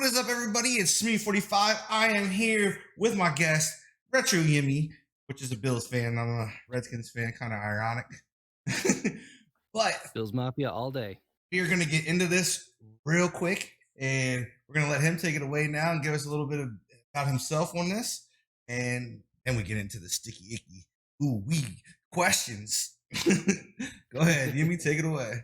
is up, everybody? It's me45. I am here with my guest, RetroYimmy, which is a Bills fan. I'm a Redskins fan, kind of ironic. But Bills Mafia all day. we are going to get into this real quick, and we're going to let him take it away now and give us a little bit about himself on this. And then we get into the sticky, icky, ooh-wee questions. Go ahead, Yimmy, take it away.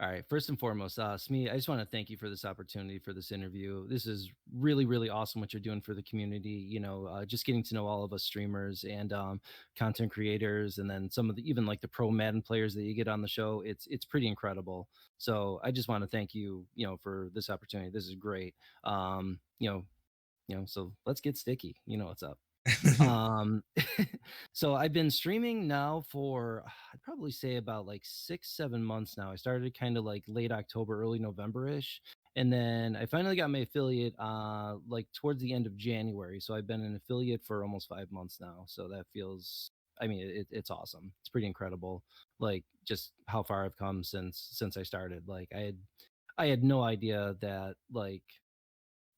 All right. First and foremost, Smee, I just want to thank you for this opportunity for this interview. This is really, really awesome what you're doing for the community. Just getting to know all of us streamers and content creators, and then some of the even like the pro Madden players that you get on the show. It's pretty incredible. So I just want to thank you, for this opportunity. This is great. So let's get sticky. You know what's up. So I've been streaming now for I'd probably say about like 6-7 months now. I started kind of like late October, early November-ish, and then I finally got my affiliate like towards the end of January. So I've been an affiliate for almost 5 months now. So that feels, I mean, it's awesome. It's pretty incredible, like just how far I've come since I started. Like I had no idea that like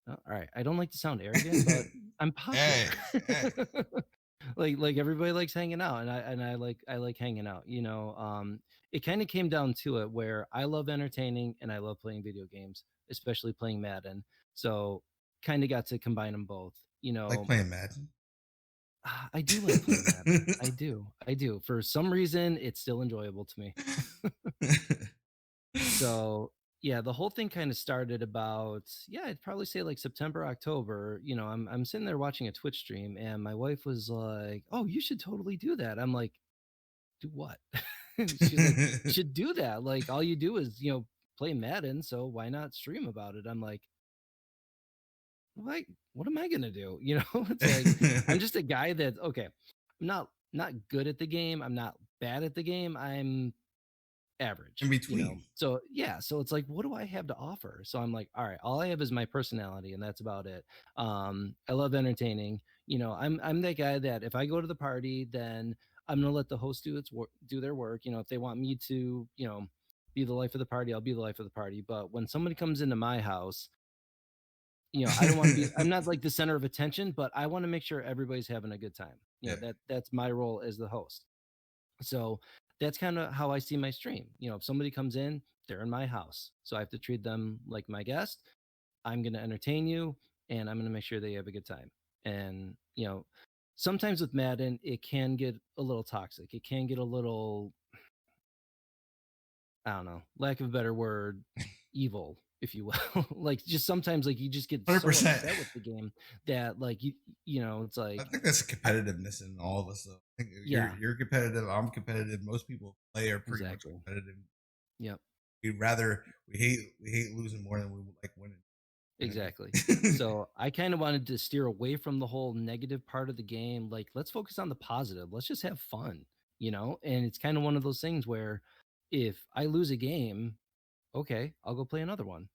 all right, I don't like to sound arrogant, but I'm popular. Hey. Like everybody likes hanging out, and I like hanging out. It kind of came down to it where I love entertaining and I love playing video games, especially playing Madden. So kind of got to combine them both. Like playing Madden. I do like playing Madden. I do. For some reason, it's still enjoyable to me. So yeah, the whole thing kind of started about, I'd probably say like September, October. I'm sitting there watching a Twitch stream, and my wife was like, "Oh, you should totally do that." I'm like, "Do what?" She's like, "You should do that. Like, all you do is play Madden, so why not stream about it?" I'm like, what am I gonna do? It's like I'm just a guy that okay, I'm not good at the game. I'm not bad at the game. I'm average, In between. So so it's like, what do I have to offer? So I'm like, all right, all I have is my personality, and that's about it. I love entertaining. I'm that guy that if I go to the party, then I'm gonna let the host do their work. If they want me to be the life of the party, I'll be the life of the party. But when somebody comes into my house, I don't want to be, I'm not like the center of attention, but I want to make sure everybody's having a good time. That's my role as the host. So that's kind of how I see my stream. If somebody comes in, they're in my house. So I have to treat them like my guest. I'm going to entertain you, and I'm going to make sure they have a good time. And, sometimes with Madden, it can get a little toxic. It can get a little, I don't know, lack of a better word, evil, if you will. Like just sometimes like you just get 100%. so upset with the game that like it's like, I think that's competitiveness in all of us. Though. I think you're competitive. I'm competitive. Most people play are pretty much competitive. Yep. We hate losing more than we like winning. Exactly. So I kind of wanted to steer away from the whole negative part of the game. Like, let's focus on the positive. Let's just have fun, And it's kind of one of those things where if I lose a game, okay, I'll go play another one.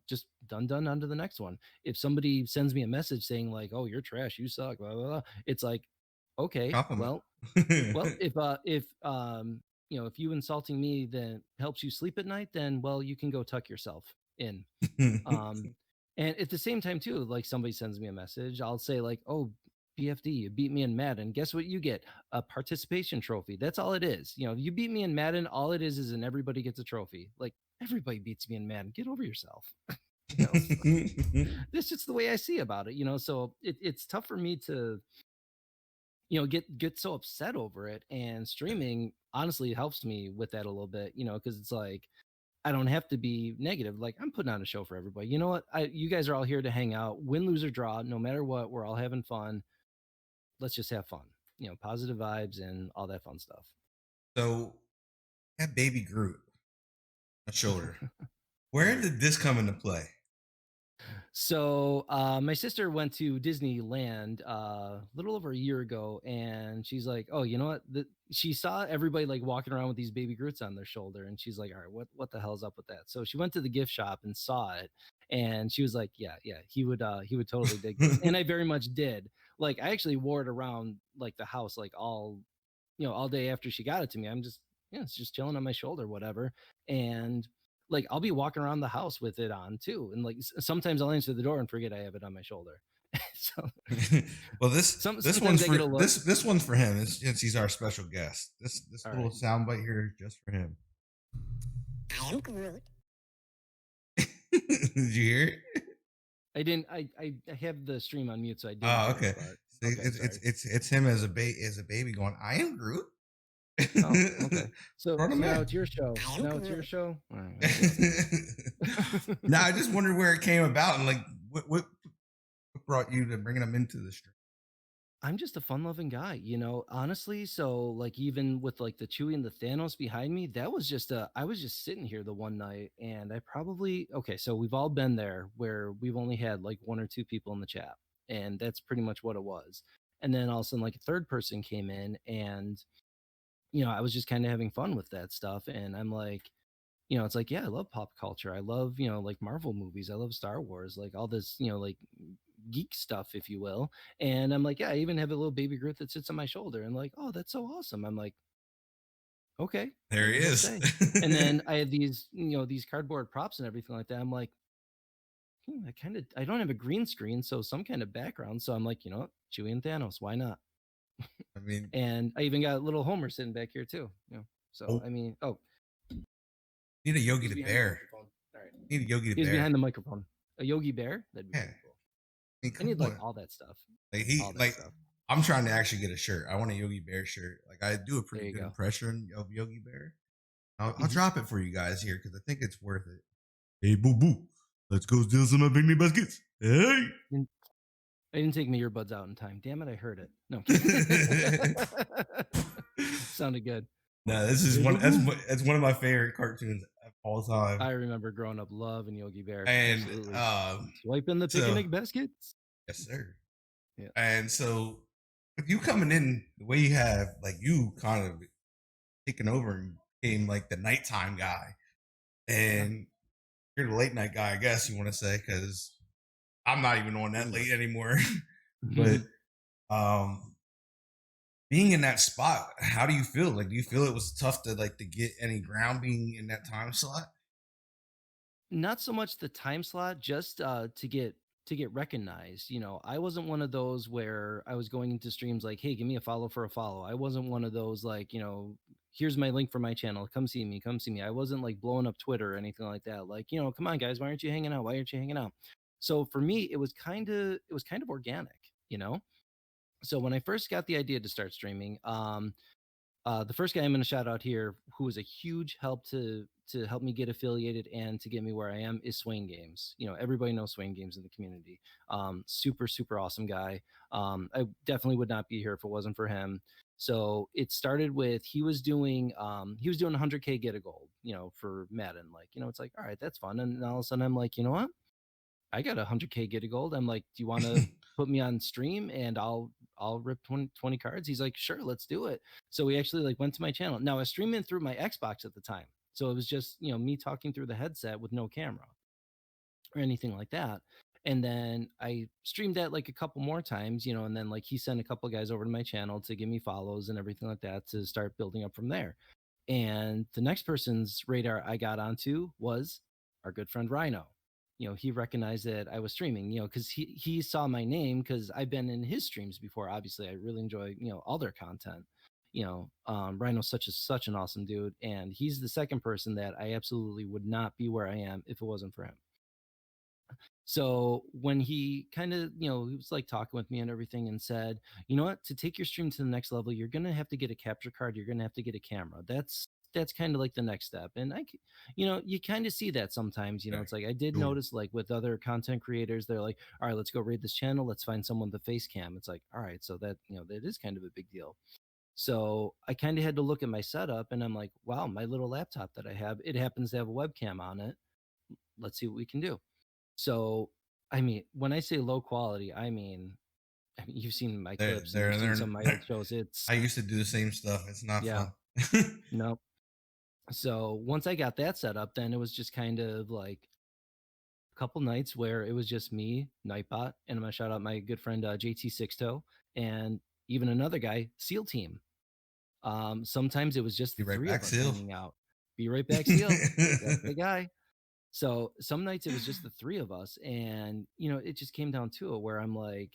Just done on to the next one. If somebody sends me a message saying like, "Oh, you're trash, you suck," blah blah blah, it's like, okay, compliment. well, if you insulting me then helps you sleep at night, then well, you can go tuck yourself in. And at the same time too, like somebody sends me a message, I'll say like, "Oh, BFD, you beat me in Madden. Guess what you get? A participation trophy." That's all it is. You beat me in Madden, all it is and everybody gets a trophy. Like everybody beats me in Madden. Get over yourself. That's just the way I see about it. So it's tough for me to get so upset over it, and streaming honestly helps me with that a little bit, because it's like I don't have to be negative. Like I'm putting on a show for everybody. You know what? You guys are all here to hang out, win, lose, or draw. No matter what, we're all having fun. Let's just have fun. Positive vibes and all that fun stuff. So, that baby Groot, a shoulder. Where did this come into play? So my sister went to Disneyland a little over a year ago, and she's like, "Oh, you know what?" She saw everybody like walking around with these baby Groots on their shoulder, and she's like, "All right, what the hell's up with that?" So she went to the gift shop and saw it, and she was like, "Yeah, he would totally dig this," and I very much did. Like I actually wore it around like the house like all day after she got it to me. I'm just it's just chilling on my shoulder, whatever, and like I'll be walking around the house with it on too, and like sometimes I'll answer the door and forget I have it on my shoulder. So Well, this sometimes one's I for get a look. this one's for him. Since he's our special guest. This All little right. soundbite here is just for him. I am Groot. Did you hear it? I didn't. I have the stream on mute, so I didn't Oh, hear okay. it. But See, okay, sorry. it's him as a baby going, I am Groot. Oh, okay. So Run him now in. it's your show. I am Now it's your Groot. show. All right, I guess. Now I just wondered where it came about and like what brought you to bringing him into the stream. I'm just a fun-loving guy, you know, honestly. So, like, even with like the Chewie and the Thanos behind me, that was just I was just sitting here the one night, and I probably okay. So we've all been there where we've only had like one or two people in the chat, and that's pretty much what it was. And then all of a sudden, like a third person came in, and I was just kind of having fun with that stuff, and I'm like, it's like, yeah, I love pop culture. I love, like Marvel movies. I love Star Wars, like all this, like geek stuff, if you will. And I'm like, yeah, I even have a little baby Groot that sits on my shoulder. And like, oh, that's so awesome. I'm like, okay, There he whatever he'll is. say. And then I had these, these cardboard props and everything like that. I'm like, I don't have a green screen, so some kind of background. So I'm like, you know what, Chewie and Thanos, why not? I mean, And I even got little Homer sitting back here too. So oh, I mean, oh, need a Yogi he's the behind the Bear. microphone. All right. Need a Yogi the He's Bear. behind the microphone. A Yogi Bear? That'd be Yeah. pretty cool. I mean, I come need on. like all that stuff. Like all that like stuff. I'm trying to actually get a shirt. I want a Yogi Bear shirt. Like I do a pretty good go. impression of Yogi Bear. I'll Mhm. drop it for you guys here because I think it's worth it. Hey, boo boo, let's go steal some of my picnic baskets. Hey. I didn't take my earbuds out in time. Damn it, I heard it. No. I'm kidding. Sounded good. No, this is Hey, one. boo-boo. That's one of my favorite cartoons of all time. I remember growing up loving Yogi Bear. And Absolutely. Swiping the so- picnic baskets. yes, sir. Yeah. And so with you coming in the way you have, like you kind of taken over and became like the nighttime guy, and you're the late night guy, I guess you want to say, because I'm not even on that late anymore. But being in that spot, how do you feel? Like, do you feel it was tough to get any ground being in that time slot? Not so much the time slot, just to get recognized. I wasn't one of those where I was going into streams like, hey, give me a follow for a follow. I wasn't one of those like, here's my link for my channel, come see me, come see me. I wasn't like blowing up Twitter or anything like that. Like, come on guys, why aren't you hanging out? Why aren't you hanging out? So for me, it was kind of organic. So when I first got the idea to start streaming, the first guy I'm going to shout out here, who was a huge help to help me get affiliated and to get me where I am, is Swain Games. Everybody knows Swain Games in the community. Super super awesome guy. I definitely would not be here if it wasn't for him. So it started with he was doing 100K get a gold, for Madden. Like, it's like, all right, that's fun. And all of a sudden I'm like, you know what? I got 100K get a gold. I'm like, do you want to put me on stream and I'll rip 20 cards? He's like, sure, let's do it. So we actually like went to my channel. Now I was streaming through my Xbox at the time. So it was just, me talking through the headset with no camera or anything like that. And then I streamed that like a couple more times, and then like he sent a couple guys over to my channel to give me follows and everything like that to start building up from there. And the next person's radar I got onto was our good friend Rhino. He recognized that I was streaming, because he saw my name because I've been in his streams before. Obviously, I really enjoy, all their content. Rhino's such an awesome dude. And he's the second person that I absolutely would not be where I am if it wasn't for him. So when he kind of, he was like talking with me and everything and said, you know what, to take your stream to the next level, you're going to have to get a capture card. You're going to have to get a camera. That's kind of like the next step. And you kind of see that sometimes, it's like, I did notice like with other content creators, they're like, all right, let's go raid this channel. Let's find someone with a face cam. It's like, all right, so that, that is kind of a big deal. So I kind of had to look at my setup and I'm like, wow, my little laptop that I have, it happens to have a webcam on it. Let's see what we can do. So, I mean, when I say low quality, I mean you've seen my clips and you've seen some of my old shows. I used to do the same stuff. It's not fun. Nope. So once I got that set up, then it was just kind of like a couple nights where it was just me, Nightbot, and I'm gonna shout out my good friend JT Sixto, and even another guy, SEAL Team. Sometimes it was just the three of us hanging out. Be right back, SEAL. That's the guy. So some nights it was just the three of us, and it just came down to it where I'm like,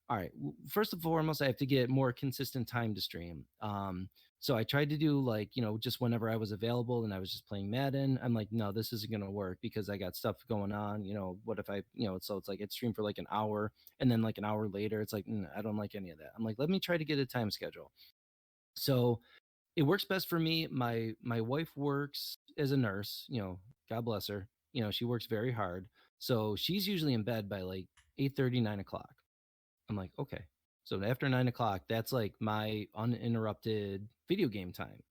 all right, first and foremost, I have to get more consistent time to stream. So I tried to do like, just whenever I was available and I was just playing Madden. I'm like, no, this isn't going to work because I got stuff going on. What if I, so it's like I'd stream for like an hour, and then like an hour later, it's like, I don't like any of that. I'm like, let me try to get a time schedule. So it works best for me. My wife works as a nurse, God bless her. She works very hard. So she's usually in bed by like 8:30, 9 o'clock. I'm like, okay. So after 9 o'clock, that's like my uninterrupted video game time.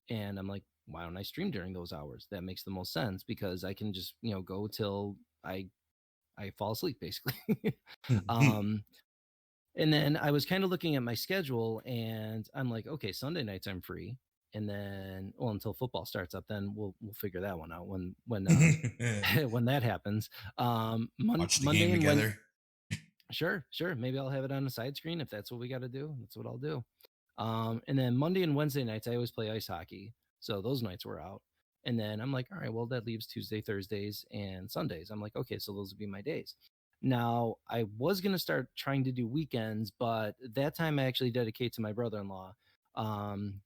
And I'm like, why don't I stream during those hours? That makes the most sense because I can just, go till I fall asleep basically. um and then I was kind of looking at my schedule and I'm like, okay, Sunday nights I'm free. And then well until football starts up, then we'll figure that one out when when that happens. Watch the game Monday and when together. Sure. Maybe I'll have it on a side screen if that's what we got to do. That's what I'll do. And then Monday and Wednesday nights, I always play ice hockey. So those nights were out. And then I'm like, all right, well, that leaves Tuesday, Thursdays, and Sundays. I'm like, okay, so those would be my days. Now, I was going to start trying to do weekends, but that time I actually dedicate to my brother in law.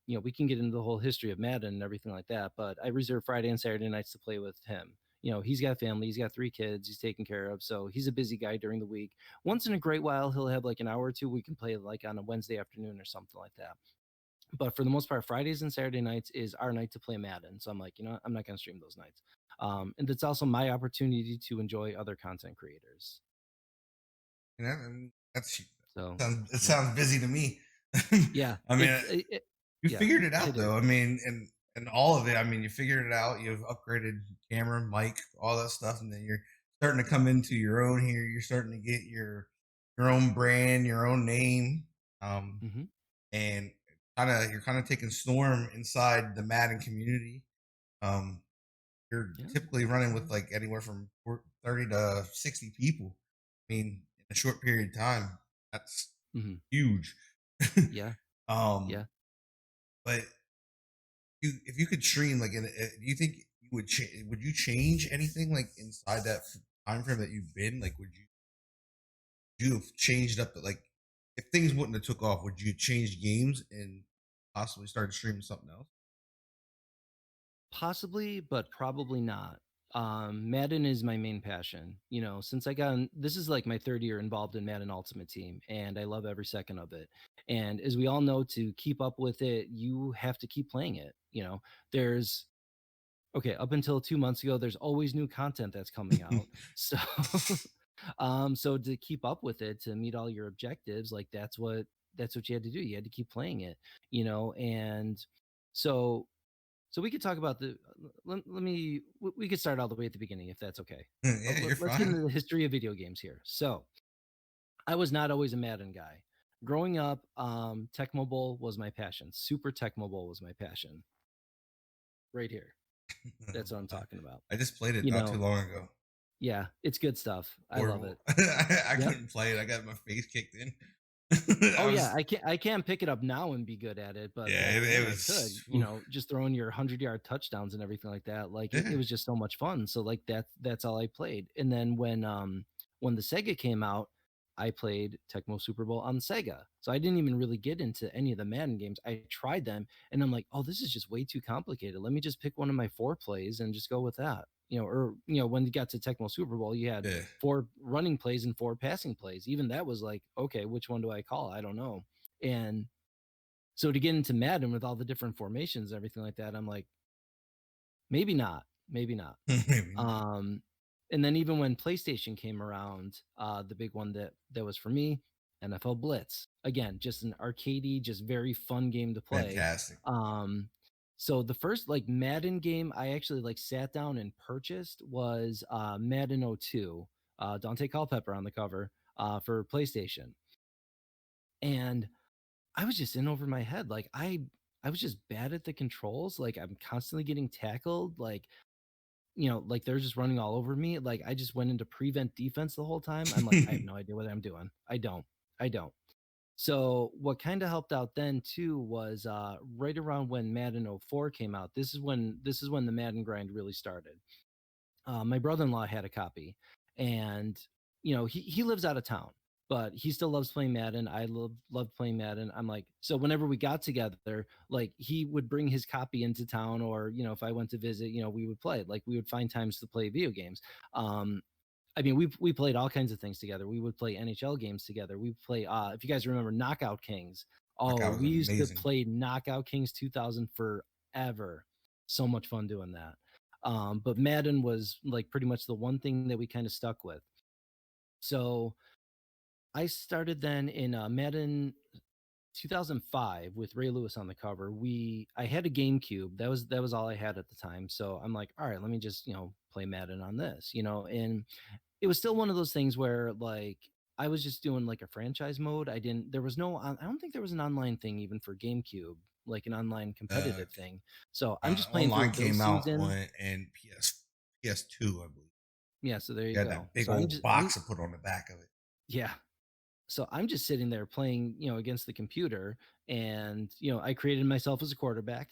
We can get into the whole history of Madden and everything like that, but I reserve Friday and Saturday nights to play with him. He's got family, he's got 3 kids, he's taken care of. So he's a busy guy during the week. Once in a great while, he'll have like an hour or two we can play like on a Wednesday afternoon or something like that. But for the most part, Fridays and Saturday nights is our night to play Madden. So I'm like, I'm not going to stream those nights. And it's also my opportunity to enjoy other content creators. That's So it sounds busy to me. yeah, I mean, you yeah, figured it out it though. is. I mean, and all of it. I mean, you figured it out. You've upgraded camera, mic, all that stuff, and then you're starting to come into your own here. You're starting to get your own brand, your own name, Mm-hmm. and you're kind of taking storm inside the Madden community. Um, you're Yeah. typically running with like anywhere from 30 to 60 people. I mean, in a short period of time, that's Mm-hmm. huge. Yeah. um, Yeah. but if you could stream, like, do you think you would you change anything like inside that time frame that you've been? Like, would you have changed up? Like, if things wouldn't have took off, would you change games and possibly start streaming something else? Possibly, but probably not. Madden is my main passion. Since this is like my third year involved in Madden Ultimate Team, and I love every second of it. And as we all know, to keep up with it, you have to keep playing it. There's okay, up until 2 months ago, there's always new content that's coming out. So, so to keep up with it, to meet all your objectives, like that's what you had to do. You had to keep playing it, and so so we could talk about we could start all the way at the beginning if that's okay. Yeah, you're Let's get fine. into the history of video games here. So I was not always a Madden guy. Growing up, Tecmo Bowl was my passion. Super Tecmo Bowl was my passion. Right here. That's what I'm talking about. I just played it You not too know, long ago. yeah, it's good stuff. I love Horrible. it. I Yep. couldn't play it. I got my face kicked in. Oh I yeah, was I can't pick it up now and be good at it, but yeah. back then It I could. was oof. Just throwing your 100-yard touchdowns and everything like that. Like it Yeah. was just so much fun. So like that's all I played. And then when the Sega came out, I played Tecmo Super Bowl on Sega. So I didn't even really get into any of the Madden games. I tried them and I'm like, oh, this is just way too complicated. Let me just pick one of my 4 plays and just go with that. Or when you got to Tecmo Super Bowl, you had Yeah. 4 running plays and 4 passing plays. Even that was like, okay, which one do I call? I don't know. And so to get into Madden with all the different formations and everything like that, I'm like, maybe not, maybe not. Maybe not. And then even when PlayStation came around, the big one that was for me, NFL Blitz. Again, just an arcadey, just very fun game to play. Fantastic. So the first like Madden game I actually like sat down and purchased was Madden 02, Dante Culpepper on the cover for PlayStation. And I was just in over my head. Like I was just bad at the controls. Like I'm constantly getting tackled. Like they're just running all over me. Like I just went into prevent defense the whole time. I'm like, I have no idea what I'm doing. I don't. I don't. So what kind of helped out then too was right around when Madden 04 came out. This is when the Madden grind really started. my brother-in-law had a copy, and he lives out of town, but he still loves playing Madden. I loved playing Madden. I'm like, so whenever we got together, like he would bring his copy into town, or if I went to visit, we would play. Like we would find times to play video games. I mean, we played all kinds of things together. We would play NHL games together. We play, if you guys remember Knockout Kings. Oh, Knockout was we used to amazing. play Knockout Kings 2000 forever. So much fun doing that. But Madden was like pretty much the one thing that we kind of stuck with. So I started then in Madden 2005 with Ray Lewis on the cover. I had a GameCube. That was all I had at the time. So I'm like, all right, let me just play Madden on this. And it was still one of those things where like I was just doing like a franchise mode. There was no, I don't think there was an online thing even for GameCube, like an online Uh, competitive thing. So I'm just playing through Online a build came out season. on and PS2, I believe. Yeah. So there You you had go. that big So old box to put on the back of it. yeah. So I'm just sitting there playing, against the computer, and I created myself as a quarterback.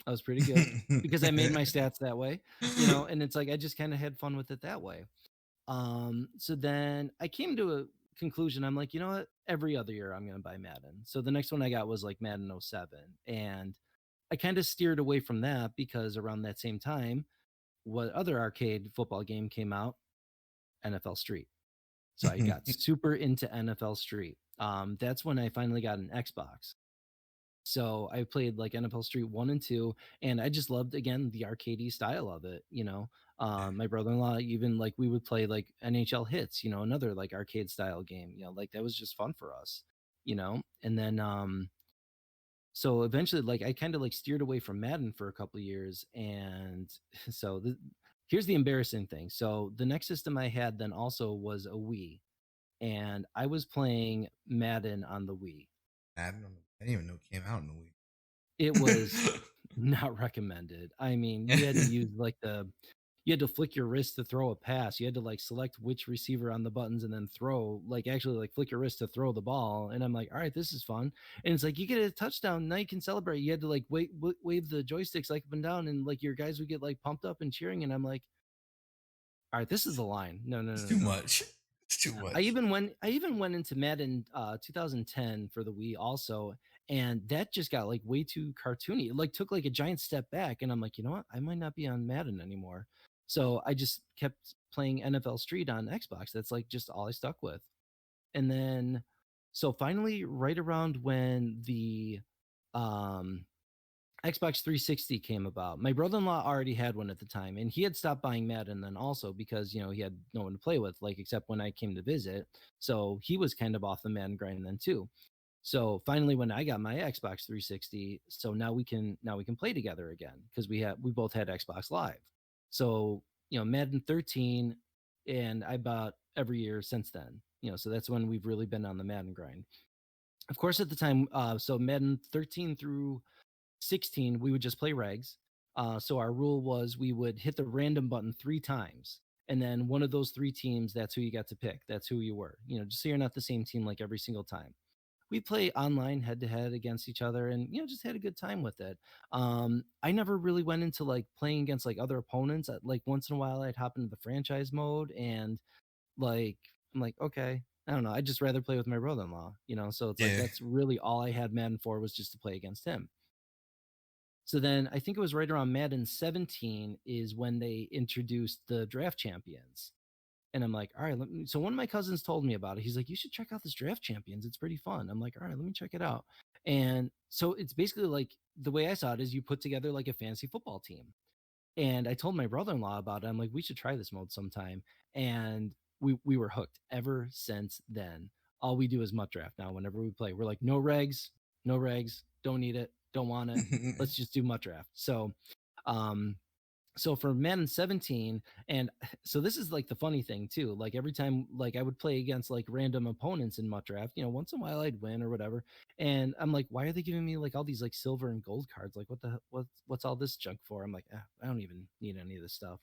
I was pretty good because I made my stats that way, and it's like I just kind of had fun with it that way. So then I came to a conclusion. I'm like, you know what? Every other year I'm gonna buy Madden. So the next one I got was like Madden 07. And I kind of steered away from that because around that same time, what other arcade football game came out? NFL Street. So I got super into NFL Street. That's when I finally got an Xbox. So I played like NFL Street 1 and 2, and I just loved again the arcadey style of it. My brother-in-law, even like we would play like NHL Hits, another like arcade style game. Like that was just fun for us. And then so eventually like I kind of like steered away from Madden for a couple of years, and so here's the embarrassing thing. So the next system I had then also was a Wii, and I was playing Madden on the Wii. I didn't even know it came out in the week. It was not recommended. I mean, you had to use like you had to flick your wrist to throw a pass. You had to like select which receiver on the buttons and then throw, like actually like flick your wrist to throw the ball. And I'm like, all right, this is fun. And it's like you get a touchdown, now you can celebrate. You had to like wave the joysticks like up and down, and like your guys would get like pumped up and cheering. And I'm like, all right, this is the line. No, no, It's no, too no. much. It's too much. I even went into Madden 2010 for the Wii also, and that just got like way too cartoony. It like took like a giant step back, and I'm like, you know what? I might not be on Madden anymore. So I just kept playing NFL Street on Xbox. That's like just all I stuck with. And then so finally right around when the um Xbox 360 came about. My brother-in-law already had one at the time, and he had stopped buying Madden then also because he had no one to play with, like except when I came to visit. So he was kind of off the Madden grind then too. So finally, when I got my Xbox 360, so now we can play together again because we both had Xbox Live. So Madden 13, and I bought every year since then. So that's when we've really been on the Madden grind. Of course, at the time, so Madden 13 through 16, we would just play regs. So our rule was we would hit the random button 3 times. And then one of those 3 teams, that's who you got to pick. That's who you were, just so you're not the same team like every single time. We play online head to head against each other, and, just had a good time with it. I never really went into like playing against like other opponents. Like once in a while, I'd hop into the franchise mode, and like, I'm like, okay, I don't know. I'd just rather play with my brother in law, So it's like Yeah. that's really all I had Madden for, was just to play against him. So then I think it was right around Madden 17 is when they introduced the draft champions. And I'm like, all right, so one of my cousins told me about it. He's like, you should check out this draft champions. It's pretty fun. I'm like, all right, let me check it out. And so it's basically like the way I saw it is you put together like a fantasy football team. And I told my brother-in-law about it. I'm like, we should try this mode sometime. And we were hooked ever since then. All we do is mutt draft now whenever we play. We're like, no regs, no regs, don't need it, don't want it. Let's just do mutt draft. Um, so for Madden 17, and so this is like the funny thing too. Like every time, like I would play against like random opponents in mutt draft. Once in a while I'd win or whatever, and I'm like, why are they giving me like all these like silver and gold cards? Like what's all this junk for? I'm like, I don't even need any of this stuff.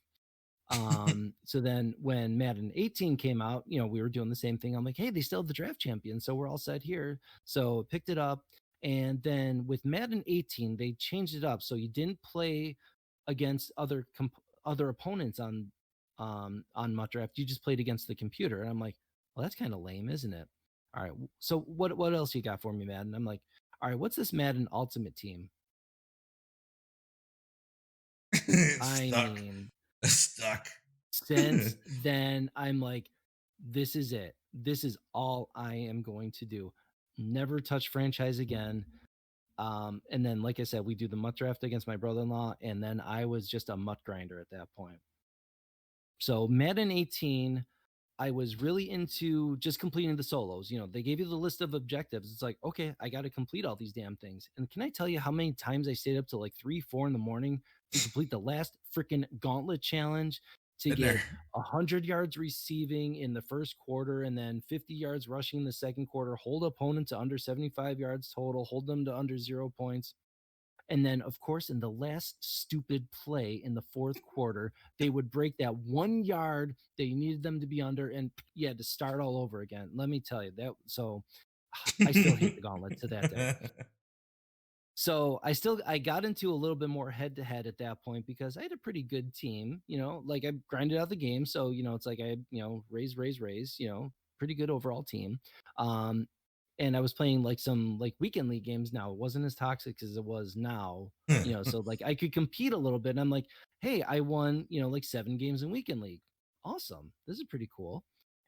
So then when Madden 18 came out, we were doing the same thing. I'm like, hey, they still have the draft champion, so we're all set here. So picked it up, and then with Madden 18, they changed it up so you didn't play against other opponents on Mutt Draft. You just played against the computer. And I'm like, well, that's kind of lame, isn't it? All right. So what else you got for me, Madden? I'm like, all right, what's this Madden Ultimate Team? It's I stuck. mean, It's stuck. since then, I'm like, this is it. This is all I am going to do. Never touch franchise again. And then, like I said, we do the Mutt Draft against my brother-in-law, and then I was just a Mutt grinder at that point. So Madden 18, I was really into just completing the solos. You know, they gave you the list of objectives. It's like, okay, I got to complete all these damn things. And can I tell you how many times I stayed up till like 3, 4 in the morning to complete the last freaking gauntlet challenge to Been get there. 100 yards receiving in the first quarter and then 50 yards rushing in the second quarter, hold opponent to under 75 yards total, hold them to under 0 points. And then, of course, in the last stupid play in the fourth quarter, they would break that 1 yard that you needed them to be under, and you had to start all over again. Let me tell you that. So I still hate the gauntlet to that day. So I got into a little bit more head to head at that point because I had a pretty good team, you know, like I grinded out the game. So, you know, it's like I, you know, raise, you know, pretty good overall team. Um, and I was playing like some like weekend league games now. It wasn't as toxic as it was now, you know, so like I could compete a little bit. And I'm like, hey, I won, you know, like 7 games in weekend league. Awesome. This is pretty cool.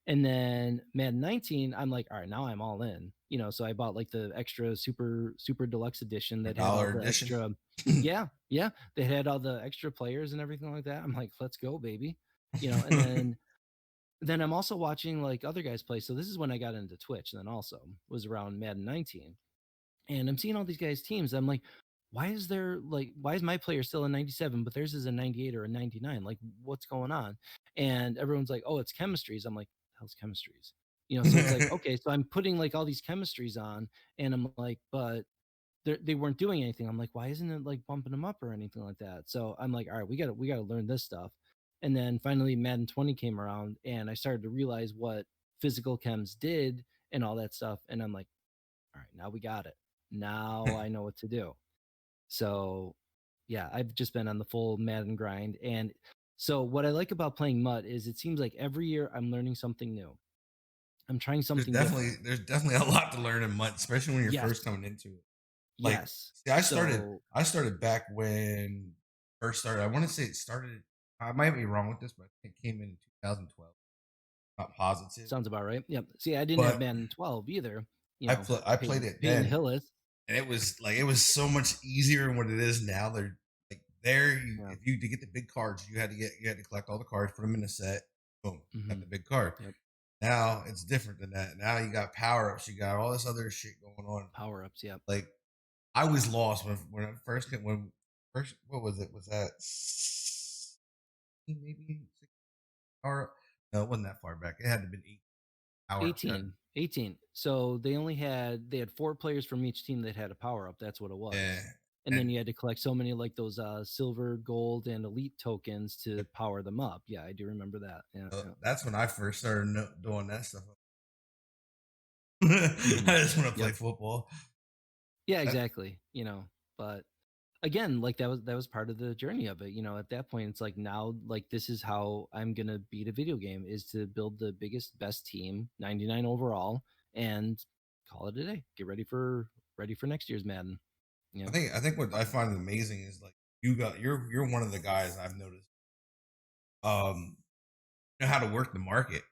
And then Madden 19, I'm like, all right, now I'm all in. You know, so I bought like the extra super deluxe edition A that had all dollar the edition. extra. Yeah, yeah, they had all the extra players and everything like that. I'm like, let's go, baby. You know, and then I'm also watching like other guys play. So this is when I got into Twitch. And then also was around Madden 19, and I'm seeing all these guys' teams. I'm like, why is my player still a 97, but theirs is a 98 or a 99? Like, what's going on? And everyone's like, oh, it's chemistries. I'm like, hell's chemistries? You know, so it's like, okay, so I'm putting like all these chemistries on, and I'm like, but they weren't doing anything. I'm like, why isn't it like bumping them up or anything like that? So I'm like, all right, we gotta learn this stuff. And then finally Madden 20 came around, and I started to realize what physical chems did and all that stuff. And I'm like, all right, now we got it. Now I know what to do. So yeah, I've just been on the full Madden grind. And so what I like about playing Mutt is it seems like every year I'm learning something new. I'm trying something different. There's definitely a lot to learn in months, especially when you're Yes. first coming into it. Like, Yes. see, So I started back when first started. I want to say it started. I might be wrong with this, but I think it came in 2012. Not positive, sounds about right. Yep. See, I didn't have but Madden 12 either. You know, I played it paying the then, Hillis. and it was so much easier than what it is now. They're like there. Yeah. If you to get the big cards, you had to collect all the cards, put them in a set. Boom, got Mhm. the big card. Yep. Now it's different than that. Now you got power ups. You got all this other shit going on. Power ups. Yep. Like I was lost when I first came, when first what was it? Was that maybe 6 power? No, it wasn't that far back. It had to have been 8 power ups. 18. So they had 4 players from each team that had a power up. That's what it was. Yeah, And then and you had to collect so many like those silver, gold, and elite tokens to power them up. Yeah, I do remember that. Yeah. Yeah. that's when I first started doing that stuff. Mhm. I just want to play Yep. football. Yeah, exactly. You know, but again, like that was part of the journey of it. You know, at that point, it's like now, like this is how I'm gonna beat a video game is to build the biggest, best team, 99 overall, and call it a day. Get ready for next year's Madden. You know, I think what I find amazing is like you're one of the guys I've noticed know how to work the market,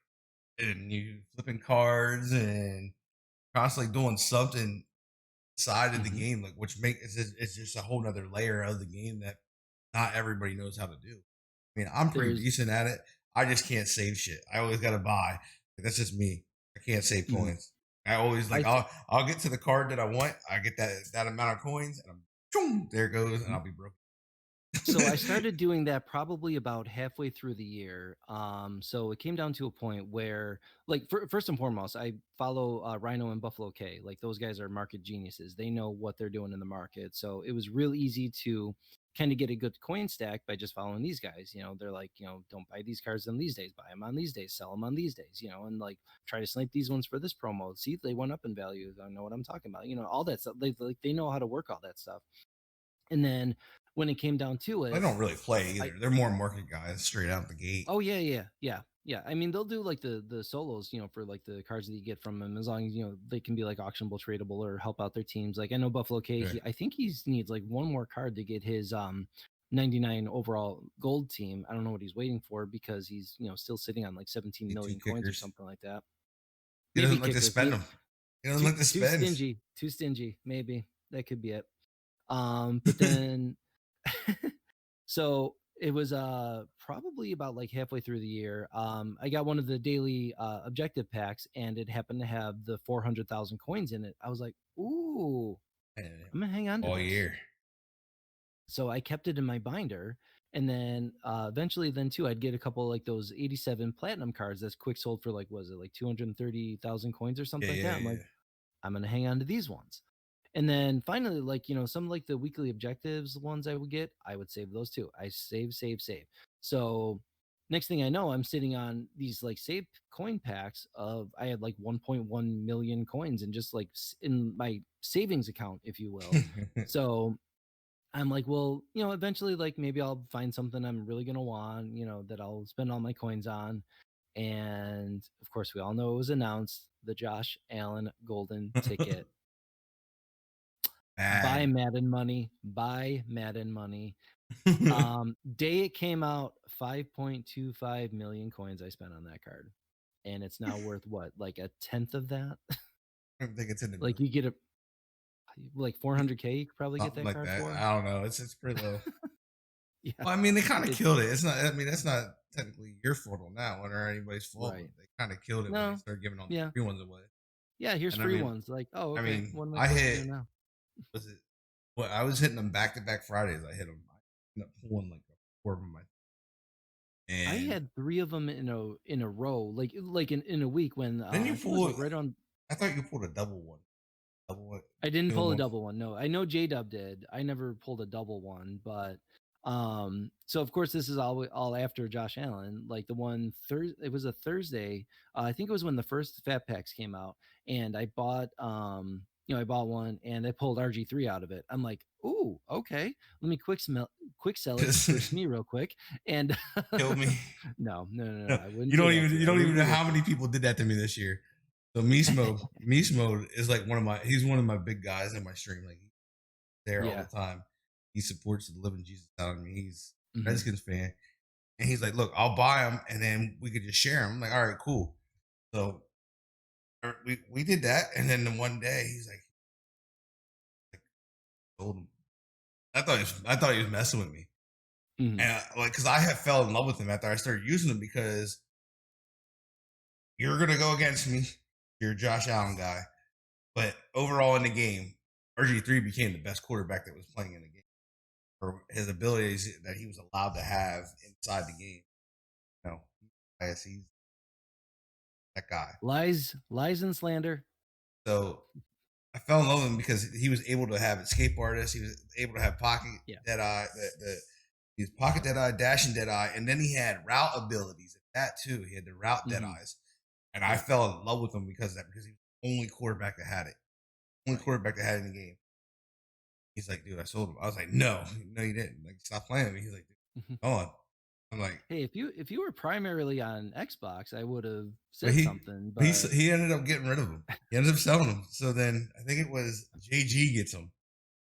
and you flipping cards and constantly doing something side of the hmm game, like which it's just a whole nother layer of the game that not everybody knows how to do. I mean, I'm pretty there's decent at it. I just can't save shit. I always got to buy. Like, that's just me. I can't save mhm. coins. I always I like I'll get to the card that I want. I get that amount of coins, and there it goes, and mhm. I'll be broke. So I started doing that probably about halfway through the year. So it came down to a point where, like, first and foremost, I follow Rhino and Buffalo K. Like those guys are market geniuses. They know what they're doing in the market. So it was real easy to kind of get a good coin stack by just following these guys. You know, they're like, you know, don't buy these cards on these days, buy them on these days, sell them on these days. You know, and like try to snipe these ones for this promo. See if they went up in value. I know what I'm talking about. You know, all that stuff. They know how to work all that stuff. And then when it came down to it, They don't really play either. I- They're more market guys straight out the gate. oh yeah. I mean, they'll do like the solos, for like the cards that you get from them, as long as they can be like auctionable, tradable, or help out their teams. Like I know Buffalo K, Sure. I think he needs like one more card to get his 99 overall gold team. I don't know what he's waiting for, because he's still sitting on like 17 Get two million coins or kickers. something like that. He Maybe doesn't like to kickers. spend them. He doesn't like to Too spend. stingy. Maybe that could be it. But then so it was probably about like halfway through the year. I got one of the daily objective packs, and it happened to have the 400,000 coins in it. I was like, ooh, Man, I'm gonna hang on to all this. year. So I kept it in my binder, and then eventually, then too, I'd get a couple like those 87 platinum cards that's quick sold for like, was it like 230,000 coins or something like that? I'm like, I'm gonna hang on to these ones. And then finally, like, some like the weekly objectives ones I would get, I would save those too. I save. So next thing I know, I'm sitting on these like saved coin packs of, I had like 1.1 million coins, and just like in my savings account, if you will. So I'm like, well, eventually, like maybe I'll find something I'm really gonna want, that I'll spend all my coins on. And of course, we all know it was announced, the Josh Allen golden ticket. Buy Madden money. Day it came out, 5.25 million coins I spent on that card, and it's now worth what, like a tenth of that? I think it's in the Like you get like 400K, you could probably get something that like card that. for. I don't know. It's pretty low. Yeah. Well, I mean, they kind of killed it. It's not. I mean, that's not technically your fault on that one or anybody's fault. Right. But they kind of killed it when they started giving all the free ones away. Yeah, here's And free ones. Like, oh, okay. I mean, what am I supposed to hit. do now? Was it? Well, I was hitting them back to back Fridays. I hit them. I ended up pulling like 4 of them. And I had 3 of them in a row, like in a week, when then you I think it was pulled. like right on. I thought you pulled a double one. I didn't pull a double one. No, I know J-Dub did. I never pulled a double one, but so of course this is all after Josh Allen. Like the one it was a Thursday. I think it was when the first Fat Packs came out, and I bought I bought one, and I pulled RG3 out of it. I'm like, ooh, okay. Let me quick sell it for me real quick, and kill me. No, I wouldn't. You don't even know how many people did that to me this year. So Meese Mode is like he's one of my big guys in my stream. Like he's there all the time. He supports the living Jesus out of me. He's a Redskins fan. And he's like, look, I'll buy them and then we could just share them. I'm like, all right, cool. So we did that. And then the one day he's like told him. I thought he was messing with me. And cause I had fell in love with him after I started using them, because you're gonna go against me. You're a Josh Allen guy, but overall in the game, RG3 became the best quarterback that was playing in the game for his abilities that he was allowed to have inside the game. He's that guy. Lies and slander. So I fell in love with him because he was able to have escape artists. He was able to have pocket Deadeye, he was pocket Deadeye, dashing Deadeye, and then he had route abilities. That too, he had the route Deadeyes. And I fell in love with him because of that, because he was the only quarterback that had it. Only quarterback that had it in the game. He's like, dude, I sold him. I was like, no, you didn't. Like, stop playing with me. He's like, dude, go on. I'm like, hey, if you were primarily on Xbox, I would have said something. But he ended up getting rid of him. He ended up selling them. So then I think it was JG gets them,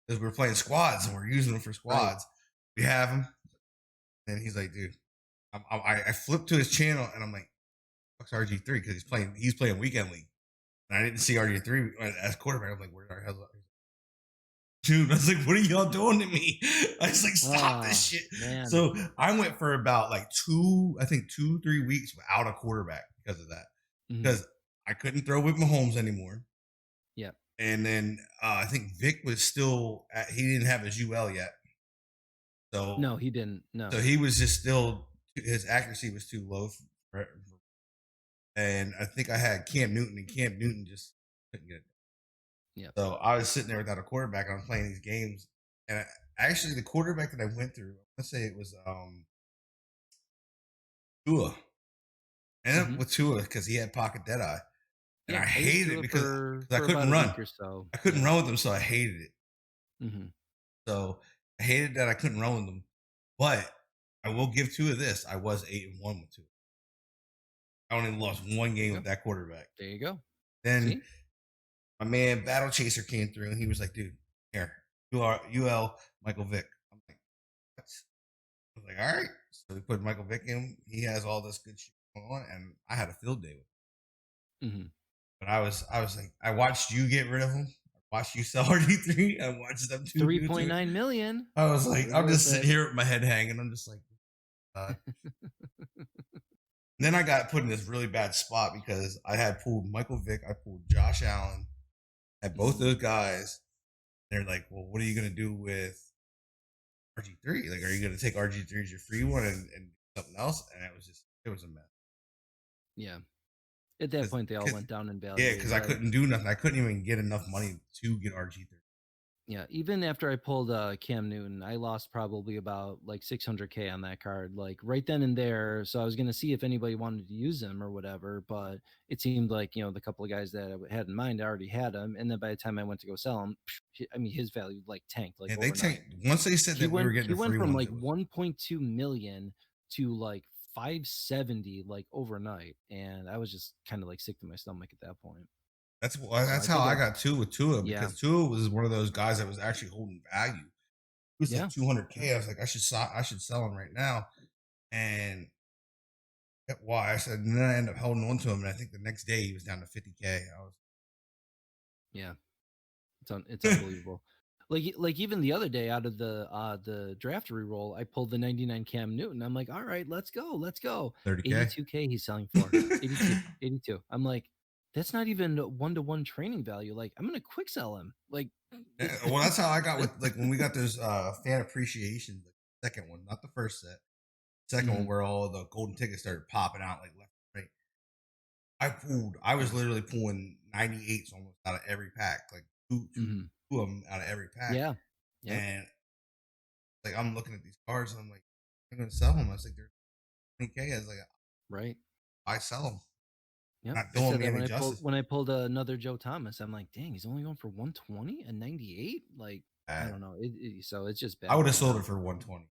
because we were playing squads and we're using them for squads. Right. We have him. And he's like, dude, I flipped to his channel and I'm like, fuck's RG3, because he's playing weekend league, and I didn't see RG3 as quarterback. I'm like, where the hell's dude? I was like, what are y'all doing to me? I was like, stop this shit. Man. So I went for about like 2-3 weeks without a quarterback because of that, because I couldn't throw with Mahomes anymore. Yeah, and then I think Vic was still he didn't have his UL yet. So no, he didn't. No, so he was just still, his accuracy was too low and I think I had Cam Newton, and Cam Newton just couldn't get it. Yeah. So I was sitting there without a quarterback, and I'm playing these games. And actually, the quarterback that I went through, let's say it was Tua. I ended up with Tua because he had pocket Deadeye. And I hated it because I couldn't run. I couldn't run with him, so I hated it. So I hated that I couldn't run with them, but I will give Tua this: I was 8-1 with Tua. I only lost one game with that quarterback. There you go. Then See? my man Battle Chaser came through, and he was like, "Dude, here, you are UL Michael Vick." I'm like, "What?" I was like, "All right." So we put Michael Vick in. He has all this good shit going on, and I had a field day with him. Mm-hmm. But I was like, I watched you get rid of him. I watched you sell RG3. I watched them two do it to it. 3.9 million. I was like, Very I'm just worth sitting it. here with my head hanging. I'm just like, God. Then I got put in this really bad spot because I had pulled Michael Vick, I pulled Josh Allen, had both those guys. They're like, well, what are you gonna do with RG3? Like, are you gonna take RG3 as your free one and do something else? And it was a mess. Yeah. At that point, they all went down in value. Yeah, because I couldn't do nothing. I couldn't even get enough money to get RG3. Yeah, even after I pulled Cam Newton, I lost probably about like 600K on that card, like right then and there. So I was gonna see if anybody wanted to use him or whatever, but it seemed like the couple of guys that I had in mind, I already had him, and then by the time I went to go sell him, I mean his value like tanked like Yeah, they overnight. tanked once they said that we were getting He the went free from ones. like 1.2 million to like 570 like overnight, and I was just kind of like sick to my stomach at that point. That's how I got Tua with Tua, Yeah. because Tua was one of those guys that was actually holding value. He was Yeah. like 200K. I was like, I should sell him right now. And why? I said, and then I ended up holding on to him. And I think the next day he was down to 50K. I was, yeah, it's unbelievable. Like even the other day out of the draft reroll, I pulled the 99 Cam Newton. I'm like, all right, let's go. 30K. 82K he's selling for. 82. I'm like, that's not even 1-to-1 training value. Like, I'm gonna quick sell him. Like, Yeah, well, that's how I got with, like, when we got those fan appreciation, the second one, not the first set, second one where all the golden tickets started popping out like left and right. I was literally pulling 98s almost out of every pack, like two of them out of every pack. Yeah. And like, I'm looking at these cards and I'm like, I'm gonna sell them. I was like, they're 20K. I was like, right. I sell them. Yeah, Not I doing said me that any justice. when I pulled another Joe Thomas. I'm like, dang, he's only going for 120 and 98. Like, I don't know. So it's just bad. I would have sold it for 120.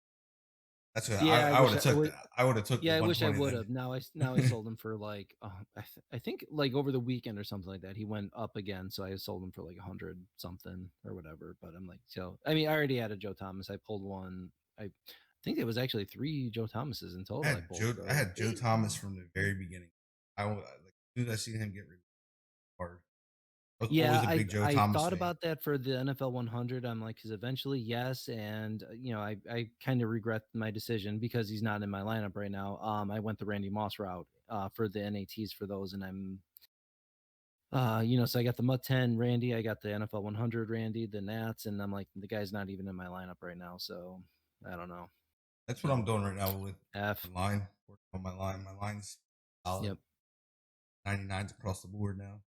That's what I would have took. I would have took. Yeah, the I wish I 120 would then. have. Now I sold him for like I think like over the weekend or something like that. He went up again, so I sold him for like 100 something or whatever. But I'm like, so I mean, I already had a Joe Thomas. I pulled one. I think it was actually 3 Joe Thomases in total. I had Joe Thomas from the very beginning. Like, as soon as I seen him get hard. I was always a big Joe Thomas thought fan. about that for the NFL 100. I'm like, because eventually, yes, and I kind of regret my decision because he's not in my lineup right now. I went the Randy Moss route for the NATs for those, and I'm, so I got the Mut 10 Randy, I got the NFL 100 Randy, the Nats, and I'm like, the guy's not even in my lineup right now, so I don't know. That's what I'm doing right now with F. the line. Working on my line. My line's solid. Yep. 99s across the board now.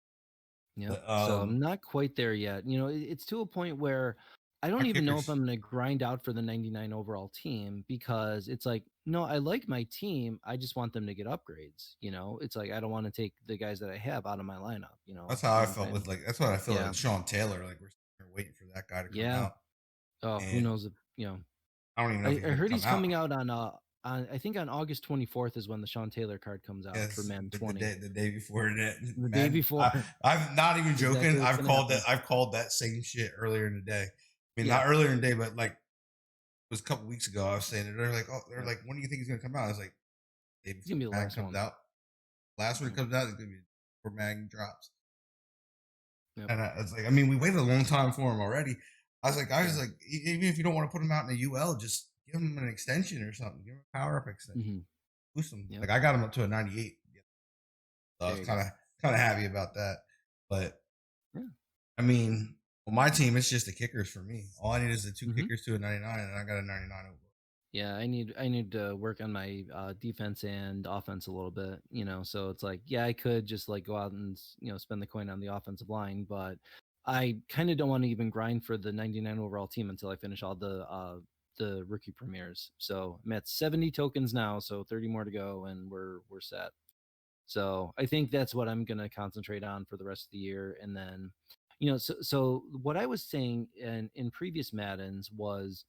Yeah. So I'm not quite there yet. It's to a point where I don't even know if I'm going to grind out for the 99 overall team, because it's like, no, I like my team. I just want them to get upgrades. It's like, I don't want to take the guys that I have out of my lineup. That's how I felt with, like, that's what I feel like Sean Taylor. Like, we're waiting for that guy to come out. Oh, who knows if, I don't even know. I heard he's coming out on I think on August 24th is when the Sean Taylor card comes out for Madden 20. The day before that. The day before. I'm not even joking. I've called that same shit earlier in the day. I mean, not earlier in the day, but like it was a couple weeks ago. I was saying it. They're like, when do you think he's gonna come out? I was like, it's gonna be the last one. Out. Last one comes out, it's gonna be before Madden drops. Yep. And it's like, I mean, we waited a long time for him already. I was like, even if you don't want to put him out in the UL, just give him an extension or something. Give him a power up extension. Boost him. Yep. Like, I got him up to a 98. So I was kind of happy about that. But I mean, well, my team, it's just the kickers for me. All I need is the 2 kickers to a 99, and I got a 99 over. Yeah, I need to work on my defense and offense a little bit, so it's like, yeah, I could just like go out and spend the coin on the offensive line, but I kind of don't want to even grind for the 99 overall team until I finish all the rookie premieres. So I'm at 70 tokens now, so 30 more to go, and we're set. So I think that's what I'm gonna concentrate on for the rest of the year, and then, so what I was saying in previous Maddens was,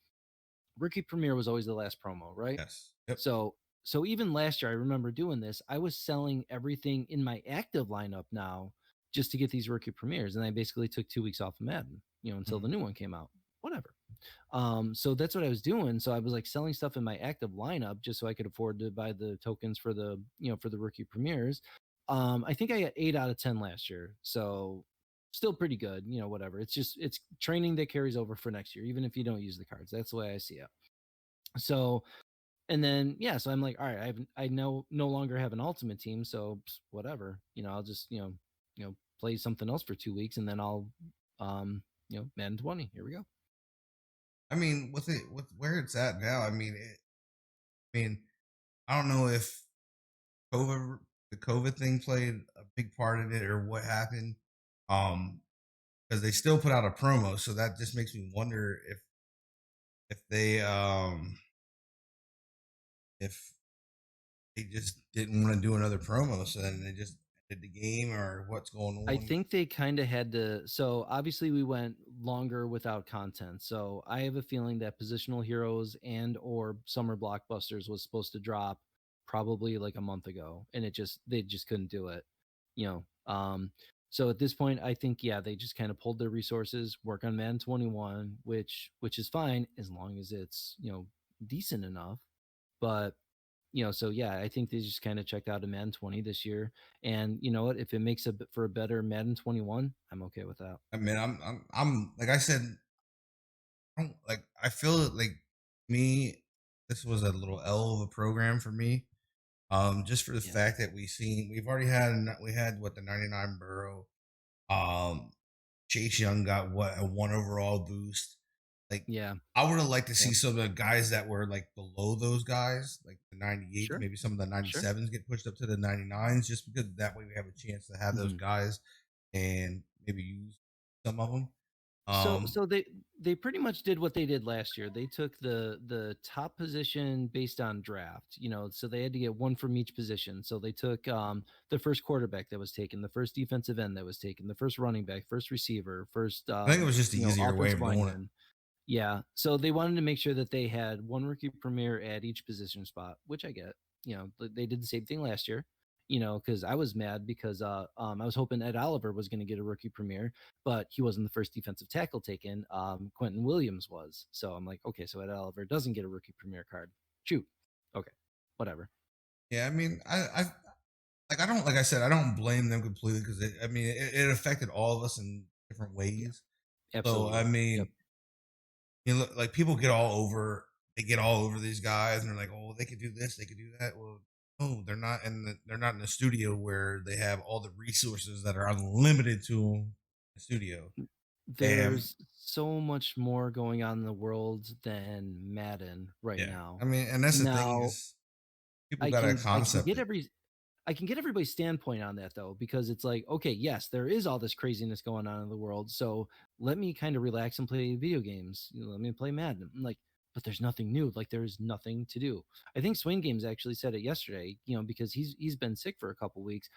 Rookie Premiere was always the last promo, right? Yes. Yep. So so even last year, I remember doing this. I was selling everything in my active lineup now just to get these rookie premieres, and I basically took 2 weeks off of Madden, until the Mhm. new one came out. Whatever. So that's what I was doing. So I was like selling stuff in my active lineup just so I could afford to buy the tokens for the for the rookie premieres. I think I got 8 out of 10 last year, so still pretty good. Whatever. It's training that carries over for next year, even if you don't use the cards. That's the way I see it. So and then yeah, so I'm like, all right, I no longer have an ultimate team, so whatever. I'll just play something else for 2 weeks, and then I'll Madden 20. Here we go. I mean, with where it's at now, I mean, I don't know if COVID, the COVID thing played a big part in it or what happened. Um, because they still put out a promo, so that just makes me wonder if they if they just didn't want to do another promo, so then they just ended the game or what's going I on. think they kind of had to. So obviously, we went longer without content. So I have a feeling that positional heroes and or summer blockbusters was supposed to drop probably like a month ago, and they just couldn't do it. You know. So at this point, I think yeah, they just kind of pulled their resources, work on Madden 21, which is fine as long as it's decent enough. But so yeah, I think they just kind of checked out a Madden 20 this year. And you know what? If it makes for a better Madden 21, I'm okay with that. I mean, I'm like I said, I feel like me. This was a little L of a program for me. Just for the Yeah. fact that we've already had we had what the 99 Burrow. Um, Chase Young got what a one overall boost. Like Yeah. I would have liked to see Yep. some of the guys that were like below those guys, like the 98s, Sure. maybe some of the Sure. 97s get pushed up to the 99s, just because that way we have a chance to have those Mhm. guys and maybe use some of them. So Um, so they pretty much did what they did last year. They took the top position based on draft, so they had to get one from each position. So they took the first quarterback that was taken, the first defensive end that was taken, the first running back, first receiver, first I think it was just the easier way offensive of doing it. lineman. Yeah. So they wanted to make sure that they had one rookie premier at each position spot, which I get. They did the same thing last year, because I was mad because I was hoping Ed Oliver was going to get a rookie premier, but he wasn't the first defensive tackle taken. Quentin Williams was. So I'm like, okay, so Ed Oliver doesn't get a rookie premier card. Shoot. Okay. Whatever. Yeah, I mean, I don't like I said I don't blame them completely because it affected all of us in different Yeah. ways. So I Absolutely. Yep. mean, like people they get all over these guys, and they're like, oh, they could do this, they could do that. Well, no, they're not in the studio where they have all the resources that are unlimited to them in the studio. They have, There's so much more going on in the world than Madden right yeah. now. I mean, and that's the thing Now, is people I got to can I can concept get it. everybody's standpoint on that though, because it's like, okay, yes, there is all this craziness going on in the world. So let me kind of relax and play video games. Let me play Madden. I'm like, but there's nothing new. Like there's nothing to do. I think Swain Games actually said it yesterday, because he's been sick for a couple weeks.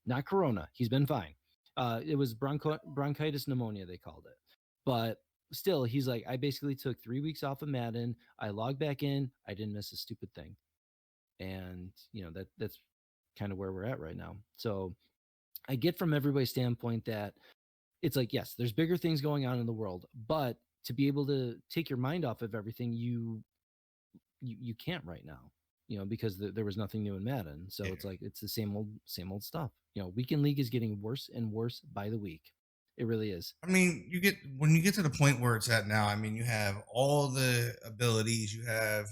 Not corona. He's been fine. It was bronchitis pneumonia, they called it. But still, he's like, I basically took 3 weeks off of Madden. I logged back in. I didn't miss a stupid thing. And that's kind of where we're at right now. So I get from everybody's standpoint that it's like, yes, there's bigger things going on in the world, but to be able to take your mind off of everything, you can't right now, because there was nothing new in Madden. So Yeah. it's like it's the same old stuff. Weekend League is getting worse and worse by the week. It really is. I mean, when you get to the point where it's at now. I mean, you have all the abilities. You have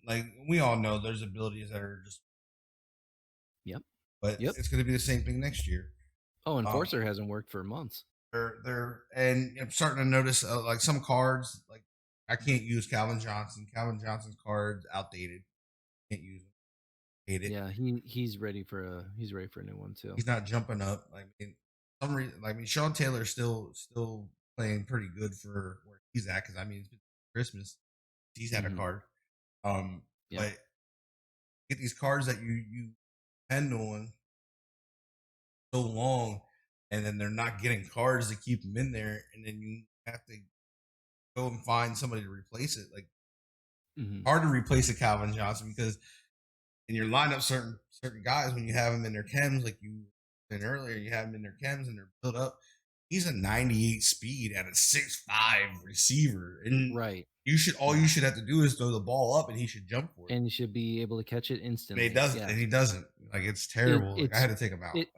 like we all know there's abilities that are just, Yep. but Yep. it's going to be the same thing next year. Oh, Uh, Enforcer hasn't worked for months. they're and I'm starting to notice like some cards like I can't use Calvin Johnson. Calvin Johnson's cards outdated. Can't use them. Hate it. Yeah, he's ready for a new one too. He's not jumping up. I mean, some reason. I mean, Sean Taylor's still playing pretty good for where he's at because I mean, it's been Christmas. He's had a Hmm. card. Yep. But get these cards that you depend on so long, and then they're not getting cards to keep them in there, and then you have to go and find somebody to replace it. Like Mhm. Hard to replace a Calvin Johnson because in your lineup, certain guys when you have them in their chems, like you said earlier, you have them in their chems and they're built up. He's a 98 speed at a 6'5" receiver, and Right. you should have to do is throw the ball up, and he should jump for it. And you should be able to catch it And instantly. and Yes. he doesn't. Like it's It terrible. Like I it's had to take him out. it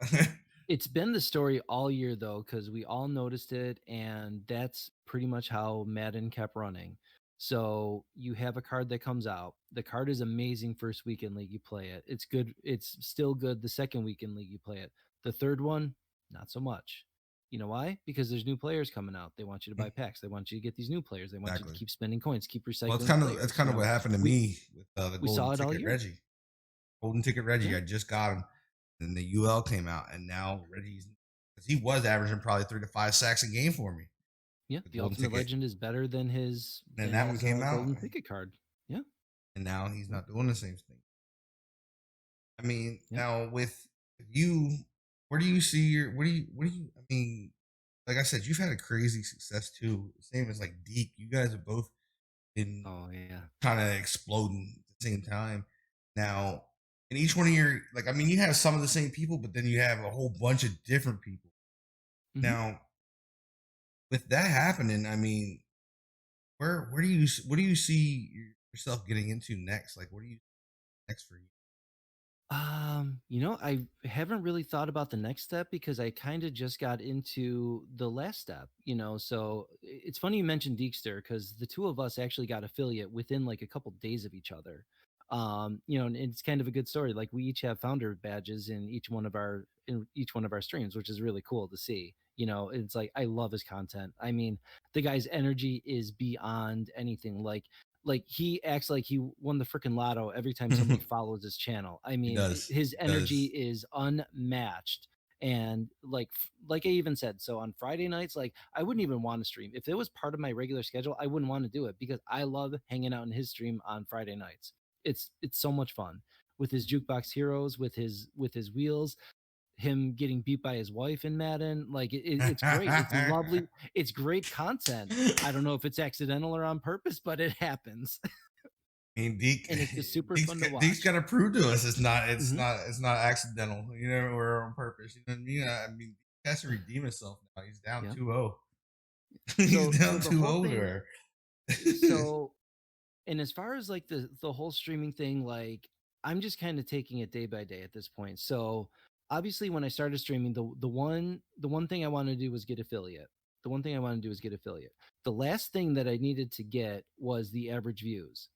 it's been the story all year though, because we all noticed it, and that's pretty much how Madden kept running. So you have a card that comes out. The card is amazing first weekend league you play it. It's good. It's still good the second weekend league you play it. The third one, not so much. You know why? Because there's new players coming out. They want you to buy packs. They want you to get these new players. They want you to Exactly. keep spending coins, keep Well, recycling that's players. kind of what happened to we me with the we saw golden it all ticket year. Reggie. Golden ticket Reggie, Yeah. I just got him, and the UL came out, and now Reggie's because he was averaging probably 3 to 5 sacks a game for me. Yeah, The the golden Ultimate ticket, Legend is better than and that one came out, golden ticket card. Yeah, and now he's not doing the same thing. I mean, yeah. now with you, where do you see your what do you? I mean, like I said, you've had a crazy success too. Same as like Deke, you guys have both been Oh yeah. kind of exploding at the same time. Now, in each one of your like, I mean, you have some of the same people, but then you have a whole bunch of different people. Mhm. Now, with that happening, I mean, where do you what do you see yourself getting into next? Like, what do you next for you? I haven't really thought about the next step because I kind of just got into the last step, So it's funny you mentioned Deekster because the two of us actually got affiliate within like a couple days of each other. And it's kind of a good story. Like we each have founder badges in each one of our streams, which is really cool to see. It's like I love his content. I mean, the guy's energy is beyond anything. Like he acts like he won the freaking lotto every time somebody follows his channel. I He mean, does. his He energy does. is unmatched. And like I even said, so on Friday nights, like I wouldn't even want to stream. If it was part of my regular schedule, I wouldn't want to do it because I love hanging out in his stream on Friday nights. It's so much fun with his jukebox heroes, with his wheels, him getting beat by his wife in Madden. Like it's great. It's lovely. It's great content. I don't know if it's accidental or on purpose, but it happens. I mean, Deke, And it's just super fun to Deke's watch. got to prove to us Mhm. it's not accidental, or on purpose. You know what I mean? I mean, he has to redeem himself now. He's down Yeah. 2-0. He's So down the whole 2-0 to thing. her. So, and as far as like the whole streaming thing, like I'm just kind of taking it day by day at this point. So obviously, when I started streaming, the one thing I wanted to do was get affiliate. The one thing I wanted to do is get affiliate. The last thing that I needed to get was the average views.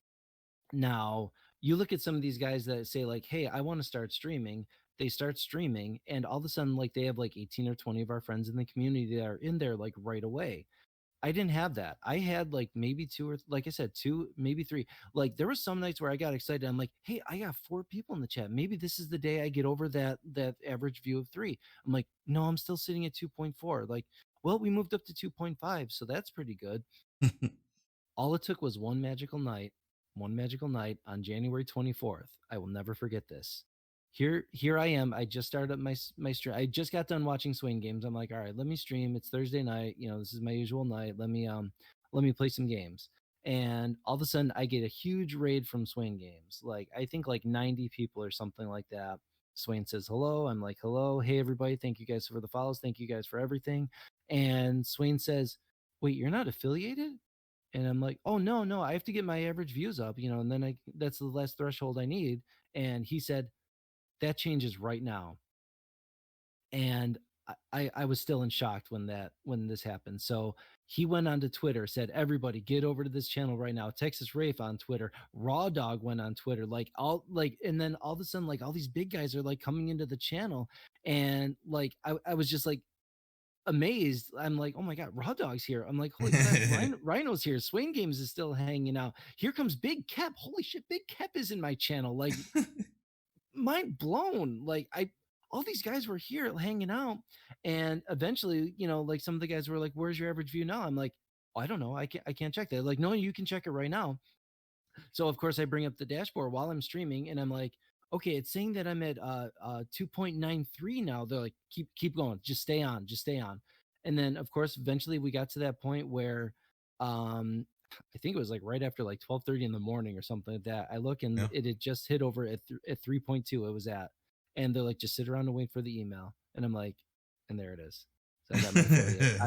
Now, you look at some of these guys that say like, "Hey, I want to start streaming." They start streaming and all of a sudden like they have like 18 or 20 of our friends in the community that are in there like right away. I didn't have that. I had like maybe two or like I said, two, maybe three. Like there were some nights where I got excited. I'm like, hey, I got four people in the chat. Maybe this is the day I get over that average view of three. I'm like, no, I'm still sitting at 2.4. Like, well, we moved up to 2.5, so that's pretty good. All it took was one magical night on January 24th. I will never forget this. Here I am. I just started up my stream. I just got done watching Swain games. I'm like, all right, let me stream. It's Thursday night. This is my usual night. Let me play some games. And all of a sudden I get a huge raid from Swain games. Like I think like 90 people or something like that. Swain says hello. I'm like, hello. Hey everybody. Thank you guys for the follows. Thank you guys for everything. And Swain says, wait, you're not affiliated? And I'm like, oh no, I have to get my average views up, and then that's the last threshold I need. And he said, that changes right now. And I was still in shock when this happened. So he went onto Twitter, said, everybody get over to this channel right now. Texas Rafe on Twitter, Raw Dog went on Twitter, and then all of a sudden, like all these big guys are like coming into the channel. And like I was just like amazed. I'm like, oh my god, Raw Dog's here. I'm like, holy crap, Rhino's here. Swain Games is still hanging out. Here comes Big Kep. Holy shit, Big Kep is in my channel. Like, mind blown. Like, all these guys were here hanging out, and eventually, like some of the guys were like, "Where's your average view now?" I'm like, oh, I don't know. I can't check that. Like, no, you can check it right now. So of course I bring up the dashboard while I'm streaming and I'm like, okay, it's saying that I'm at 2.93 now. They're like, keep going, just stay on. And then of course eventually we got to that point where I think it was like right after like 12:30 in the morning or something like that. I look and Yeah. it had just hit over at 3.2. It was at, and they're like, just sit around and wait for the email. And I'm like, and there it is. So I got my affiliate.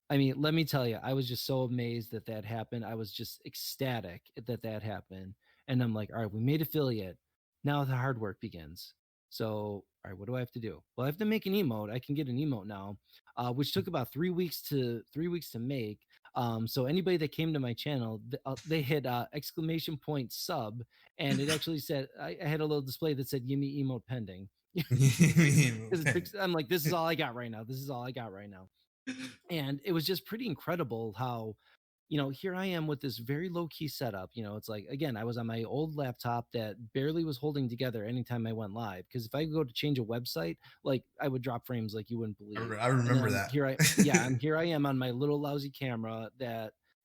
I mean, let me tell you, I was just so amazed that that happened. I was just ecstatic that that happened. And I'm like, all right, we made affiliate. Now the hard work begins. So, all right, what do I have to do? Well, I have to make an emote. I can get an emote now, which took about 3 weeks to make. So anybody that came to my channel, they hit exclamation point sub, and it actually said I had a little display that said "Yimmy emote pending." Because I'm like, this is all I got right now. This is all I got right now. And it was just pretty incredible how, here I am with this very low key setup. It's like, again, I was on my old laptop that barely was holding together anytime I went live, because if I go to change a website, like, I would drop frames like you wouldn't believe. I And then remember that. I'm here I am on my little lousy camera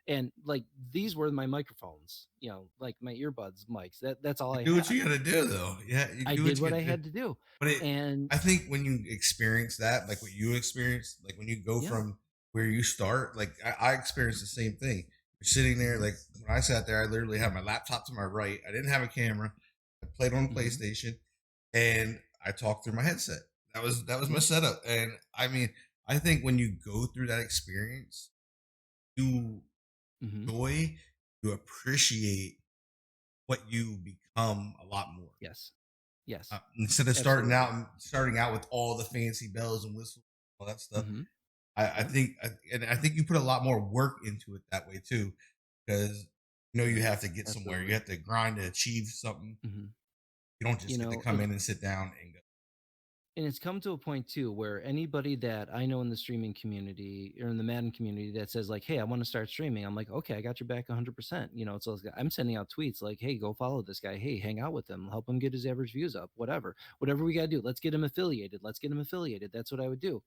and like, these were my microphones, like my earbuds mics. That's all You I do what had. you gotta do, though. Yeah, you I do what did you what I gotta do. had to do. But And I think when you experience that, like what you experienced, like when you go yeah. from where you start, like I experienced the same thing. You're sitting there, like when I sat there, I literally had my laptop to my right. I didn't have a camera. I played on PlayStation, and I talked through my headset. That was my Yeah. setup. And I mean, I think when you go through that experience, you hmm enjoy, you appreciate what you become a lot more. Yes. Yes. Instead of Absolutely. starting out with all the fancy bells and whistles, all that stuff. hmm I Yeah. think, and I think you put a lot more work into it that way too, because you have to get somewhere. You Absolutely. have to grind to achieve something. hmm You don't You just get to know, come in and sit down and go. and it's come to a point too where anybody that I know in the streaming community or in the Madden community that says like, "Hey, I want to start streaming," I'm like, "Okay, I got your back 100%." So I'm sending out tweets like, "Hey, go follow this guy. Hey, hang out with him. Help him get his average views up. Whatever we gotta do. Let's get him affiliated. Let's get him affiliated." That's what I would do.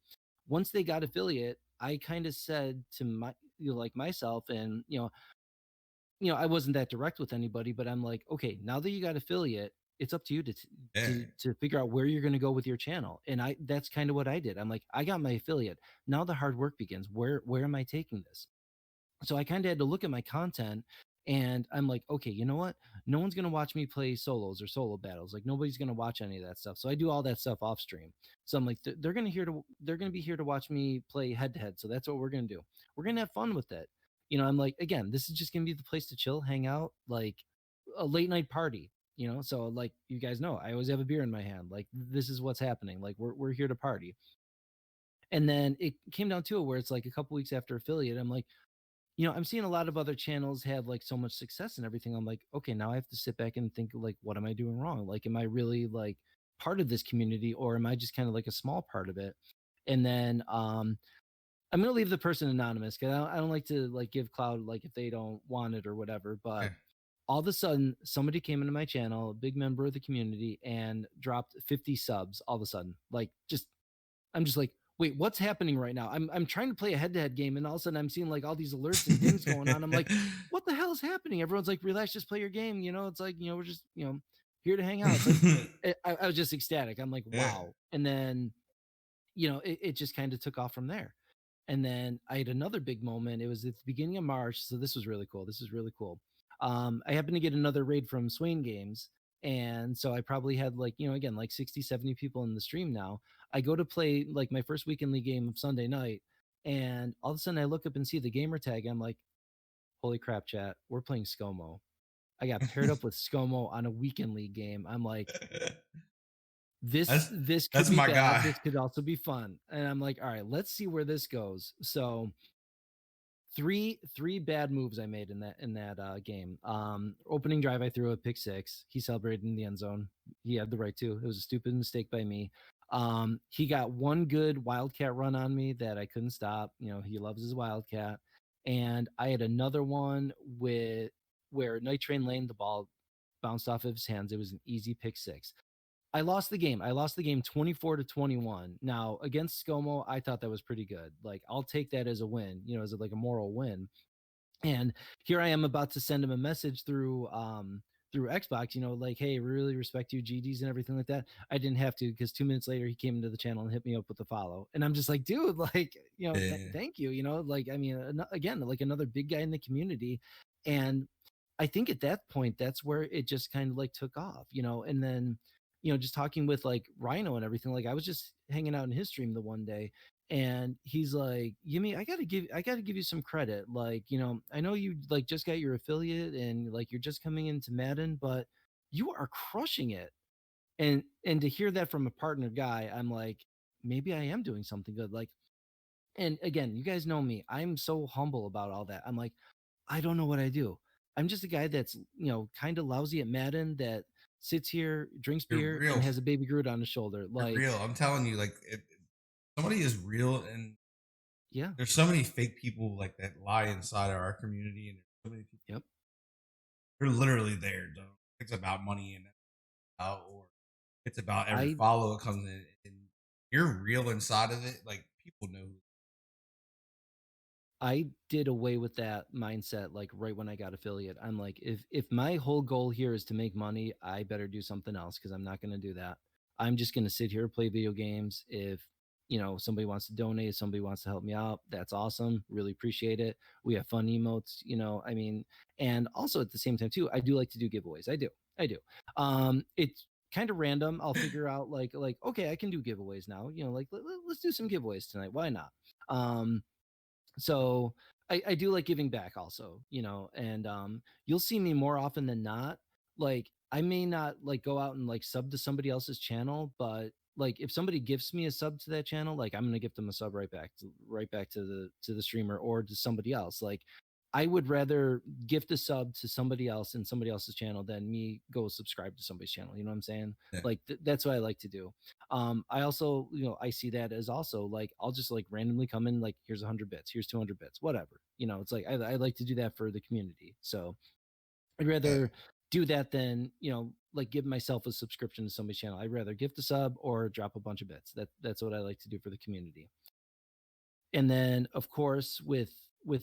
Once they got affiliate, I kind of said to my, like myself, and I wasn't that direct with anybody, but I'm like, okay, now that you got affiliate, it's up to you to Yeah, to figure out where you're going to go with your channel. And that's kind of what I did. I'm like, I got my affiliate. Now the hard work begins. Where am I taking this? So I kind of had to look at my content, and I'm like, okay, you know what? No one's going to watch me play solos or solo battles. Like, nobody's going to watch any of that stuff. So I do all that stuff off stream. So I'm like, they're going to be here to watch me play head to head. So that's what we're going to do. We're going to have fun with it. I'm like, again, this is just going to be the place to chill, hang out, like a late night party. So like, you guys know, I always have a beer in my hand. Like, this is what's happening. Like, we're here to party. And then it came down to it where it's like a couple weeks after affiliate, I'm like, I'm seeing a lot of other channels have like so much success and everything. I'm like, okay, now I have to sit back and think, like, what am I doing wrong? Like, am I really like part of this community, or am I just kind of like a small part of it? And then I'm gonna leave the person anonymous because I don't like to like give cloud like if they don't want it or whatever. yeah. But all of a sudden, somebody came into my channel, a big member of the community, and dropped 50 subs all of a sudden. Like, just I'm just like, wait, what's happening right now? I'm trying to play a head-to-head game, and all of a sudden I'm seeing like all these alerts and dings going on. I'm like, what the hell is happening? Everyone's like, relax, just play your game. It's like, we're just, here to hang out. It's like, I was just ecstatic. I'm like, Yeah. wow. And then, it just kind of took off from there. And then I had another big moment. It was at the beginning of March. So this was really cool. This is really cool. I happened to get another raid from Swain Games. And so I probably had like, again, like 60, 70 people in the stream now. I go to play like my first weekend league game of Sunday night. And all of a sudden I look up and see the gamer tag. I'm like, holy crap, chat. We're playing ScoMo. I got paired up with ScoMo on a weekend league game. I'm like, this that's this could that's be my bad. guy. This could also be fun. And I'm like, all right, let's see where this goes. So three bad moves I made in that game. Opening drive, I threw a pick six. He celebrated in the end zone. He had the right to. It was a stupid mistake by me. He got one good wildcat run on me that I couldn't stop. He loves his wildcat. And I had another one with where Night Train Lane, the ball bounced off of his hands. It was an easy pick six. I lost the game. I lost the game 24-21. Now, against ScoMo, I thought that was pretty good. Like, I'll take that as a win, like a moral win. And here I am about to send him a message through through Xbox, like, hey, really respect you, GDs and everything like that. I didn't have to, because 2 minutes later he came into the channel and hit me up with a follow, and I'm just like, dude, like, Yeah. thank you, like, I mean, again, like another big guy in the community. And I think at that point, that's where it just kind of like took off, and then, just talking with like Rhino and everything. Like, I was just hanging out in his stream the one day, and he's like, Yimmy, I gotta give you some credit. Like, I know you like just got your affiliate and like you're just coming into Madden, but you are crushing it. And to hear that from a partner guy, I'm like, maybe I am doing something good. Like, and again, you guys know me. I'm so humble about all that. I'm like, I don't know what I do. I'm just a guy that's, kind of lousy at Madden, that sits here, drinks You're beer, real. and has a baby Groot on his shoulder. You're Like, real. I'm telling you, like, if somebody is real, and yeah, there's so many fake people like that lie inside of our community, and there's so many people. yep, They're literally there. Don't It's about money and out, or it's about every I follow that comes in, and you're real inside of it. Like, people know. I did away with that mindset like right when I got affiliate. I'm like, if my whole goal here is to make money, I better do something else, because I'm not going to do that. I'm just going to sit here, play video games. If somebody wants to donate, somebody wants to help me out, that's awesome. Really appreciate it. We have fun emotes, I mean, and also at the same time too, I do like to do giveaways. I do. It's kind of random. I'll figure out like okay, I can do giveaways now. Like let's do some giveaways tonight. Why not? So I do like giving back also, and you'll see me more often than not. Like, I may not like go out and like sub to somebody else's channel, but like if somebody gifts me a sub to that channel, like I'm gonna give them a sub right back to the streamer or to somebody else. Like, I would rather gift a sub to somebody else in somebody else's channel than me go subscribe to somebody's channel. You know what I'm saying? Yeah. Like that's what I like to do. I also, I see that as also like, I'll just like randomly come in, like, here's 100 bits, here's 200 bits, whatever. It's like I like to do that for the community. So I'd Yeah. rather do that than, like give myself a subscription to somebody's channel. I'd rather gift a sub or drop a bunch of bits. That's what I like to do for the community. And then of course with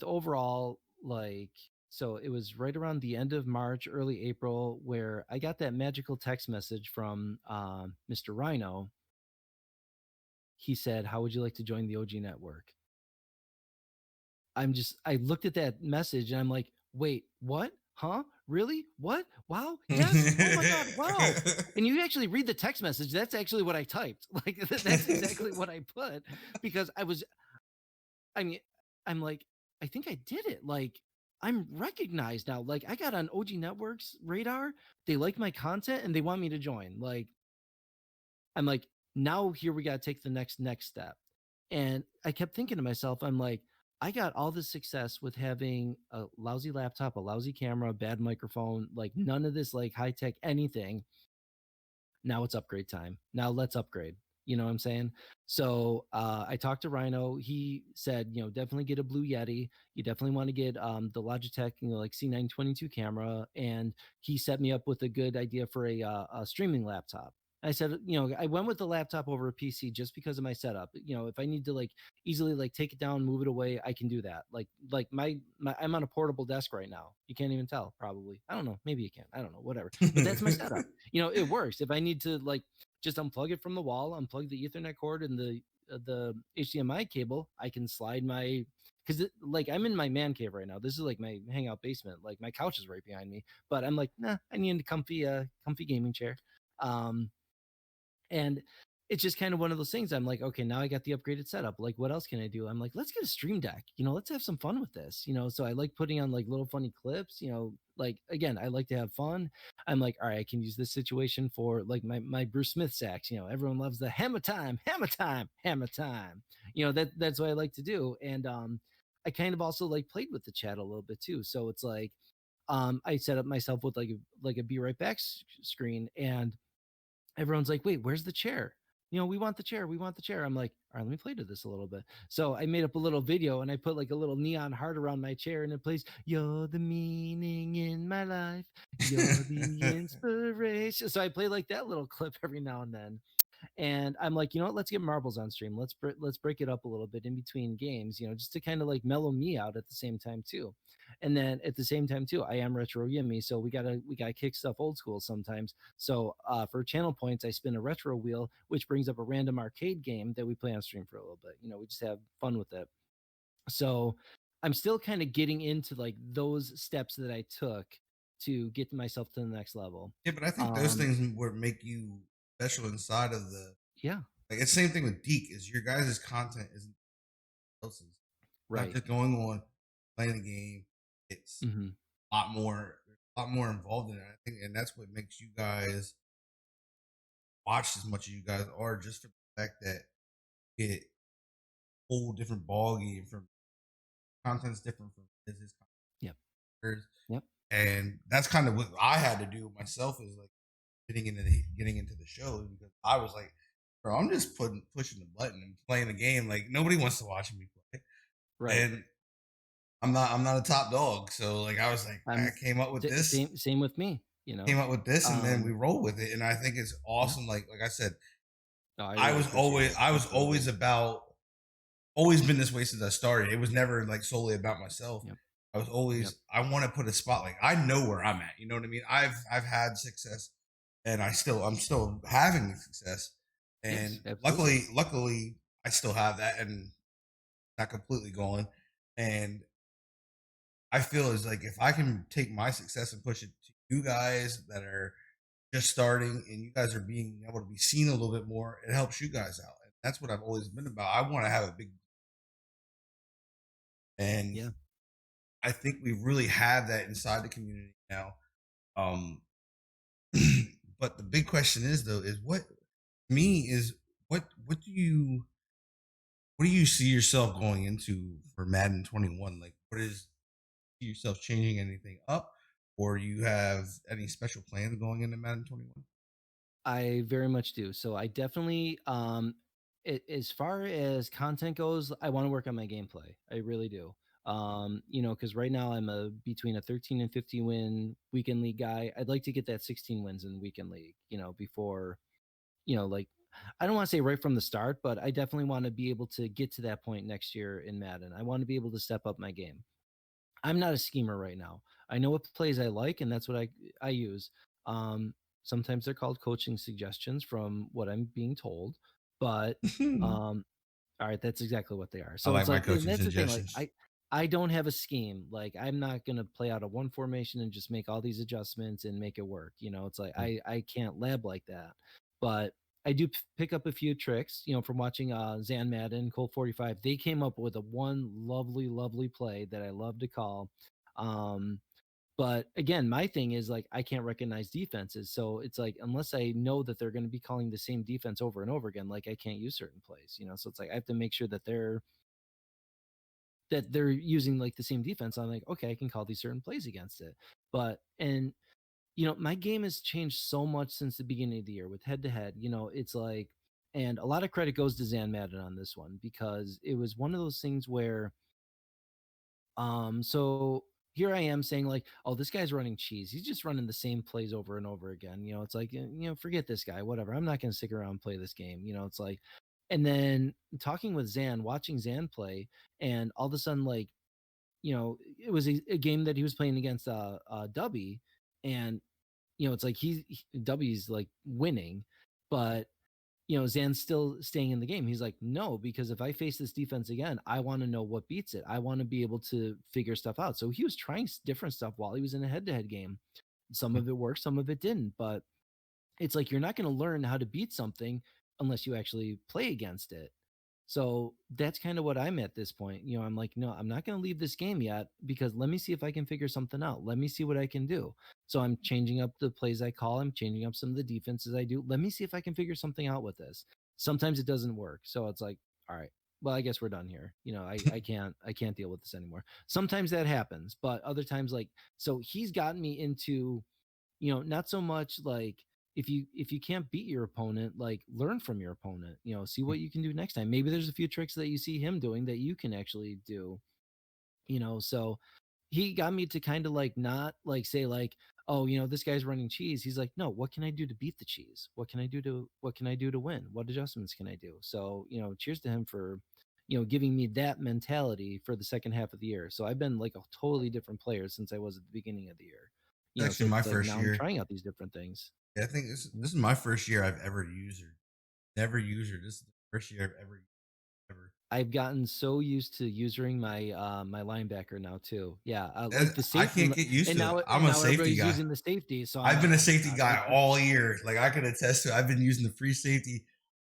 overall, like, so it was right around the end of March, early April, where I got that magical text message from Mr. Rhino. He said, how would you like to join the OG network? I looked at that message and I'm like, wait, what? Huh? Really? What? Wow. Yes. Oh my God. Wow. And you actually read the text message. That's actually what I typed. Like, that's exactly what I put, because I mean, I'm like, I think I did it. Like, I'm recognized now. Like, I got on OG Network's radar. They like my content and they want me to join. Like, I'm like, now here we got to take the next step. And I kept thinking to myself, I'm like, I got all this success with having a lousy laptop, a lousy camera, a bad microphone, like none of this like high tech anything. Now it's upgrade time. Now let's upgrade. You know what I'm saying? So I talked to Rhino. He said, definitely get a Blue Yeti. You definitely want to get the Logitech, like C922 camera. And he set me up with a good idea for a streaming laptop. I said, I went with the laptop over a PC just because of my setup. If I need to like easily like take it down, move it away, I can do that. Like my I'm on a portable desk right now. You can't even tell, probably. I don't know. Maybe you can. I don't know. Whatever. But that's my setup. It works. If I need to like just unplug it from the wall, unplug the Ethernet cord and the HDMI cable, I can slide my, because like I'm in my man cave right now. This is like my hangout basement. Like my couch is right behind me, but I'm like, nah, I need a comfy gaming chair. And it's just kind of one of those things. I'm like, okay, now I got the upgraded setup. Like, what else can I do? I'm like, let's get a stream deck. Let's have some fun with this. So I like putting on like little funny clips. Like again, I like to have fun. I'm like, all right, I can use this situation for like my Bruce Smith sax. Everyone loves the hammer time, hammer time, hammer time. That's what I like to do. And I kind of also like played with the chat a little bit too. So it's like, I set up myself with like a be right back screen, and everyone's like, wait, where's the chair? We want the chair. We want the chair. I'm like, all right, let me play to this a little bit. So I made up a little video and I put like a little neon heart around my chair and it plays, you're the meaning in my life. You're the inspiration. So I play like that little clip every now and then. And I'm like, what? Let's get marbles on stream. Let's break it up a little bit in between games, just to kind of like mellow me out at the same time too. And then at the same time too, I am retro Yimmy, so we gotta kick stuff old school sometimes. So for channel points, I spin a retro wheel, which brings up a random arcade game that we play on stream for a little bit. We just have fun with it. So I'm still kind of getting into like those steps that I took to get myself to the next level. Yeah, but I think those things would make you special inside of the Yeah, like. It's the same thing with Deke. Is your guys' content isn't else's. Not right. just going on playing the game. It's Hmm. a lot more involved in it. I think, and that's what makes you guys watch as much as you guys are, just for the fact that you get a whole different ball game from content's different from his Yep. content. Yep. And that's kind of what I had to do myself, is like getting into the show, because I was like, bro, I'm just pushing the button and playing the game. Like, nobody wants to watch me play. Right. And I'm not a top dog. So like, I was like, I I'm came up with this, same with me. and then we roll with it. And I think it's Yeah. awesome. Like I said, No, I really appreciate it. I was Absolutely. always about, always been this way since I started. It was never like solely about myself. Yep. I was always, Yep. I want to put a spotlight. I know where I'm at. You know what I mean? I've had success, and I'm still having success. And Yes, absolutely. luckily, I still have that, and not completely gone. And I feel as like, if I can take my success and push it to you guys that are just starting, and you guys are being able to be seen a little bit more, it helps you guys out. And that's what I've always been about. I want to have a big, and Yeah. I think we really have that inside the community now. Um, but the big question is, though, is what me is what do you see yourself going into for Madden 21? Like, what is, see yourself changing anything up, or you have any special plans going into Madden 21? I very much do. So I definitely as far as content goes, I want to work on my gameplay. I really do. Because right now I'm a between a 13 and 50 win weekend league guy. I'd like to get that 16 wins in weekend league, before, like, I don't want to say right from the start, but I definitely want to be able to get to that point next year in Madden. I want to be able to step up my game. I'm not a schemer right now. I know what plays I like, and that's what I use. Um, Sometimes they're called coaching suggestions from what I'm being told, but um, all right, that's exactly what they are. I So like it's my like, and coaching that's the thing. Like, suggestions. I don't have a scheme. Like, I'm not gonna play out of one formation and just make all these adjustments and make it work. It's like I can't lab like that. But I do pick up a few tricks. From watching Zan Madden, Colt 45. They came up with a one lovely, lovely play that I love to call. Um, but again, my thing is like I can't recognize defenses. So it's like unless I know that they're going to be calling the same defense over and over again, like I can't use certain plays. So it's like I have to make sure that they're using like the same defense. I'm like, okay, I can call these certain plays against it. But and my game has changed so much since the beginning of the year with head to head. It's like, and a lot of credit goes to Zan Madden on this one because it was one of those things where so here I am saying like, oh, this guy's running cheese. He's just running the same plays over and over again. It's like, forget this guy, whatever. I'm not going to stick around and play this game. It's like, and then talking with Zan, watching Zan play, and all of a sudden, like, it was a game that he was playing against Dubby, and it's like W's like winning, but Zan's still staying in the game. He's like, no, because if I face this defense again, I want to know what beats it. I want to be able to figure stuff out. So he was trying different stuff while he was in a head to head game. Some of it worked, some of it didn't. But it's like you're not going to learn how to beat something unless you actually play against it. So that's kind of what I'm at this point. I'm like, no, I'm not going to leave this game yet because let me see if I can figure something out. Let me see what I can do. So I'm changing up the plays I call. I'm changing up some of the defenses I do. Let me see if I can figure something out with this. Sometimes it doesn't work. So it's like, all right, well, I guess we're done here. I can't deal with this anymore. Sometimes that happens, but other times, like, so he's gotten me into, not so much like if you can't beat your opponent, like learn from your opponent, see what you can do next time. Maybe there's a few tricks that you see him doing that you can actually do. So he got me to kind of like not like say like, oh, this guy's running cheese. He's like, no, what can I do to beat the cheese? What can I do to win? What adjustments can I do? So cheers to him for giving me that mentality for the second half of the year. So I've been like a totally different player since I was at the beginning of the year. It's So actually my it's like first now I'm year. trying out these different things. Yeah, I think this Mhm. this is my first year I've ever used her. Never used her. This is the first year I've ever used her. I've gotten so used to using my my linebacker now too. Yeah, And like the I safety, can't get used to it. I'm and a now safety everybody's guy. using the safety. So I'm I've been like, a oh my safety god, guy all year. Like I can attest to it. I've been using the free safety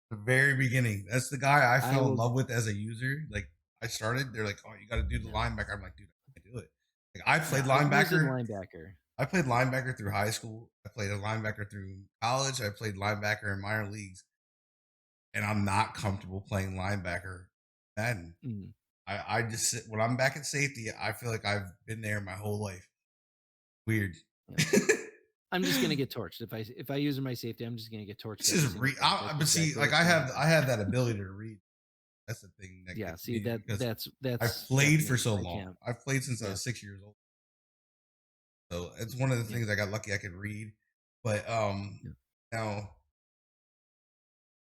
from the very beginning. That's the guy I I fell in will. love with as a user. Like I started, they're like, "Oh, you got to do the Yeah, linebacker." I'm like, "Dude, I can't do it." Like I yeah. played I've used it linebacker. linebacker. I played linebacker through high school. I played a linebacker through college. I played linebacker in minor leagues, and I'm not comfortable playing linebacker. Madden. Mm, I just when I'm back at safety, I feel like I've been there my whole life. Weird. yeah. I'm just gonna get torched if I use my safety. I'm just gonna get torched This every is single time. That's but see, exactly like what's gonna happen. I have that ability to read. That's the thing that Yeah. gets See me because I've that's played for me. so I long. can't. I've played since I Yeah. was 6 years old. So it's one of the Yeah. things I got lucky I could read. But Yeah. now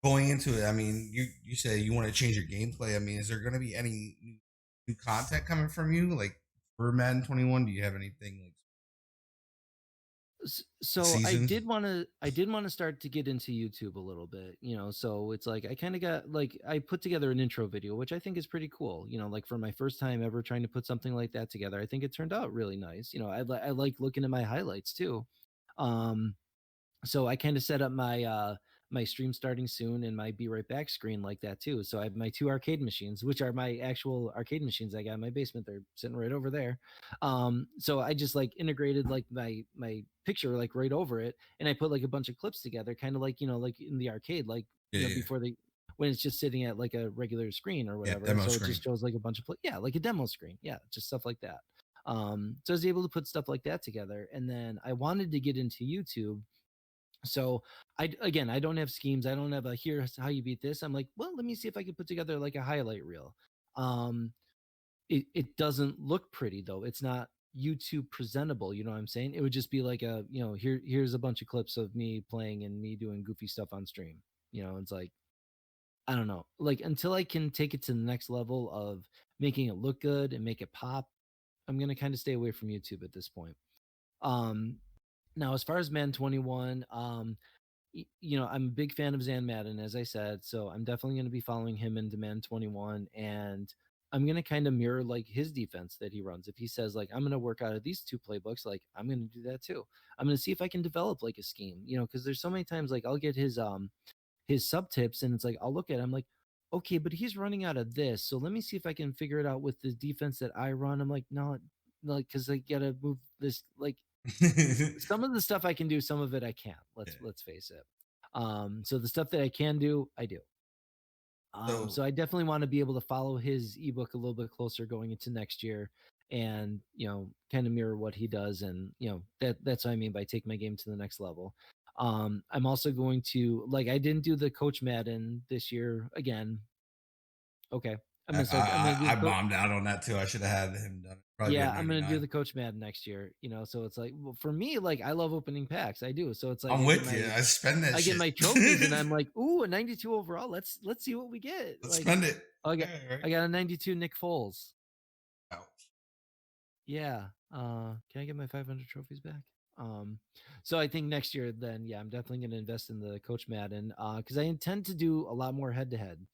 going into it, I mean, you say you want to change your gameplay. I mean, is there going to be any new content coming from you, like for Madden 21? Do you have anything like So season? I did want to start to get into YouTube a little bit, so it's like I kind of got like I put together an intro video, which I think is pretty cool, like for my first time ever trying to put something like that together. I think it turned out really nice. I like looking at my highlights too. um so I kind of set up my my stream starting soon and my be right back screen like that too. So I have my two arcade machines, which are my actual arcade machines I got in my basement. They're sitting right over there. So I just like integrated like my picture like right over it, and I put like a bunch of clips together, kind of like like in the arcade, like Yeah, yeah, before they when it's just sitting at like a regular screen or yeah. whatever. Demo So it screen. just shows like a bunch of yeah, like a demo screen. Yeah, just stuff like that. So I was able to put stuff like that together, and then I wanted to get into YouTube. So I don't have schemes. I don't have a here's how you beat this. I'm like, well, let me see if I can put together like a highlight reel. um it doesn't look pretty though. It's not YouTube presentable, you know what I'm saying? It would just be like a, here's a bunch of clips of me playing and me doing goofy stuff on stream. It's like, I don't know, like until I can take it to the next level of making it look good and make it pop, I'm going to kind of stay away from YouTube at this point. um Now, as far as Man 21, I'm a big fan of Zan Madden, as I said, so I'm definitely going to be following him in Demand 21, and I'm going to kind of mirror like his defense that he runs. If he says like I'm going to work out of these two playbooks, like I'm going to do that too. I'm going to see if I can develop like a scheme, because there's so many times like I'll get his sub tips, and it's like I'll look at it, I'm like, okay, but he's running out of this, so let me see if I can figure it out with the defense that I run. I'm like, no, like because I gotta move this like some of the stuff I can do, some of it I can't. Yeah. Let's face it. So the stuff that I can do, I do. So So I definitely want to be able to follow his ebook a little bit closer going into next year, and kind of mirror what he does, and that's what I mean by take my game to the next level. I'm also going to like I didn't do the Coach Madden this year again. Okay, I'm gonna do I the bombed out on that too. I should have had him done it. Probably be yeah, at I'm gonna do 99. the Coach Madden next year. So it's like, well, for me, like I love opening packs. I do. So it's like I'm with you. I spend that I get shit. my trophies, and I'm like, ooh, a 92 overall. Let's see what we get. Let's Like, spend it. oh, Yeah, right. I got a 92 Nick Foles. Ouch. Yeah. Can I get my 500 trophies back? So I think next year, then yeah, I'm definitely gonna invest in the Coach Madden, because I intend to do a lot more head to head.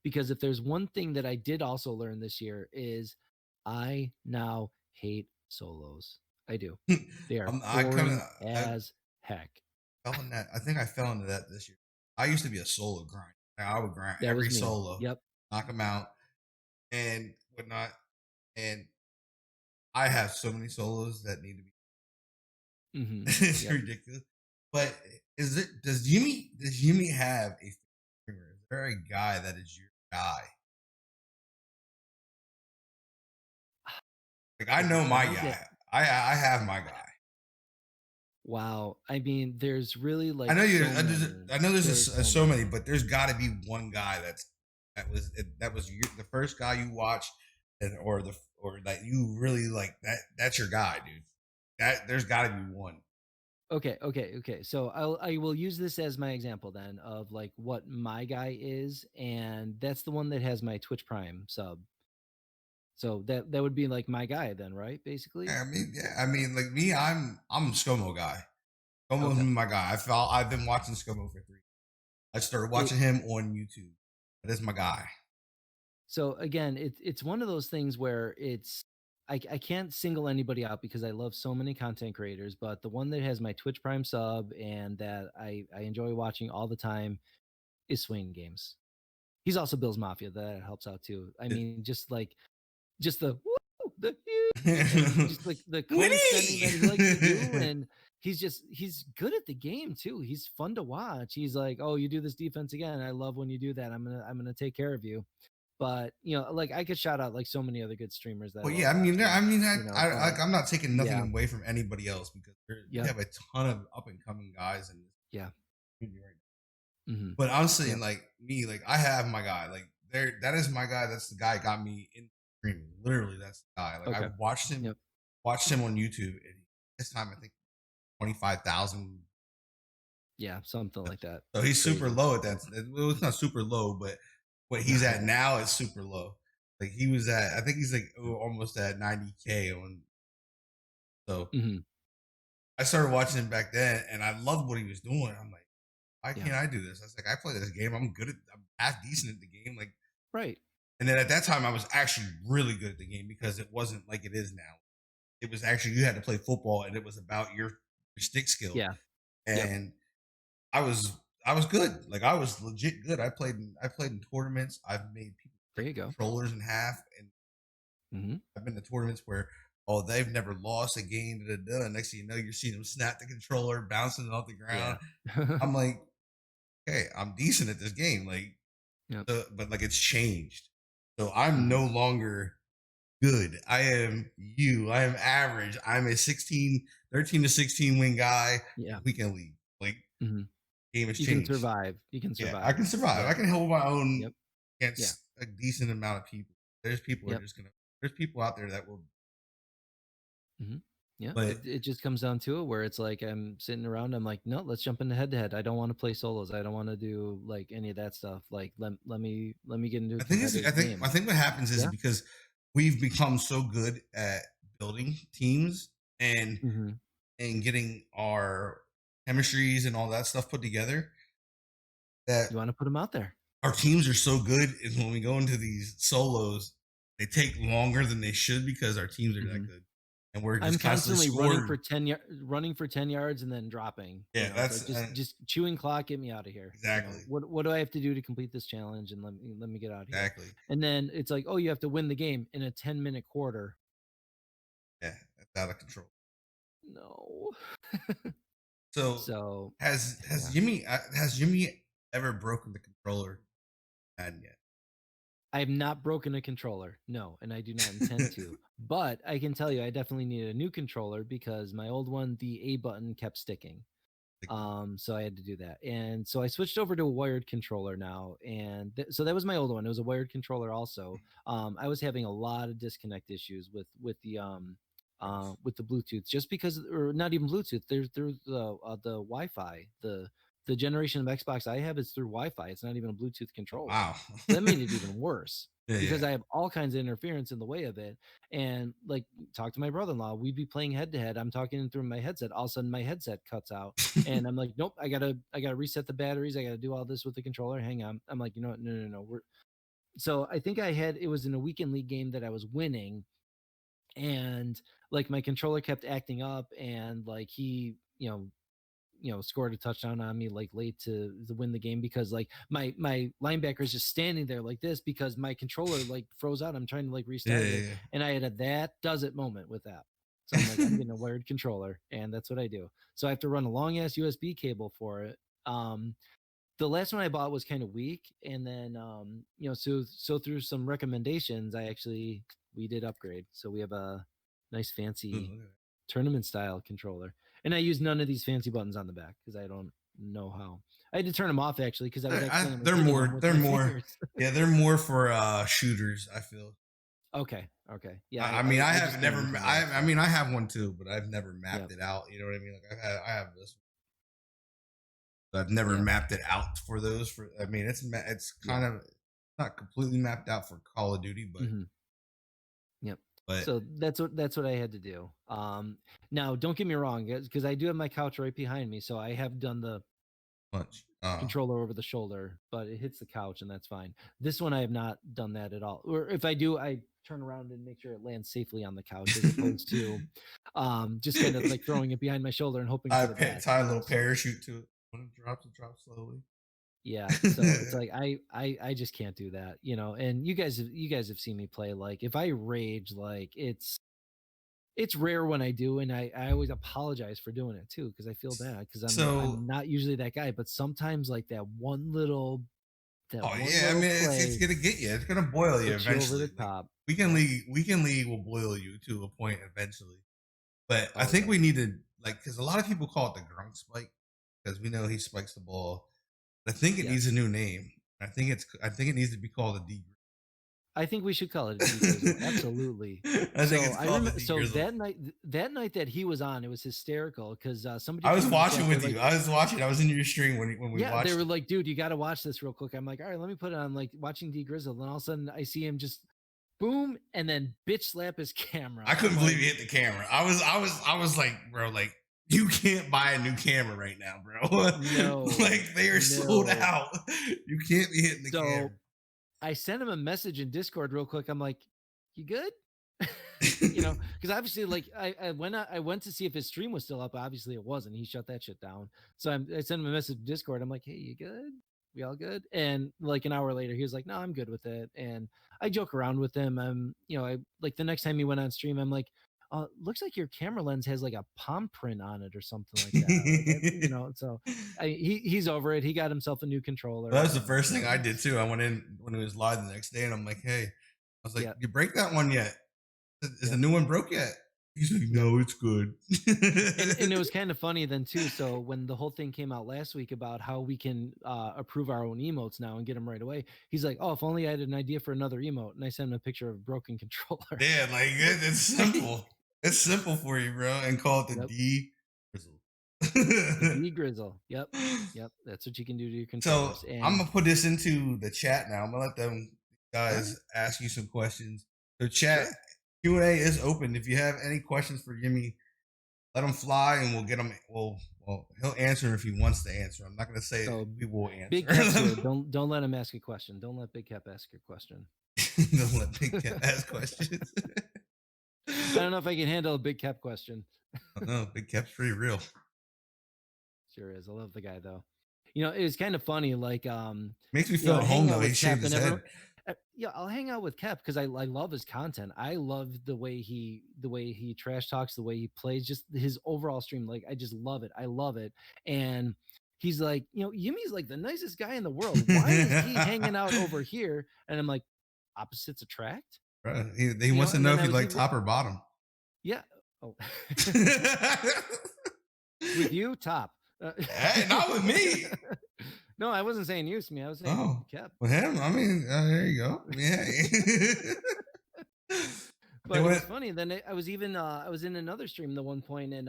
Because if there's one thing that I did also learn this year is I now hate solos. I do. They are I kind of boring as heck. fell in that. I think I fell into that this year. I used to be a solo grind. I would grind That every was me. solo, Yep. knock them out, and whatnot. And I have so many solos that need to be. Mm-hmm. It's Yep. ridiculous. But does Jimmy have a streamer? Is there a guy that is your guy? Like I know my guy. I have my guy. Wow. I mean, there's really like I know you. so many. I know there's so many, many. but there's got to be one guy that was the first guy you watched, or that you really like. That's your guy, dude. There's got to be one. Okay. So I will use this as my example then of like what my guy is, and that's the one that has my Twitch Prime sub. So that would be like my guy then, right? Basically. I mean, like me, I'm a ScoMo guy. ScoMo's Okay. my guy. I've been watching ScoMo for 3 years. I started It, watching him on YouTube. That is my guy. so again, it's one of those things where I can't single anybody out because I love so many content creators, but the one that has my Twitch Prime sub and that I enjoy watching all the time is Swain Games. He's also Bill's Mafia. That helps out too. I mean, just the woo, the and just like the coin spending that he likes to do, Winnie! and he's good at the game too. He's fun to watch. He's like, oh, you do this defense again. I love when you do that. I'm gonna take care of you. But like I could shout out like so many other good streamers that I Well, love yeah, watching. I But I'm not taking nothing yeah, away from anybody else because we yep, have a ton of up and coming guys in this yeah, community right mm-hmm, now. But I'm saying, yep, like me, like I have my guy. Like that is my guy. That's the guy who got me in streaming. Literally, that's the guy. Like I okay, yep, watched him on YouTube, and this time I think 25,000. yeah, something like that. So he's super Crazy. low at that. Well, it's not super low, but what he's at now is super low. Like he was at, I think he's like almost at 90K on. So Mm-hmm, I started watching him back then, and I loved what he was doing. I'm like, why yeah, can't I do this? I was like, I play this game. I'm half decent at the game. Like, right. and then at that time, I was actually really good at the game because it wasn't like it is now. It was actually you had to play football, and it was about your stick skill. Yeah, yep. And I was I was good. Like I was legit good. I played in tournaments. I've made people There break you go. controllers in half, and Mm-hmm. I've been to tournaments where they've never lost a game. Next thing you know, you're seeing them snap the controller, bouncing it off the ground. Yeah. I'm like, okay, I'm decent at this game. Like, Yep. but like it's changed. So I'm Mm-hmm. no longer good. I am you. I am average. I'm a 13 to 16 win guy Yeah. weekend league. Like Mm-hmm. game has You can changed. survive. You can Yeah, I survive. can survive. I Yep. can hold my own Yep. Yeah. against a decent amount of people. There's people who are Yep. just gonna. There's people out there that will. Mm-hmm. Yeah. But It just comes down to it where it's like I'm sitting around. I'm like, no, let's jump into head to head. I don't want to play solos. I don't want to do like any of that stuff. Like let me get into a competitive game. I think what happens is Yeah. because we've become so good at building teams and Mm-hmm. getting our chemistries and all that stuff put together that You want to put them out there. our teams are so good is when we go into these solos, they take longer than they should because our teams are Mm-hmm. that good. And we're I'm just constantly constantly scoring. running for 10 yards and then dropping. Yeah, It's that's like just chewing clock, get me out of here. exactly. What do I have to do to complete this challenge and let me get out of here. Exactly. And then it's like, oh, you have to win the game in a 10-minute quarter. Yeah, that's out of control. No. So yeah. Has Jimmy ever broken the controller? Hadn't yet. I have not broken a controller. No, and I do not intend to. But I can tell you I definitely need a new controller because my old one, the A button kept sticking. So I had to do that. And so I switched over to a wired controller now. And so that was my old one. It was a wired controller also. I was having a lot of disconnect issues with the Bluetooth, just because, or not even Bluetooth. There's the Wi-Fi. The generation of Xbox I have is through Wi-Fi. It's not even a Bluetooth controller. Wow. So that made it even worse. Yeah, because yeah. I have all kinds of interference in the way of it. And like, talk to my brother-in-law, we'd be playing head to head. I'm talking through my headset. All of a sudden my headset cuts out and I'm like, nope, I gotta reset the batteries. I gotta do all this with the controller. Hang on. I'm like, you know what? No. So I think it was in a weekend league game that I was winning, and like my controller kept acting up, and like he, scored a touchdown on me like late to win the game because like my linebacker is just standing there like this because my controller like froze out. I'm trying to like restart it, and I had a that does it moment with that. So I'm like, I'm getting a wired controller, and that's what I do. So I have to run a long ass USB cable for it. The last one I bought was kind of weak, and then so through some recommendations, we did upgrade. So we have a nice fancy tournament style controller, and I use none of these fancy buttons on the back because I don't know how. I had to turn them off actually because I was accidentally hitting them with my fingers. Yeah, they're more for shooters, I feel. Okay. Yeah. I mean, I just have don't never. use any of that I stuff. mean, I have one too, but I've never mapped Yep. it out. You know what I mean? Like I have this. I've never Yep. mapped it out for those. For I mean, it's kind of not completely mapped out for Call of Duty, but Mm-hmm. Yep. but So that's what I had to do. Now don't get me wrong, because I do have my couch right behind me, so I have done the much. controller over the shoulder, but it hits the couch and that's fine. This one I have not done that at all. Or if I do, I turn around and make sure it lands safely on the couch as opposed to just kind of like throwing it behind my shoulder and hoping for the best. Tie a little parachute to it. When it drops slowly. Yeah, so it's like I just can't do that, and you guys have seen me play. Like if I rage, like it's rare when I do, and I always apologize for doing it too, because I feel bad, because I'm not usually that guy, but sometimes like that one little oh yeah, I mean it's gonna get you. It's gonna boil you eventually. Over the top. Weekend League will boil you to a point eventually. But I think yeah. we need to because a lot of people call it the Grunk Spike because we know he spikes the ball. But I think it needs a new name. I think it needs to be called a D. I think we should call it a D Grizzle. Absolutely. I think it's called the D so Grizzle. that night that he was on, it was hysterical because somebody. I was watching with you. I was watching. I was in your stream when we watched. They were like, "Dude, you got to watch this real quick." I'm like, "All right, let me put it on." Like watching D Grizzle, and all of a sudden I see him just boom, and then bitch slap his camera. I couldn't believe he hit the camera. I was like, bro, like you can't buy a new camera right now, bro. No, like they are sold out. You can't be hitting the camera. I sent him a message in Discord real quick. I'm like, "You good?" Because obviously, like I went to see if his stream was still up. Obviously, it wasn't. He shut that shit down. So I sent him a message in Discord. I'm like, "Hey, you good? We all good?" And like an hour later, he was like, "No, I'm good with it." And I joke around with him. I like the next time he went on stream, I'm like, looks like your camera lens has like a palm print on it or something like that. Like, so he's over it. He got himself a new controller. That was the first thing I did too. I went in when it was live the next day, and I'm like, "Hey," I was like, "You break that one yet? Is the new one broke yet?" He's like, "No, it's good." and it was kind of funny then too. So when the whole thing came out last week about how we can approve our own emotes now and get them right away, he's like, "Oh, if only I had an idea for another emote." And I sent him a picture of a broken controller. Yeah, like it's simple. It's simple for you, bro, and call it the D Grizzle. The D Grizzle. Yep. That's what you can do to your controllers. So I'm gonna put this into the chat now. I'm gonna let them guys ask you some questions. So chat Q&A is open. If you have any questions for Yimmy, let him fly, and we'll get him. Well, he'll answer if he wants to answer. I'm not gonna say we will answer. Big Cap, don't let him ask a question. Don't let Big Cap ask your question. Don't let Big Cap ask questions. I don't know if I can handle a Big Cap question. No, Big Cap's pretty real. Sure is. I love the guy though. It was kind of funny. Like, makes me feel at home though. He shaved his head. Yeah, I'll hang out with Cap because I love his content. I love the way he trash talks, the way he plays, just his overall stream. Like, I just love it. I love it. And he's like, Yimmy's like the nicest guy in the world. Why is he hanging out over here? And I'm like, opposites attract. Right. He wants to know if you like top or bottom. Yeah. Oh. With you, top. Hey, not with me. No, I wasn't saying you, Smee. I was saying Cap. With him, I mean, there you go. Yeah. But it was funny. Then I was even I was in another stream at one point, and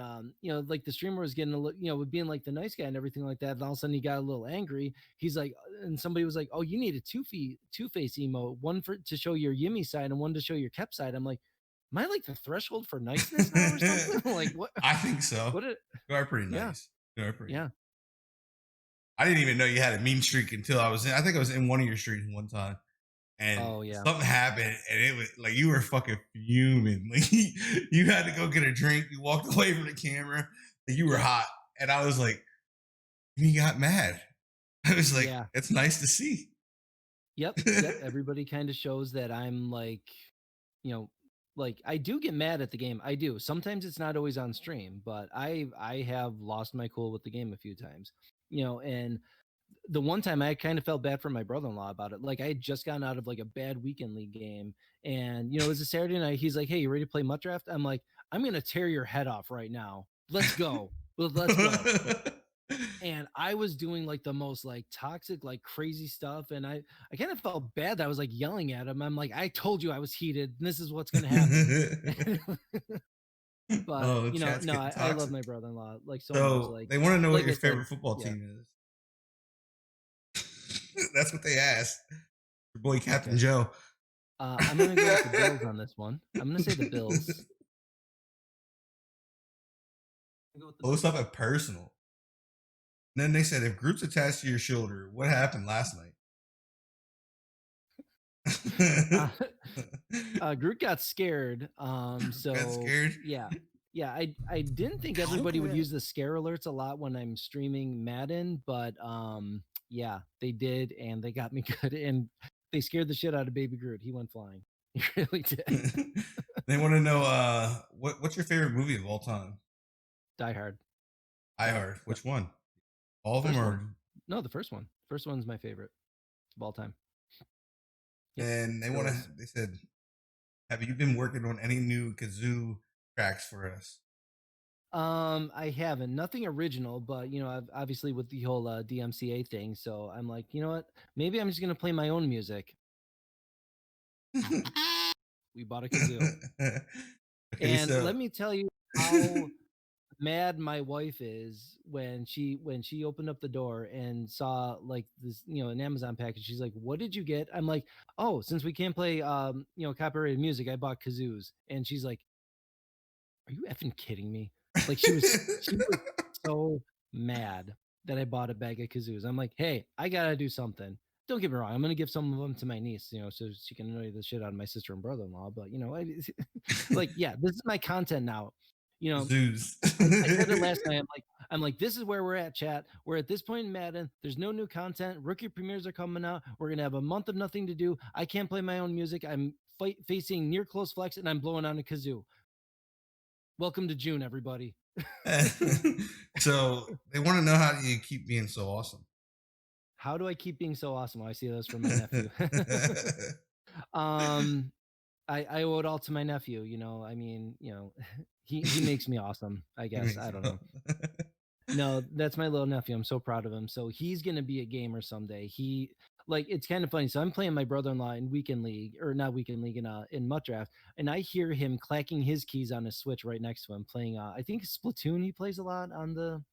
like the streamer was getting a little, being like the nice guy and everything like that. And all of a sudden he got a little angry. He's like, and somebody was like, "Oh, you need a two-face emote, one to show your Yimmy side and one to show your Cap side." I'm like, am I like the threshold for niceness now or something? Like what? I think so. You are pretty nice. Yeah. Yeah. I didn't even know you had a meme streak until I think I was in one of your streams one time. And something happened, and it was like you were fucking fuming. Like you had to go get a drink. You walked away from the camera. Like, you were hot, and I was like, "You got mad." I was like, "It's nice to see." Yep. Everybody kind of shows that I'm like, like I do get mad at the game. I do. Sometimes it's not always on stream, but I have lost my cool with the game a few times. And the one time I kind of felt bad for my brother-in-law about it. Like I had just gotten out of like a bad weekend league game, and it was a Saturday night. He's like, "Hey, you ready to play Mutt Draft?" I'm like, "I'm gonna tear your head off right now. Let's go. Let's go." and I was doing like the most like toxic, like crazy stuff. And I kind of felt bad that I was like yelling at him. I'm like, I told you I was heated, and this is what's gonna happen. But Oh, you know, chat's no, getting I love toxic. my brother-in-law like so much. So they want to know what Like your I said, favorite football yeah. team is. That's what they asked. Your boy Captain Okay. Joe. I'm gonna go with the Bills on this one. I'm gonna say the Bills. I'm gonna go with the Close Bills. up and personal. And then they said, if Groot's attached to your shoulder, what happened last night? Uh, Groot got scared. Got So scared. yeah, yeah. I didn't think I'm everybody would Groot. use the scare alerts a lot when I'm streaming Madden, but yeah, they did, and they got me good, and they scared the shit out of Baby Groot. He went flying. He really did. They want to know what's your favorite movie of all time? Die Hard. I Yep. Heart. Yep. Which one? All of them, First one. or No, the first one. First one's my favorite of all time. Yep. and they Still want to. is. They said, have you been working on any new kazoo tracks for us? I haven't. Nothing original, but you know, I've obviously with the whole DMCA thing. So I'm like, you know what? Maybe I'm just gonna play my own music. We bought a kazoo, Okay, and so let me tell you how mad my wife is when she opened up the door and saw like this, you know, an Amazon package. She's like, "What did you get?" I'm like, "Oh, since we can't play you know, copyrighted music, I bought kazoos." And she's like, "Are you effing kidding me?" Like she was so mad that I bought a bag of kazoos. I'm like, "Hey, I gotta do something." Don't get me wrong. I'm gonna give some of them to my niece, you know, so she can annoy the shit out of my sister and brother-in-law. But you know, like, yeah, this is my content now. You know, Zeus. I said it last night. I'm like, this is where we're at, chat. We're at this point in Madden. There's no new content. Rookie premieres are coming out. We're gonna have a month of nothing to do. I can't play my own music. I'm facing near close flex, and I'm blowing on a kazoo. Welcome to June, everybody. So they want to know, how do you keep being so awesome? How do I keep being so awesome? Oh, I see those from my nephew. um, I owe it all to my nephew. You know, I mean, you know, he makes me awesome. I He guess makes I me don't know. No, that's my little nephew. I'm so proud of him. So he's gonna be a gamer someday. He like it's kind of funny. So I'm playing my brother-in-law in weekend league, or not weekend league, in Mutt Draft, and I hear him clacking his keys on his Switch right next to him, playing I think Splatoon he plays a lot on the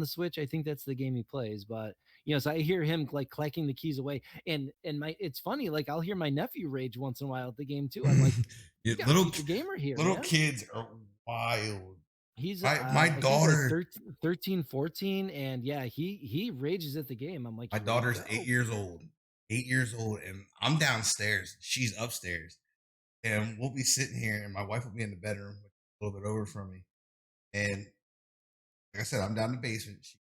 Switch. I think that's the game he plays. But you know, so I hear him like clacking the keys away. And my it's funny, like I'll hear my nephew rage once in a while at the game too. I'm like, Yeah, you gotta beat the gamer here, little man. kids are wild. He's My I think like daughter, 13, 14, and yeah, he rages at the game. I'm like, my here we daughter's go. 8 years old. 8 years old, and I'm downstairs. She's upstairs, and we'll be sitting here, and my wife will be in the bedroom, a little bit over from me. And like I said, I'm down in the basement. She's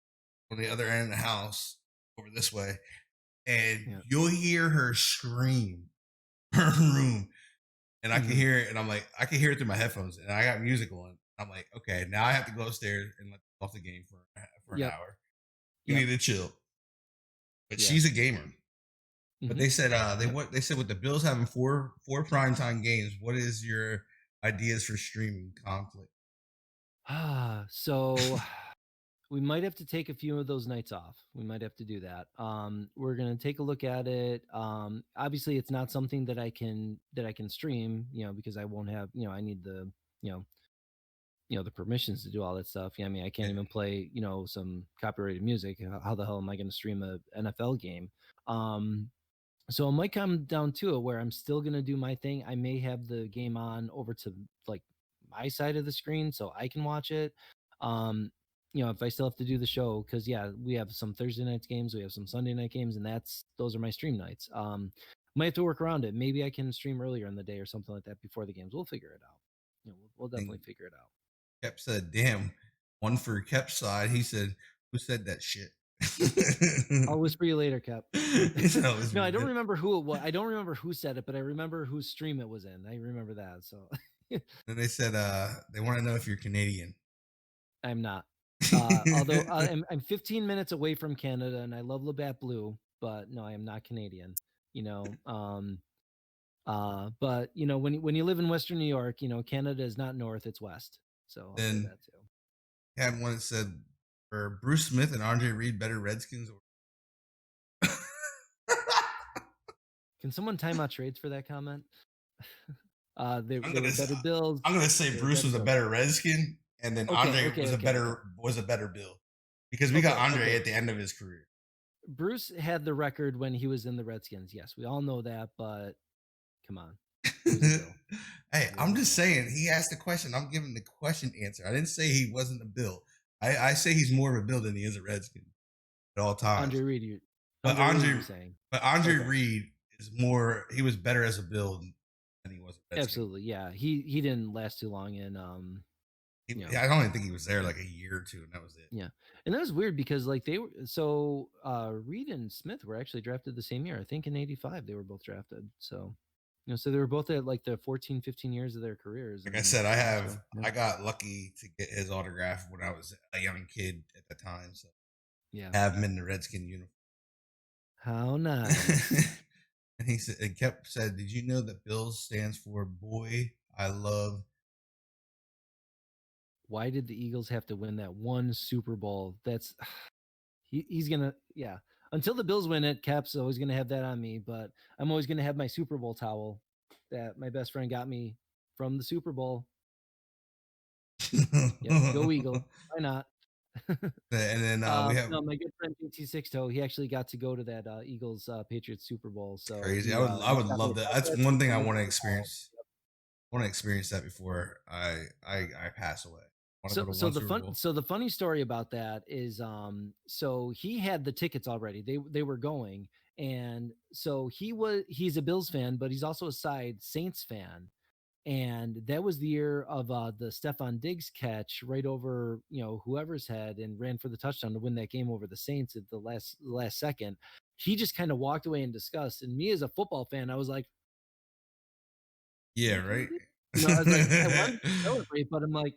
on the other end of the house, over this way, and Yeah. you'll hear her scream her room, and I can Mhm. hear it, and I'm like, I can hear it through my headphones, and I got music on. I'm like, okay, now I have to go upstairs and let off the game for an Yep. hour. You Yep. need to chill. But Yeah. she's a gamer. But Mhm. they said Yep. they said with the Bills having four primetime games, what is your ideas for streaming conflict? So we might have to take a few of those nights off. We might have to do that. We're gonna take a look at it. Obviously, it's not something that I can stream, you know, because I won't have, you know, I need the, you know, the permissions to do all that stuff. Yeah, I mean, I can't Yeah. even play, you know, some copyrighted music. How the hell am I going to stream a NFL game? Um, so it might come down to it where I'm still going to do my thing. I may have the game on over to like my side of the screen so I can watch it. Um, you know, if I still have to do the show, because yeah, we have some Thursday night games, we have some Sunday night games, and those are my stream nights. Might have to work around it. Maybe I can stream earlier in the day or something like that before the games. We'll figure it out. You know, we'll And definitely figure it out. Kep said, "Damn, one for Kep's side." He said, "Who said that shit?" I'll whisper you later, Cap. He said, "I was No, I don't real." remember who it was. I don't remember who said it, but I remember whose stream it was in. I remember that. So And they said they want to know if you're Canadian. I'm not. Although I'm 15 minutes away from Canada and I love Labatt Blue, but no, I am not Canadian. You know, but you know, when you live in Western New York, you know, Canada is not north, it's west. So I'll say Then that too. had one that said, Are Bruce Smith and Andre Reed better Redskins? Can someone time out trades for that comment? They I'm were gonna better Bills. I'm gonna say They were Bruce better was a Bills. better Redskin, and then Okay, Andre okay, was a okay, better Bill, because we got Okay, Andre okay. at the end of his career. Bruce had the record when he was in the Redskins. Yes, we all know that, but come on. He was a Bill. Hey, He was I'm a just Bill. saying he asked the question. I'm giving the question answer. I didn't say he wasn't a Bill. I say he's more of a Bill than he is a Redskin at all times. Andre Reed, But Reed, you're saying. Andre Okay. Reed is more. He was better as a Bill than he was a Redskin. Absolutely, yeah. He didn't last too long, and I don't even think he was there like a year or two, and that was it. Yeah, and that was weird because like they were Reed and Smith were actually drafted the same year. I think in '85 they were both drafted. So so they were both at like the 14, 15 years of their careers. Like I said, I got lucky to get his autograph when I was a young kid at the time. So yeah, I have him in the Redskin uniform. How nice. And he said, "Did you know that Bills stands for Boy I Love?" Why did the Eagles have to win that one Super Bowl? That's he's gonna Until the Bills win it, Cap's always gonna have that on me. But I'm always gonna have my Super Bowl towel that my best friend got me from the Super Bowl. Yep, go Eagles. Why not? And then we have my good friend JT Sixto. He actually got to go to that Eagles Patriots Super Bowl. So crazy. he, I would got me love a that. That's jacket one thing I and want to a towel. experience. I want to experience that before I pass away. So the funny story about that is so he had the tickets already. They were going, and so he's a Bills fan, but he's also a side Saints fan. And that was the year of the Stephon Diggs catch right over whoever's head and ran for the touchdown to win that game over the Saints at the last second. He just kind of walked away in disgust, and me as a football fan, I was like, yeah, right. I was like, I wanted to celebrate, but I'm like,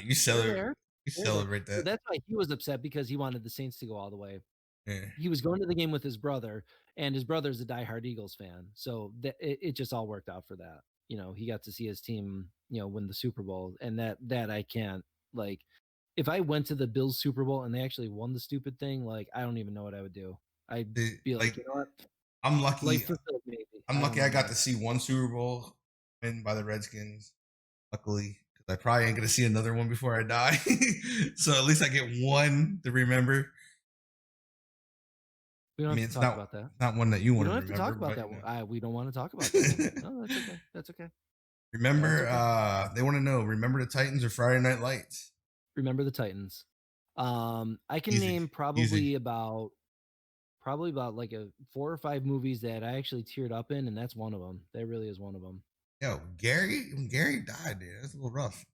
you celebrate So that. that's why he was upset, because he wanted the Saints to go all the way. Yeah. He was going to the game with his brother, and his brother's a diehard Eagles fan. So it just all worked out for that. He got to see his team, win the Super Bowl, and that I can't, like, if I went to the Bills Super Bowl and they actually won the stupid thing, like, I don't even know what I would do. I'd be like, you know what? I'm lucky. Life fulfilled, maybe. I'm lucky I got to see one Super Bowl win by the Redskins. Luckily, because I probably ain't gonna see another one before I die. So at least I get one to remember. We don't have to talk about that. Not one that you want to remember. We don't have to talk about that. We don't want to talk about that. No, that's okay. That's okay. Remember, they want to know. Remember the Titans or Friday Night Lights? Remember the Titans. I can name probably about like 4 or 5 movies that I actually teared up in, and that's one of them. That really is one of them. Yo, when Gary died, dude, that's a little rough.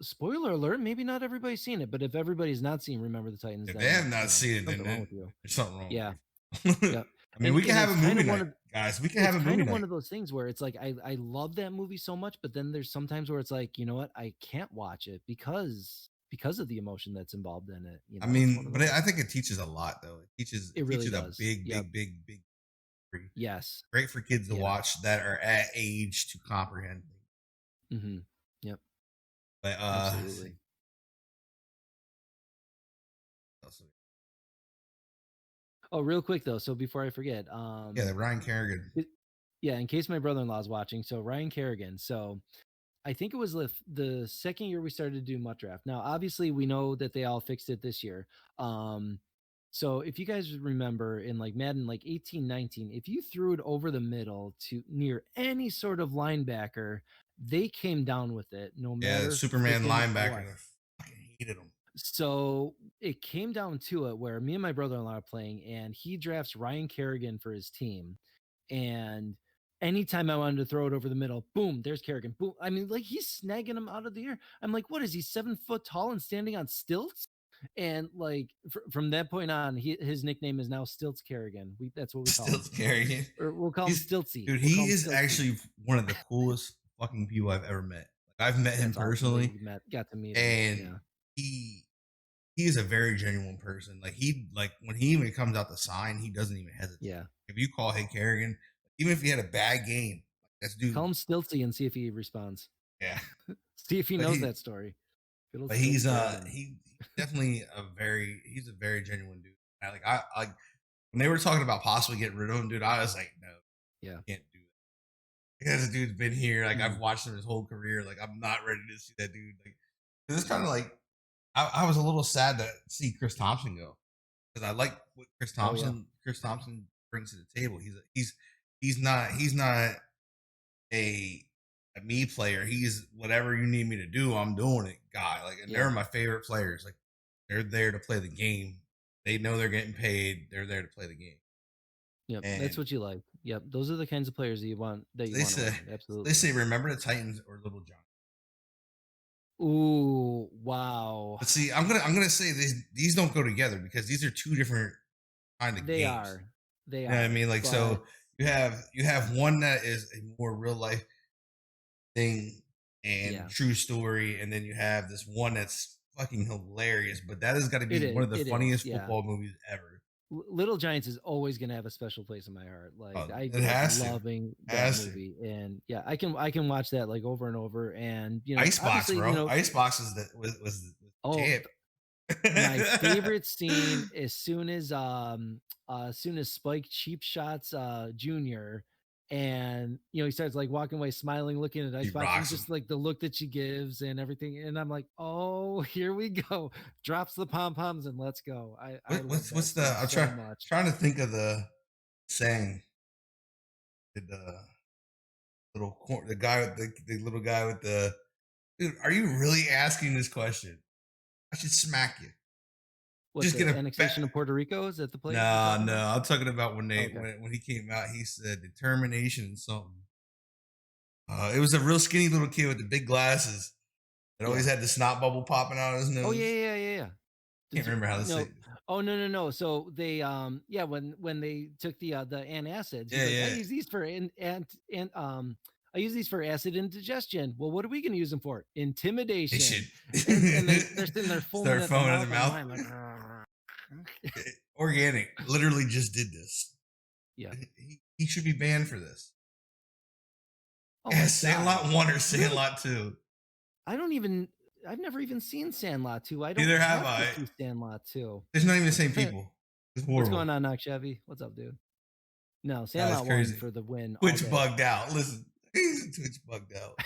Spoiler alert, maybe not everybody's seen it, but if everybody's not seen Remember the Titans, if they have not seen it, then wrong with you. There's something wrong. Yeah. Yeah. I mean, we can have a movie night, guys. We can have a movie night. It's kind of one of those things where it's like I love that movie so much, but then there's sometimes where it's like, you know what, I can't watch it because of the emotion that's involved in it. I mean, but I think it teaches a lot, though. It teaches a big. Yes. Great for kids to watch that are at age to comprehend. Mm-hmm. Yep. But absolutely. Oh, real quick though, so before I forget, the Ryan Kerrigan. Yeah, in case my brother-in-law is watching, so Ryan Kerrigan. So I think it was the second year we started to do Mutt Draft. Now, obviously, we know that they all fixed it this year. So if you guys remember in like Madden, like 18, 19, if you threw it over the middle to near any sort of linebacker, they came down with it. No matter. Yeah, the Superman linebacker. I fucking hated him. So it came down to it where me and my brother-in-law are playing, and he drafts Ryan Kerrigan for his team. And anytime I wanted to throw it over the middle, boom, there's Kerrigan. Boom. I mean, like, he's snagging him out of the air. I'm like, what is he, 7 foot tall and standing on stilts? And like from that point on, his nickname is now Stilts Kerrigan. That's what we call Stilts Kerrigan. Or we'll call him Stiltsy. Dude, he is actually one of the coolest fucking people I've ever met. Like, I've met him personally. Got to meet him. And he is a very genuine person. Like when he even comes out to sign, he doesn't even hesitate. Yeah. If you call Hey Kerrigan, even if he had a bad game, that's dude. Call him Stiltsy and see if he responds. Yeah. See if he knows that story. But he's definitely he's a very genuine dude. I when they were talking about possibly getting rid of him, dude, I was like, no, Yeah. can't do that. Because the dude's been here, like I've Mhm. watched him his whole career. Like I'm not ready to see that dude. Like it's kind of like I was a little sad to see Chris Thompson go because I like what Oh yeah. Chris Thompson brings to the table. He's not a me player. He's whatever you need me to do, I'm doing it, guy. Like, and Yeah. they're my favorite players. Like, they're there to play the game. They know they're getting paid. They're there to play the game. Yep. That's And what you like. Yep. Those are the kinds of players that you want they say, around. they Absolutely. say, remember the Titans or Little John. Ooh, wow. But see, I'm gonna say these don't go together because these are two different kind of They games. are. They You know what I are. mean? Like, But so you have one that is a more real life thing and yeah, true story, and then you have this one that's fucking hilarious. But that has got to it be is. one of the It is. funniest Yeah. football movies ever. Little Giants is always going to have a special place in my heart. Like I It grew up has to, loving that has to. movie, and yeah, I can watch that like over and over. And Icebox, obviously, bro. Icebox was the oh, champ. my favorite scene as soon as Spike cheap shots Junior, and he starts like walking away smiling, looking at He Icebox, and rocks him. just like the look that she gives and everything, and I'm like, oh, here we go. Drops the pom-poms and let's go. I love that What's the? scene so much. Trying to think of the saying. The the guy with the little guy with the dude. Are you really asking this question? I should smack you. What, Just the get a annexation of Puerto Rico? Is that the place you're No, talking no. about? I'm talking about when Okay. when he came out. He said determination and something. It was a real skinny little kid with the big glasses that Yeah. always had the snot bubble popping out of his Oh yeah, nose. yeah, yeah, yeah. Can't remember how to say No. it. Oh no, no, no. So they yeah, when they took the antacids, he's Yeah, like, I yeah. use these for and I use these for acid indigestion. Well, what are we gonna use them for? They should Intimidation. And they're sitting there foaming start at the foaming in mouth. the I'm mouth. lying like Organic literally just did this. yeah. He should be banned for this. Oh Yeah, my god. Sandlot 1 or Really? Sandlot 2. I've never even seen Sandlot 2. I don't Neither have have to I. see Sandlot 2. It's not even the same I'm trying to, people. It's what's horrible. going on, Knock Chevy? What's up, dude? No, That's Sandlot 1 crazy. for the win all Twitch day. bugged out. Listen, he's Twitch bugged out.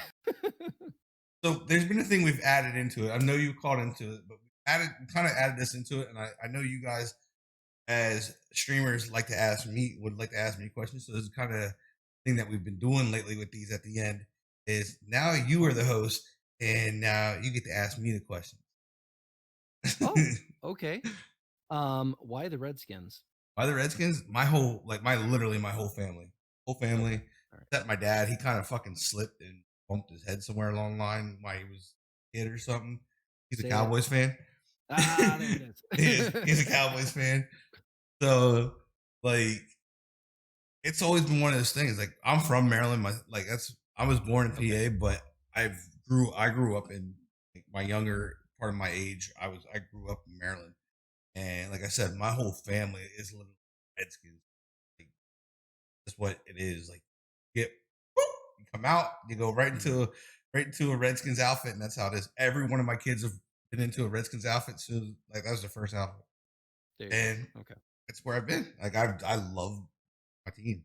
So there's been a thing we've added into it. I know you caught into it, but we kind of added this into it, and I know you guys as streamers would like to ask me questions. So this is kind of thing that we've been doing lately with these at the end is now you are the host, and now you get to ask me the questions. Oh, okay. Why the Redskins? Why the Redskins? Literally my whole family. Whole family. Okay. All right. Except my dad. He kind of fucking slipped and bumped his head somewhere along the line while he was a kid or something. He's a Say it. Cowboys fan. Ah, there it is. He's a Cowboys fan. So like it's always been one of those things. Like I'm from Maryland. I was born in PA, Okay. but I grew up in like, my younger part of my age. I grew up in Maryland. And like I said, my whole family is literally Redskins. Like, that's what it is. Like, you come out, you go right into a Redskins outfit, and that's how it is. Every one of my kids have been into a Redskins outfit, so like that was the first outfit, There you and go. Okay. that's where I've been. Like I love my team.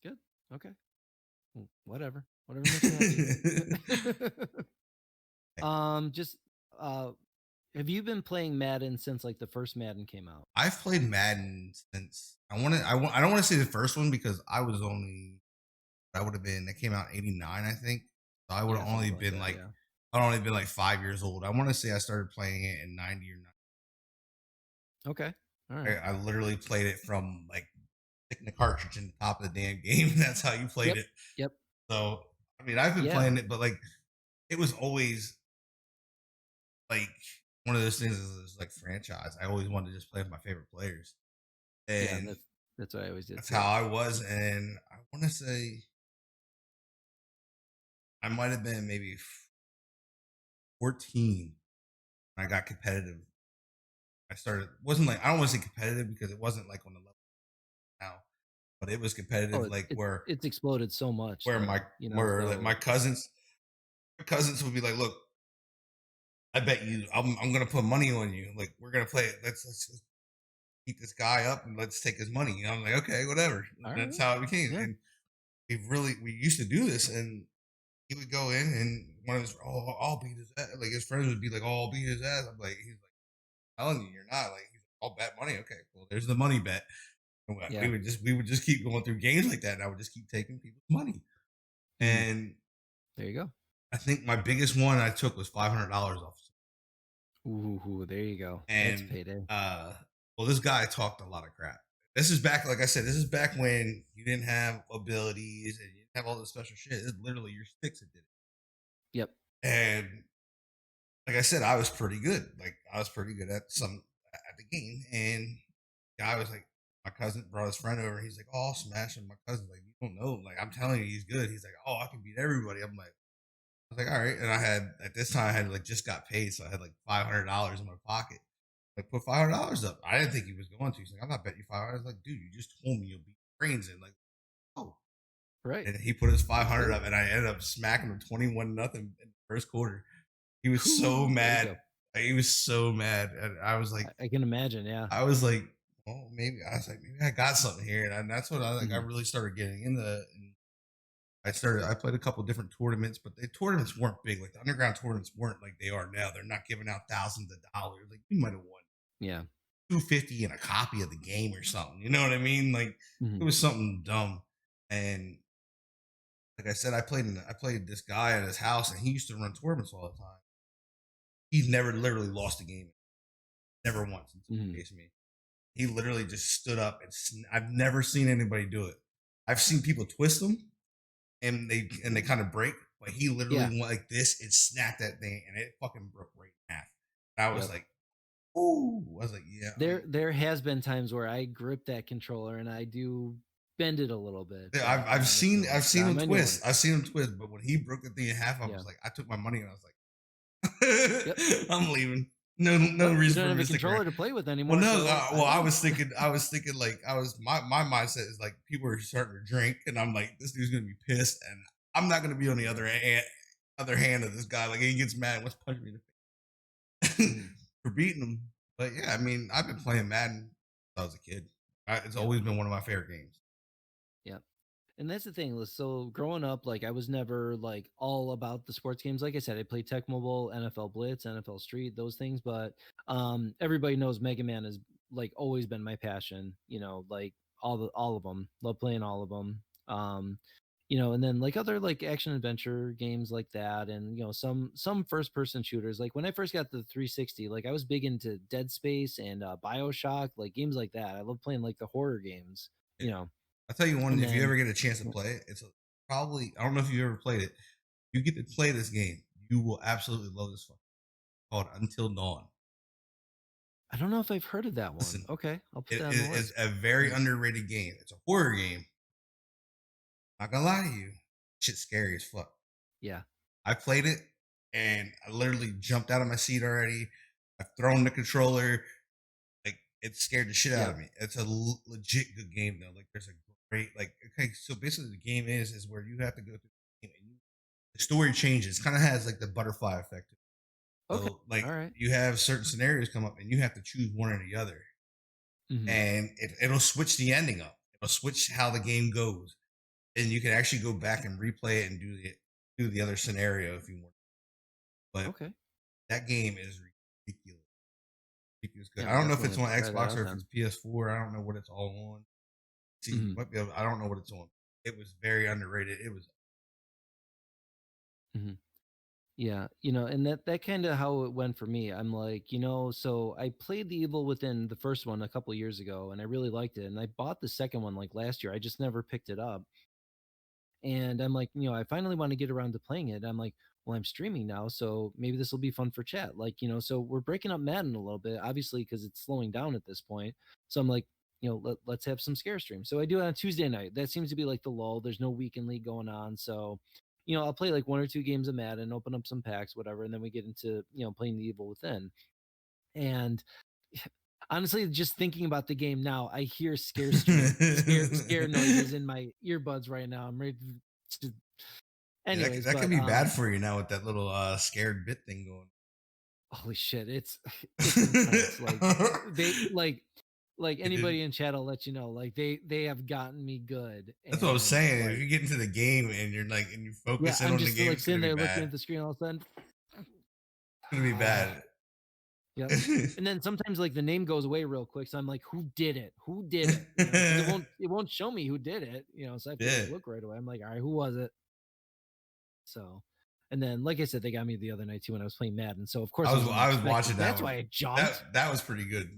Good. Okay. Whatever. Whatever makes you happy. Just have you been playing Madden since like the first Madden came out? I've played Madden since I don't want to say the first one because I would have been that came out in '89, I think. So I would have only been like yeah. I'd only been like 5 years old. I want to say I started playing it in '90 or Okay. All '90. right. I literally played it from like sticking the cartridge in the top of the damn game. That's how you played it. Yep. So I mean, I've been playing it, but like it was always like one of those things is like franchise. I always wanted to just play with my favorite players, and yeah, that's what I always did. that's how I was. And I want to say I might have been maybe 14 when I got competitive. I don't want to say competitive because it wasn't like on the level now, but it was competitive where it's exploded so much. Where though, like my cousins would be like, look, I bet you, I'm gonna put money on you. Like we're gonna play it. Let's beat this guy up and let's take his money. I'm like, okay, whatever. All That's right. how it became. Yeah. And we used to do this, and he would go in and one of his, I'll beat his ass. Like his friends would be like, oh, I'll beat his ass. I'm like, he's like, telling you, you're not. Like, he's like, I'll bet money. Okay, well, there's the money bet. And Yeah. we would just keep going through games like that, and I would just keep taking people's money. And there you go. I think my biggest one I took was $500 off. Ooh, there you go. That's And payday. well, this guy talked a lot of crap. This is back, like I said, this is back when you didn't have abilities and you didn't have all this special shit. It's literally your sticks that did it. Yep. And like I said, I was pretty good. Like I was pretty good at the game. And the guy was like, my cousin brought his friend over. He's like, oh, I'll smash him. My cousin's like, you don't know. Like I'm telling you, he's good. He's like, oh, I can beat everybody. I'm like, I was like, all right. And I had at this time I had like just got paid, so I had like $500 in my pocket. Like put $500 up. I didn't think he was going to. He's like, I'm not betting you $500. I was like, dude, you just told me you'll beat brains in. Like, oh, right. And he put his 500 up, and I ended up smacking him 21-0 in the first quarter. He was so mad. He was so mad, and I was like, I can imagine. Yeah. I was like, well, maybe I got something here, and that's what I really started getting into. And I played a couple different tournaments, but the tournaments weren't big. Like the underground tournaments weren't like they are now. They're not giving out thousands of dollars. Like you might have won Yeah. $250 and a copy of the game or something. You know what I mean? Like it was something dumb. And like I said, I played this guy at his house, and he used to run tournaments all the time. He's never literally lost a game, never once until he faced me. He literally just stood up, and I've never seen anybody do it. I've seen people twist them, and they kind of break, but he literally went like this and snapped that thing, and it fucking broke right in half. And I was like, "Ooh!" I was like, "Yeah." There has been times where I grip that controller and I do bend it a little bit. Yeah, I've seen him twist. I've seen him twist, but when he broke the thing in half, I was like, I took my money and I was like, I'm leaving. No reason. You don't have a controller to play with anymore. Well, no. I was thinking like my mindset is like people are starting to drink, and I'm like, this dude's gonna be pissed, and I'm not gonna be on the other hand of this guy. Like he gets mad, wants to punch me in the face for beating him. But yeah, I mean, I've been playing Madden since I was a kid. It's always been one of my favorite games. Yeah. And that's the thing. So growing up, like I was never like all about the sports games. Like I said, I played Tech Mobile, NFL Blitz, NFL Street, those things. But everybody knows Mega Man has like always been my passion. You know, like all of them. Love playing all of them. And then like other like action adventure games like that, and some first person shooters. Like when I first got the 360, like I was big into Dead Space and BioShock, like games like that. I love playing like the horror games. I'll tell you one, if you ever get a chance to play it, it's probably, I don't know if you ever played it. You get to play this game, you will absolutely love this one. It's called Until Dawn. I don't know if I've heard of that one. Listen, okay, I'll put that on the list. It's a very underrated game. It's a horror game. Not gonna lie to you, shit's scary as fuck. Yeah. I played it, and I literally jumped out of my seat already. I've thrown the controller. Like, it scared the shit out of me. It's a legit good game, though. Like, there's a great, like, okay, so basically the game is where you have to go through the game, and the story changes. It kind of has, like, the butterfly effect. Okay. So, like, you have certain scenarios come up, and you have to choose one or the other. And it'll switch the ending up. It'll switch how the game goes. And you can actually go back and replay it and do the other scenario if you want. But that game is ridiculous. Ridiculous good. I don't know if it's on Xbox or if it's PS4. I don't know what it's all on. See, might be I don't know what it's on. It was very underrated. It was. Yeah, and that kind of how it went for me. I'm like, so I played The Evil Within, the first one, a couple of years ago, and I really liked it. And I bought the second one like last year. I just never picked it up. And I'm like, I finally want to get around to playing it. I'm like, well, I'm streaming now, so maybe this will be fun for chat. Like, so we're breaking up Madden a little bit, obviously, because it's slowing down at this point. So I'm like, let's have some scare stream. So I do it on Tuesday night. That seems to be like the lull. There's no weekend league going on. So, I'll play like 1 or 2 games of Madden, open up some packs, whatever. And then we get into, playing The Evil Within. And honestly, just thinking about the game now, I hear scare noises in my earbuds right now. I'm ready to. Anyways, that can be bad for you now with that little scared bit thing going. Holy shit, it's intense. Like they like It did. anybody in chat will let you know. Like they have gotten me good, That's what I was and saying. If like you get into the game and you're like, and you yeah, focus in I'm on the just game, like it's gonna sitting be there looking bad. at the screen all of a sudden. It's gonna be bad. Yep. And then sometimes like the name goes away real quick, so I'm like, who did it? Who did it? You know, because it won't show me who did it. You know, so I have to Yeah. like look right away. I'm like, all right, who was it? So, and then like I said, they got me the other night too when I was playing Madden. So of course it was I was unexpected. watching that That's one. why I jumped. That was pretty good.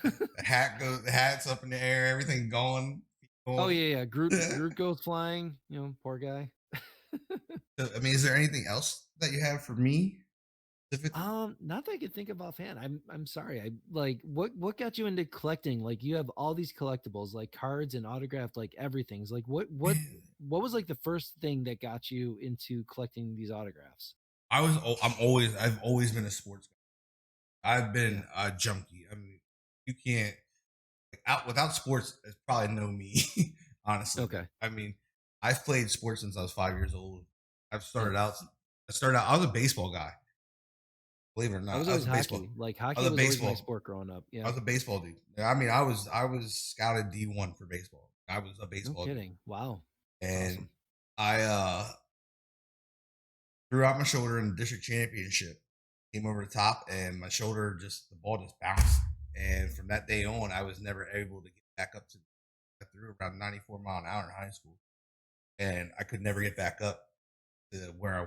The hat's up in the air, everything going. Oh going. yeah, yeah. Groot goes flying. You know, poor guy. So, I mean, is there anything else that you have for me specifically? Not that I could think of offhand. I'm sorry. I like what got you into collecting? Like you have all these collectibles, like cards and autographed, like everything's like Man, what was like the first thing that got you into collecting these autographs? I've always been a sports guy. I've Yeah. been a junkie. I mean, you can't without sports. It's probably no me, honestly. Okay. I mean, I've played sports since I was 5 years old. I've Yep. started out. I started out. I was a baseball guy. Believe it or I not, was I was always a baseball. hockey. Like I hockey was a was always my baseball. sport growing up. I Yeah. was a baseball dude. I mean, I was scouted D1 for baseball. I was a No baseball dude, kidding. Wow. That's and awesome. I threw out my shoulder in the district championship. Came over the top, and my shoulder the ball just bounced. And from that day on, I was never able to get back up to. I threw around 94 mile an hour in high school, and I could never get back up to where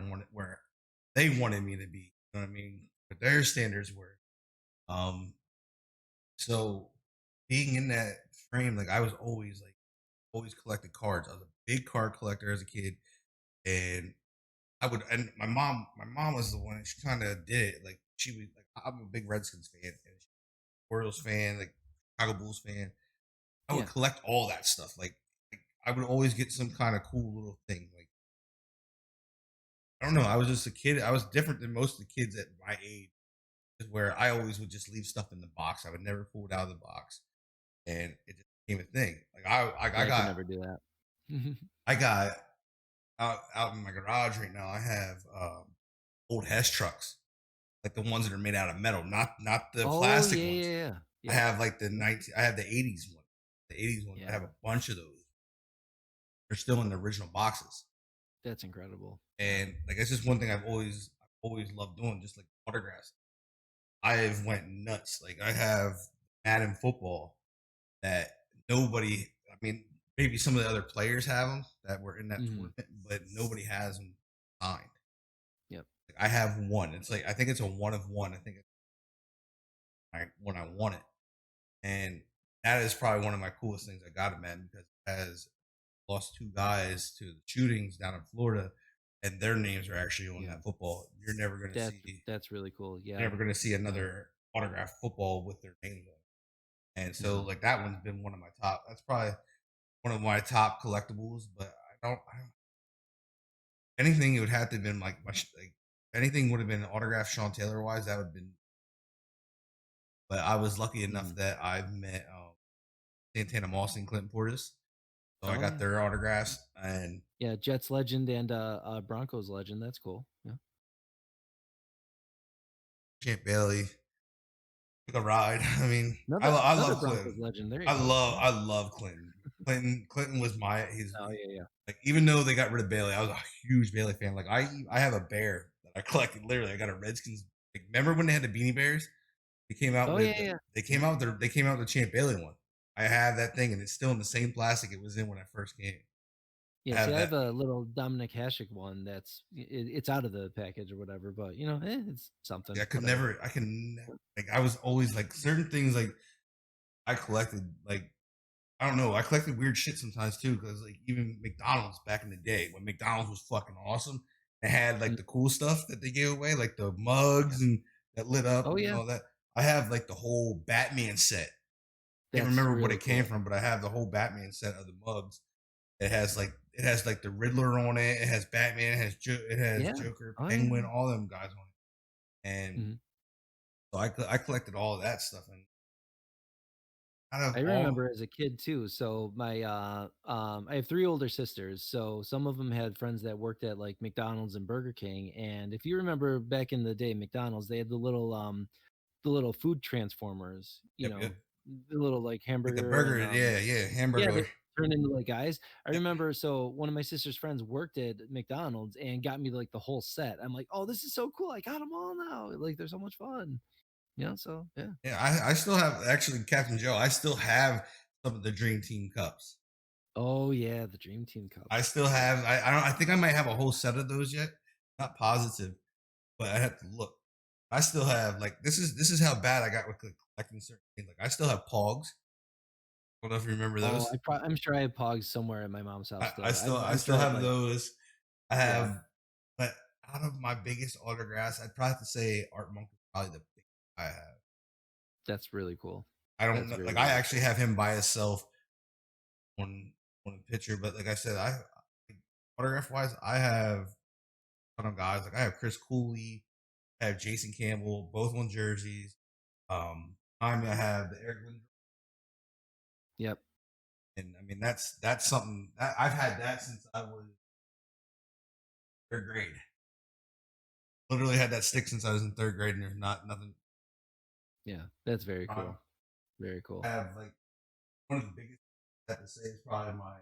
they wanted me to be. You know what I mean? But their standards were. Um, so being in that frame, like I was always collected cards. I was a big card collector as a kid, and and my mom was the one. She kind of did it. Like she was like, I'm a big Redskins fan, and Orioles fan, like Chicago Bulls fan. I would Yeah. collect all that stuff. Like I would always get some kind of cool little thing. Like I don't know. I was just a kid. I was different than most of the kids at my age, where I always would just leave stuff in the box. I would never pull it out of the box, and it just became a thing. Like Yeah, I could never do that. I got out in my garage right now. I have old Hess trucks, like the ones that are made out of metal, not the Oh plastic yeah, ones. yeah, yeah. I Yep. have like I have the '80s one. The '80s ones. I have Yeah. a bunch of those. They're still in the original boxes, That's incredible. Yeah. and like it's just one thing I've always loved doing, just like autographs. I've went nuts. Like I have Madden football that nobody. I mean, maybe some of the other players have them that were in that Mhm. tournament, but nobody has them signed. Yep. Like I have one. It's like I think it's a one of one. I think it's when I won it, and that is probably one of my coolest things I got at Madden because it has lost two guys to the shootings down in Florida, and their names are actually on Yeah. that football. You're never going to That's see. that's really cool. You're Yeah. never going to see another autographed football with their names on it. And so, Mhm. like that one's been one of my top. That's probably one of my top collectibles. But I don't anything. It would have to have been like anything would have been autographed Sean Taylor wise. That would have been. But I was lucky enough Mhm. that I've met Santana Moss and Clinton Portis, so I Oh got yeah. their autographs and Yeah, Jets legend and Broncos legend. That's cool. Yeah. Champ Bailey took a ride. I mean, I Another love Broncos Clinton. legend. There you go. Yeah. I love Clinton. Clinton was he's Oh yeah, yeah. like even though they got rid of Bailey, I was a huge Bailey fan. Like I have a bear that I collected. Literally, I got a Redskins. Like, remember when they had the Beanie Bears? Oh yeah, yeah. Yeah. They came out with the Champ Bailey one. I have that thing, and it's still in the same plastic it was in when I first came. I Yeah, see, have I that. have a little Dominic Hasek one that's it's out of the package or whatever, but you know, it's something. I could Whatever. never. I can like. I was always like certain things. Like I collected. Like I don't know. I collected weird shit sometimes too. Because like even McDonald's back in the day when McDonald's was fucking awesome, they had like Mm, the cool stuff that they gave away, like the yeah. mugs and that lit up Oh and yeah, all that. I have like the whole Batman set. Can't that's remember what really it came cool. from, but I have the whole Batman set of the mugs. It has like the Riddler on it. It has Batman. It has Yeah. Joker, Oh yeah. Penguin, all them guys on it. And Mhm. so I collected all of that stuff, and out of I all, remember as a kid too. So I have 3 older sisters. So some of them had friends that worked at like McDonald's and Burger King. And if you remember back in the day, McDonald's, they had the little food transformers, yep, yep, the little like like the hamburger burger, and yeah, yeah, yeah, they hamburger. turned into like guys. I Yep. remember so one of my sister's friends worked at McDonald's and got me like the whole set. I'm like, oh, this is so cool. I got them all now. Like they're so much fun. So yeah. Yeah, I still have actually Captain Joe. I still have some of the Dream Team cups. Oh yeah, the Dream Team I cups. still have. I don't. I think I might have a whole set of those yet. Not positive, but I have to look. I still have like this is how bad I got with collecting certain things. Like I still have Pogs. I don't know if you remember Oh, those. I'm sure I have Pogs somewhere at my mom's house I still. still I I'm still sure I have have like those. I yeah, have, but out of my biggest autographs, I'd probably have to say Art Monk is probably the biggest I have. that's really cool. I don't That's know, very, like I very actually cool. have him by himself on a picture, but like I said, autograph wise, I have a ton of guys. Like I have Chris Cooley, I have Jason Campbell, both on jerseys. Behind me, I have the Eric Lindros, Yep. and I mean that's something that I've had that since I was third grade. Literally had that stick since I was in third grade, and there's not nothing. Yeah. That's very I cool. Very cool. have like one of the biggest I have to say is probably my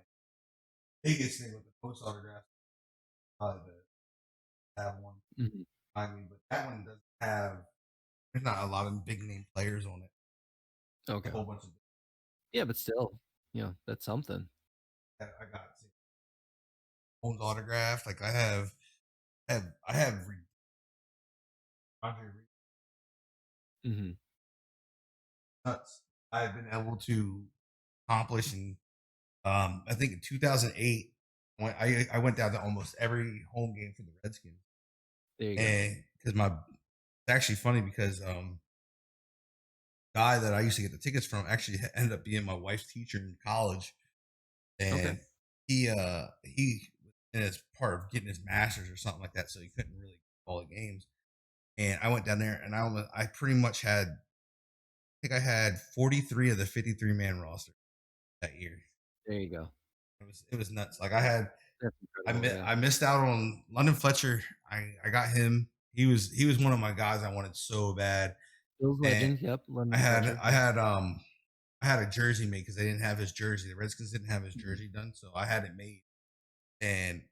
biggest thing with the post autograph. Probably the have one Mhm. behind me, but that one doesn't have. There's not a lot of big name players on it. A Okay. whole bunch of Yeah, but still, that's something. I got Holmes autographed. Like I have Andre Reed Mhm. nuts. I've been able to accomplish in I think in 2008 when I went down to almost every home game for the Redskins, There you go. and because my it's actually funny because guy that I used to get the tickets from actually ended up being my wife's teacher in college, Okay. and he and as part of getting his master's or something like that, so he couldn't really go all the games. And I went down there, and I pretty much had I think I had 43 of the 53 man roster that year. There you go. It was nuts. Like I had That's incredible, yeah. I missed out on London Fletcher. I got him. He was one of my guys I wanted so bad, Bills and legend, yep, I London had Fletcher, I yep. had I had a jersey made because they didn't have his jersey. The Redskins didn't have his Mhm. jersey done, so I had it made. And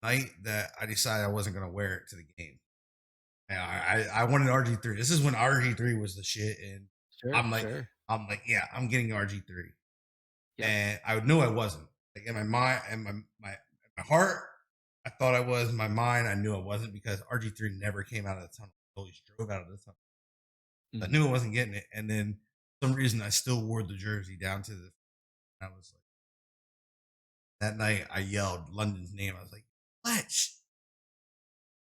night that I decided I wasn't gonna wear it to the game. And I wanted RG3. This is when RG3 was the shit, and Sure, I'm like sure. I'm like yeah, I'm getting RG3, Yep. and I knew I wasn't. Like in my mind and my heart, I thought I was. In my mind, I knew I wasn't because RG3 never came out of the tunnel. He always drove out of the tunnel. I Mhm. knew I wasn't getting it, and then for some reason I still wore the jersey down to the. I was like that night I yelled London's name. I was like Fletch.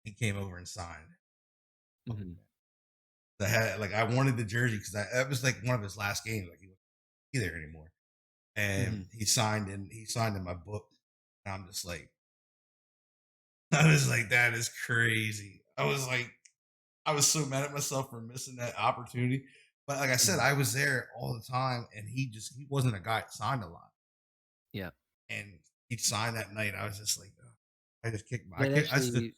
He came over and signed. Mhm. I had like I wanted the jersey because that was like one of his last games. Like he wasn't be there anymore, and Mhm. he signed in my book. And I'm just like I was like that is crazy. I was so mad at myself for missing that opportunity. But like I said, Mhm. I was there all the time, and he wasn't a guy that signed a lot, Yeah. and he signed that night. I was just like, oh, I just kicked my That I actually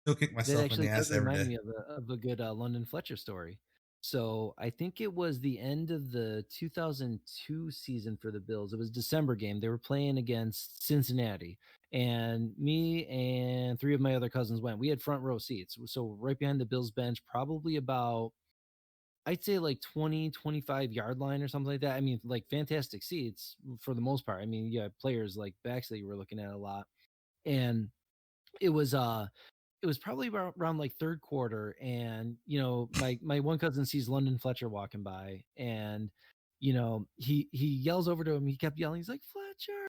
still kick That myself in the actually ass does every remind day. me of a good, London Fletcher story. So, I think it was the end of the 2002 season for the Bills. It was December game. They were playing against Cincinnati, and me and 3 of my other cousins went. We had front row seats, so right behind the Bills bench, probably about I'd say like 20, 25 yard line or something like that. I mean, like fantastic seats for the most part. I mean, you had players like Baxley you were looking at a lot. And it was it was probably around like third quarter, and my one cousin sees London Fletcher walking by, and he yells over to him. He kept yelling. He's like, Fletcher,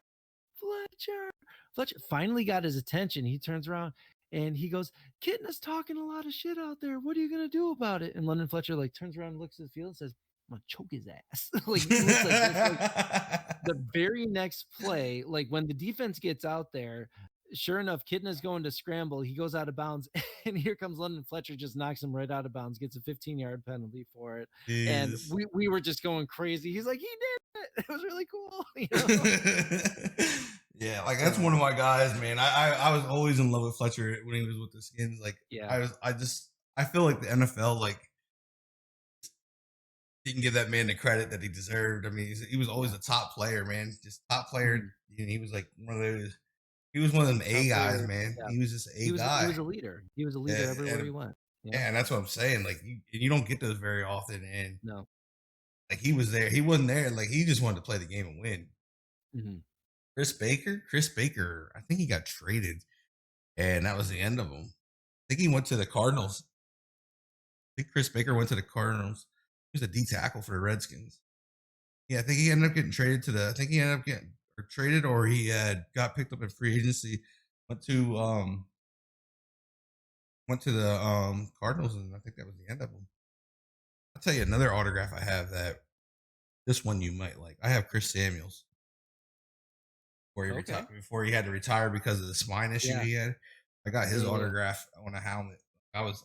Fletcher, Fletcher. Finally got his attention. He turns around and he goes, Kitten is talking a lot of shit out there. What are you gonna do about it? And London Fletcher like turns around and looks at the field and says, I'm gonna choke his ass. Like looks like this. Like the very next play, like when the defense gets out there, sure enough, Kidna's going to scramble. He goes out of bounds, and here comes London Fletcher, just knocks him right out of bounds, gets a 15-yard penalty for it. And Jesus. we were just going crazy. He's like, he did it. It was really cool. Yeah, like that's one of So my guys, man. I was always in love with Fletcher when he was with the Skins. Like yeah. I feel like the NFL like didn't give that man the credit that he deserved. I mean, he was always a top player, man. Just top player. Mhm. And he was like one of those. He was one of them A Top guys, player. man. Yeah. He was just a He guy. was a leader. He was a leader Yeah, everywhere he went. Yeah. and that's what I'm saying. Like you don't get those very often, and No. like he was there. He wasn't there. Like he just wanted to play the game and win. Hmm. Chris Baker, I think he got traded, and that was the end of him. I think he went to the Cardinals. I think Chris Baker went to the Cardinals. He was a D tackle for the Redskins. Yeah, I think he ended up getting traded to the. I think he ended up getting or traded, or he had got picked up in free agency. Went to the Cardinals, and I think that was the end of him. I'll tell you another autograph I have that this one you might like. I have Chris Samuels Okay. before he had to retire because of the spine issue Yeah. he had. I got his Yeah. autograph on a helmet. I was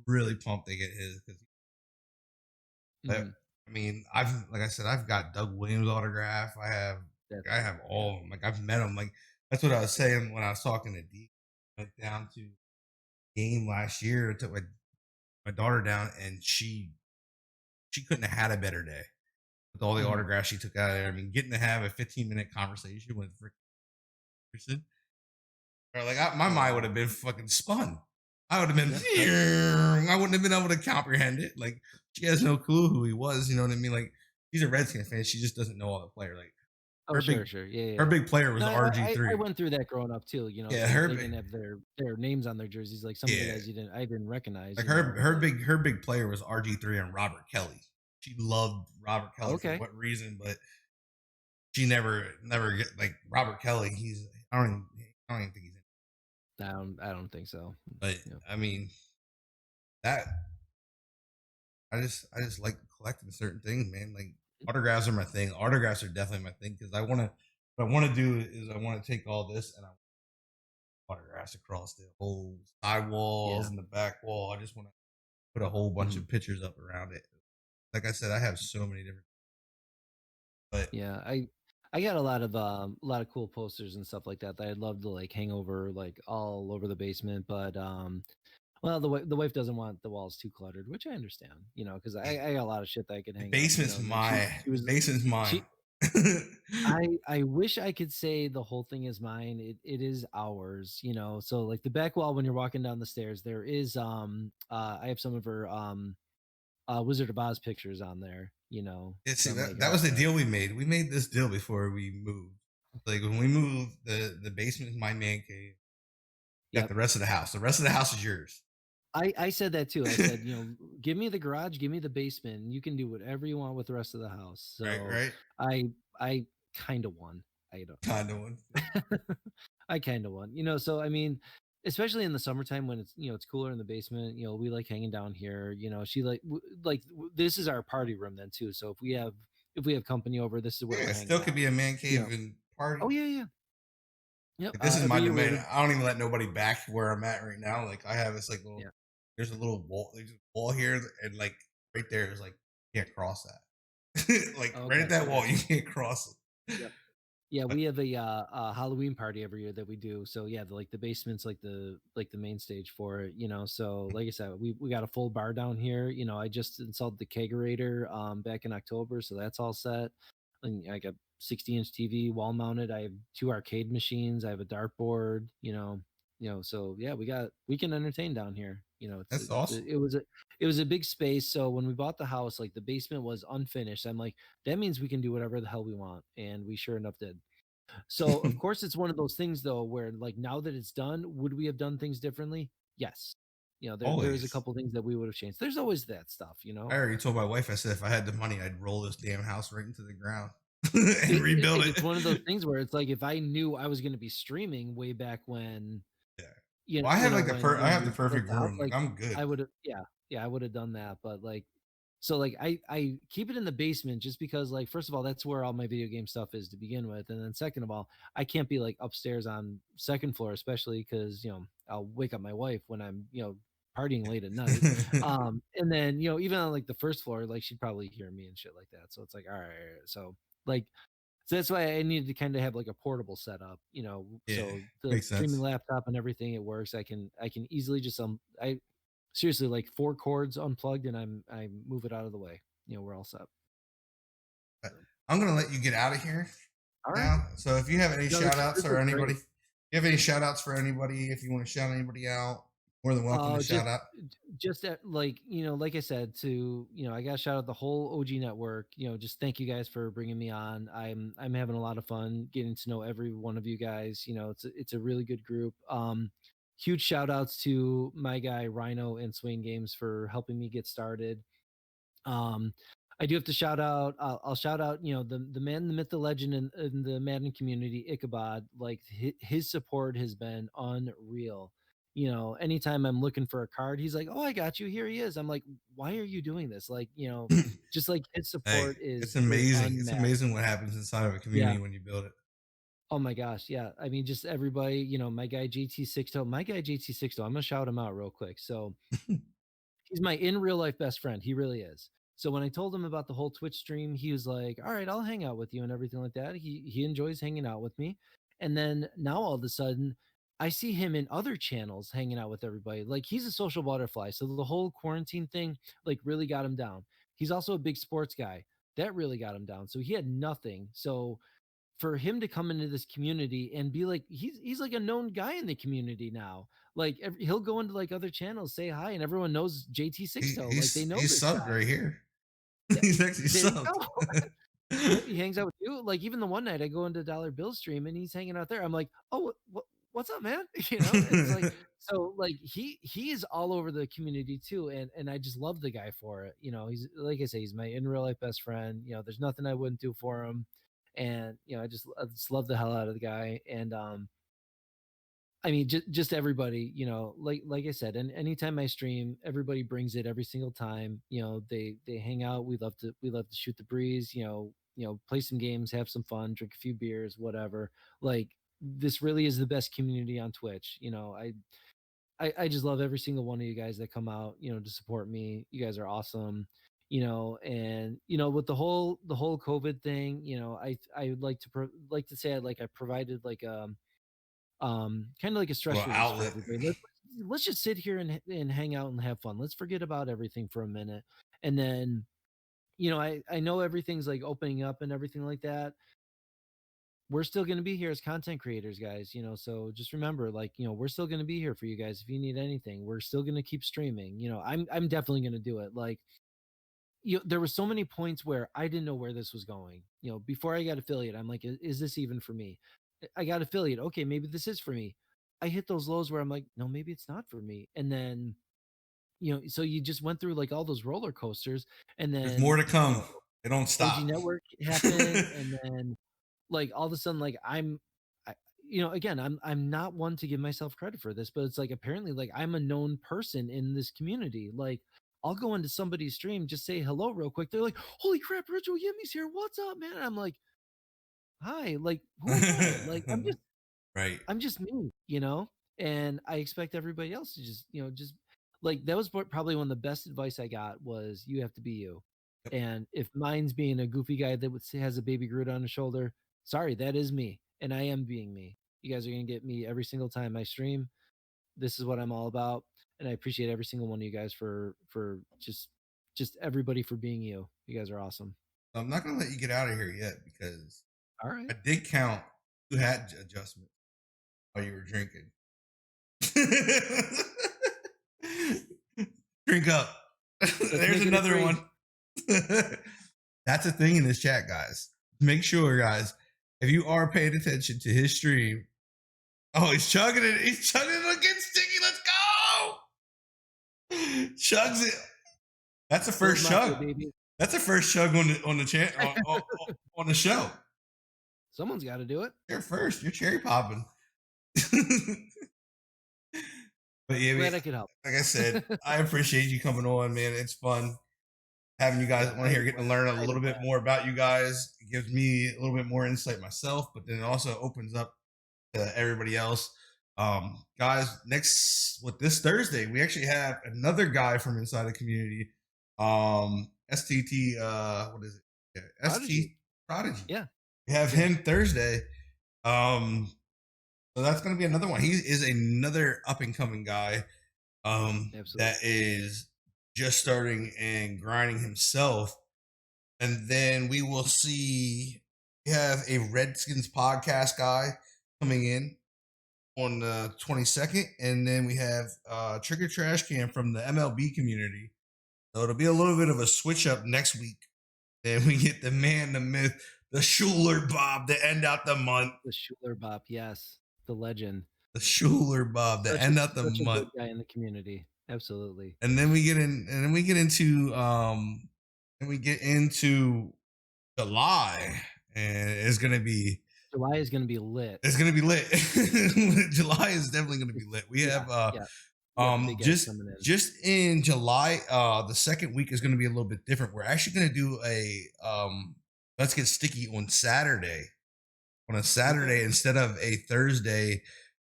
really pumped to get his because Mhm. I mean like I said I've got Doug Williams autograph. I That's have cool. all of them. Like I've met him. Like that's what I was saying when I was talking to D. Went down to game last year. I took my daughter down, and she couldn't have had a better day with all the Mhm. autographs she took out of there. I mean, getting to have a 15-minute conversation with Rick Anderson, or like my mind would have been fucking spun. I would have been, Yeah. I wouldn't have been able to comprehend it. Like she has no clue who he was. You know what I mean? Like she's a Redskins fan. She just doesn't know all the player. Like Oh, her big, sure. Yeah. her big player was No, RG I three. went through that growing up too. Yeah, They her they big, didn't have their names on their jerseys. Like some of the yeah, guys I didn't recognize. like But her big player was RG3 and Robert Kelly. She loved Robert Kelly for okay. what reason, but she never get like Robert Kelly. I don't even think he's in. I don't think so. But Yeah. I mean that I just like collecting certain things, man. Like autographs are my thing. Autographs are definitely my thing because what I want to do is I want to take all this and I autographs across the whole side walls Yeah. and the back wall. I just want to put a whole bunch of pictures up around it. Like I said, I have so many different. But Yeah, I got a lot of cool posters and stuff like that that I'd love to like hang over like all over the basement, but well, the wife doesn't want the walls too cluttered, which I understand, because I got a lot of shit that I could the hang up, and then she the was basement's mine. she I wish I could say the whole thing is mine. It is ours, So like the back wall when you're walking down the stairs, there is I have some of her Wizard of Oz pictures on there, Yeah, see from like that was the deal we made. We made this deal before we moved. Like when we moved, the basement is my man cave. You got Yep. the rest of the house. The rest of the house is yours. I said that too. I said, give me the garage, give me the basement, and you can do whatever you want with the rest of the house. So Right. I kind of won. I don't. Kind of one. I kind of won. So I mean, especially in the summertime when it's cooler in the basement. We like hanging down here. She this is our party room then too. So if we have company over, this is where Yeah, we're it hanging still could out. be a man cave and party. Oh yeah. Yep. Like, this is my Every year domain. I don't even let nobody back where I'm at right now. Like I have this like little. yeah. There's a little wall. There's a wall here, and like right there is like you can't cross that. Like Oh, right at that wall, gotcha. you can't cross it. Yep. Yeah, But we have a Halloween party every year that we do. So yeah, the basement's like the main stage for it. So like I said, we got a full bar down here. I just installed the kegerator back in October, so that's all set. And I got 60-inch TV wall mounted. I have 2 arcade machines. I have a dartboard. So yeah, we can entertain down here. that's awesome. It was a big space. So when we bought the house, like the basement was unfinished. I'm like, that means we can do whatever the hell we want, and we sure enough did. So of course it's one of those things though where like now that it's done, would we have done things differently? Yes. There is a Always. couple things that we would have changed. There's always that stuff. I already told my wife. I said if I had the money, I'd roll this damn house right into the ground and rebuild it. It's one of those things where it's like if I knew I was going to be streaming way back when Yeah. Well, I have like when I have the we built perfect the house, room. Like like I'm good. I would have, yeah, I would have done that. But like So like I keep it in the basement just because, like, first of all, that's where all my video game stuff is to begin with, and then second of all, I can't be like upstairs on second floor, especially because I'll wake up my wife when I'm partying late at night. And then even on like the first floor, like she'd probably hear me and shit like that. So it's like, all right, so like so that's why I needed to kind of have like a portable setup, Yeah, so the makes streaming sense. laptop and everything, it works. I can easily just I seriously, like 4 cords unplugged, and I move it out of the way. We're all set. So, I'm gonna let you get out of here all right. now. So if you have any No, shout outs this or was anybody, great. if you have any shout outs for anybody, if you want to shout anybody out, more than welcome to Just shout out. just like like I said, to I got to shout out the whole OG network. Just thank you guys for bringing me on. I'm having a lot of fun getting to know every one of you guys. It's a really good group. Huge shout outs to my guy Rhino and Swing Games for helping me get started. Um, I do have to shout out. I'll shout out. The man, the myth, the legend in the Madden community, Ichabod. Like his support has been unreal. Anytime I'm looking for a card, he's like, "Oh, I got you. Here he is." I'm like, "Why are you doing this?" Like, just like his Hey, support it's is amazing. It's unmatched. amazing what happens inside of a Yeah. community when you build it. Oh my gosh. Yeah. I mean, just everybody. My guy JT60. My guy JT60. I'm gonna shout him out real quick. So he's my in real life best friend. He really is. So when I told him about the whole Twitch stream, he was like, "All right, I'll hang out with you and everything like that." He enjoys hanging out with me. And then now all of a sudden, I see him in other channels hanging out with everybody. Like he's a social butterfly. So the whole quarantine thing like really got him down. He's also a big sports guy. That really got him down. So he had nothing. So for him to come into this community and be like he's like a known guy in the community now. Like he'll go into like other channels, say hi, and everyone knows JT Sixto. Like they know He's this subbed guy. right here. Yeah, He's actually there you subbed. go. Yep, he hangs out with you. Like even the one night I go into Dollar Bill stream and he's hanging out there. I'm like, oh, what's up, man? It's like so like he is all over the community too, and I just love the guy for it. He's like I say, he's my in real life best friend. There's nothing I wouldn't do for him, and I just love the hell out of the guy. And I mean, just everybody, like I said, and anytime I stream, everybody brings it every single time. They hang out. We love to shoot the breeze. Play some games, have some fun, drink a few beers, whatever. Like this really is the best community on Twitch. I just love every single one of you guys that come out, to support me. You guys are awesome. And with the whole COVID thing, I would like to say I provided like kind of like a stress Well, release for outlet. everybody. Let's just sit here and hang out and have fun. Let's forget about everything for a minute. And then I know everything's like opening up and everything like that. We're still going to be here as content creators, guys. So just remember, like, we're still going to be here for you guys if you need anything. We're still going to keep streaming. I'm definitely going to do it. Like, there were so many points where I didn't know where this was going. Before I got affiliate, I'm like, is this even for me? I got affiliate. Okay, maybe this is for me. I hit those lows where I'm like, no, maybe it's not for me. And then, so you just went through like all those roller coasters, and There's more then, to come. They don't OG stop. Network happened, and then like all of a sudden, like I, again, I'm not one to give myself credit for this, but it's like apparently like I'm a known person in this community. Like I'll go into somebody's stream, just say hello real quick. They're like, "Holy crap, RetroYimmy's here! What's up, man?" And I'm like, "Hi, like who am I? Like Right. I'm just me. And I expect everybody else to just like that was probably one of the best advice I got was you have to be you. Yep. And if mine's being a goofy guy that has a baby Groot on his shoulder, sorry, that is me, and I am being me. You guys are gonna get me every single time I stream. This is what I'm all about, and I appreciate every single one of you guys for just everybody for being you. You guys are awesome. I'm not gonna let you get out of here yet because All right, I did count you had adjustments while you were drinking. Drink up. There's make it a another three. one. That's a thing in this chat, guys. Make sure, guys, if you are paying attention to his stream. Oh, he's chugging it. He's chugging it again, Sticky. Let's go. Chugs it. That's the first chug. Baby. That's the first chug on on the show. Someone's got to do it. You're first. You're cherry popping. But yeah, Glad I could help. like I said, I appreciate you coming on, man. It's fun. having you guys Yeah, on here, getting to learn a quite a little bit blast. more about you guys. It gives me a little bit more insight myself, but then it also opens up to everybody else. Guys, next with this Thursday, we actually have another guy from inside the community. STT, what is it? Yeah, Prodigy. ST Prodigy. Yeah. We have Yeah. him Thursday. Um, so that's gonna be another one. He is another up and coming guy. Absolutely. That is just starting and grinding himself. And then we will see we have a Redskins podcast guy coming in on the 22nd, and then we have Trigger Trash Can from the MLB community. So it'll be a little bit of a switch up next week. Then we get the man, the myth, the Schuler Bob to end out the month. The Schuler Bop, yes, the legend. The Schuler Bob to end out the Such a month. good guy in the community. Absolutely. And then we get in, and then we get into July, and it's gonna be July is going to be lit. it's gonna be lit. July is definitely gonna be lit. We have Yeah. We got the big guys coming in. just in July, the second week is gonna be a little bit different. We're actually gonna do a let's get sticky on Saturday. On a Saturday instead of a Thursday,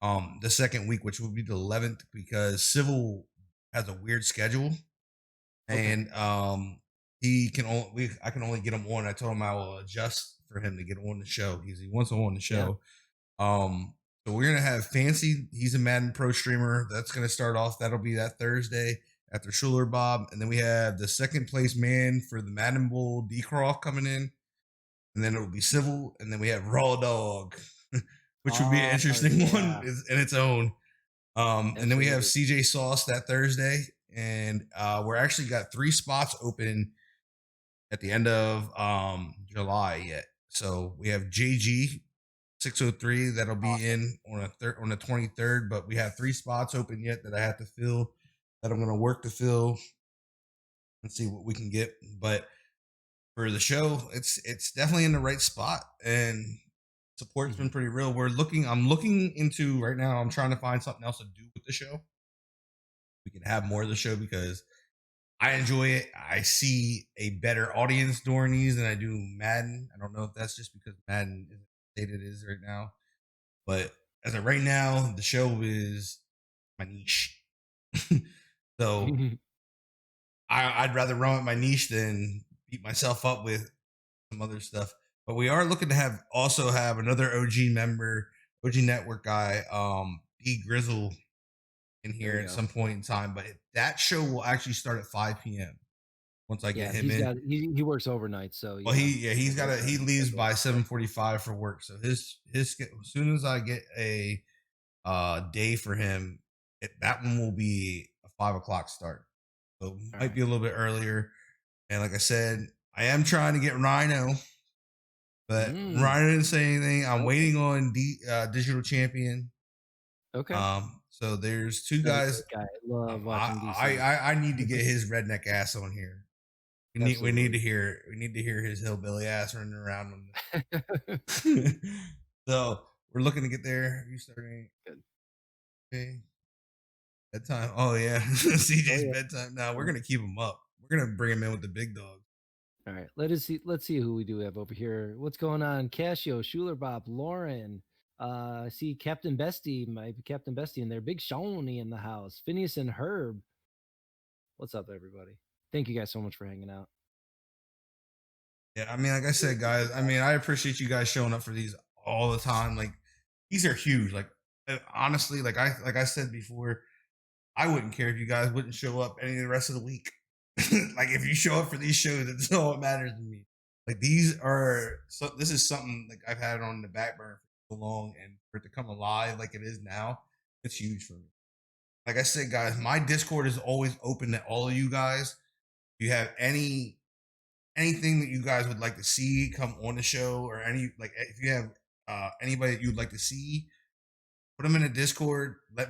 the second week, which will be the 11th, because Civil has a weird schedule. Okay. And he can only I can only get him on. I told him I will adjust for him to get on the show because he wants him on the show. So we're gonna have Fancy. He's a Madden Pro streamer. That's gonna start off. That'll be that Thursday after Schuler Bob, and then we have the second place man for the Madden Bowl, D Croft, coming in, and then it'll be Civil, and then we have Raw Dog, which would be an interesting one in its own. And then we have CJ Sauce that Thursday, and we're actually got 3 spots open at the end of July yet. So we have JG 603 that'll be in on on the 23rd, but we have 3 spots open yet that I have to fill, that I'm going to work to fill and see what we can get. But for the show, it's definitely in the right spot, and support's been pretty real. I'm looking into right now. I'm trying to find something else to do with the show. We can have more of the show because I enjoy it. I see a better audience during these than I do Madden. I don't know if that's just because Madden isn't the state it is right now, but as of right now, the show is my niche. So I'd rather run with my niche than beat myself up with some other stuff. But we are looking to also have another OG member, OG Network guy, B Grizzle, in here at some point in time. But that show will actually start at 5 p.m. once I get him in. He works overnight, so well, he leaves by 7:45 for work. So his as soon as I get a day for him, that one will be a 5 o'clock start. So it might be a little bit earlier. And like I said, I am trying to get Rhino, but Rhino didn't say anything. I'm waiting on Digital Champion. Okay. So there's 2 guys. I love watching DC. I need to get his redneck ass on here. We need to hear his hillbilly ass running around. So we're looking to get there. You starting? Okay. Bedtime. Oh yeah, CJ's bedtime. Now we're gonna keep him up. We're gonna bring him in with the big dog. All right, let's see who we do have over here. What's going on? Casio, Schuler Bob, Lauren. I see Captain Bestie, my Captain Bestie in there. Big Shawnee in the house. Phineas and Herb. What's up, everybody? Thank you guys so much for hanging out. Yeah, I mean, like I said, guys, I mean, I appreciate you guys showing up for these all the time. Like, these are huge. Like, honestly, like I said before, I wouldn't care if you guys wouldn't show up any of the rest of the week. Like, if you show up for these shows, that's all that matters to me. Like, this is something like I've had on the back burner for so long, and for it to come alive like it is now, it's huge for me. Like I said, guys, my Discord is always open to all of you guys. If you have anything that you guys would like to see come on the show, or if you have anybody that you'd like to see, put them in a Discord. I'll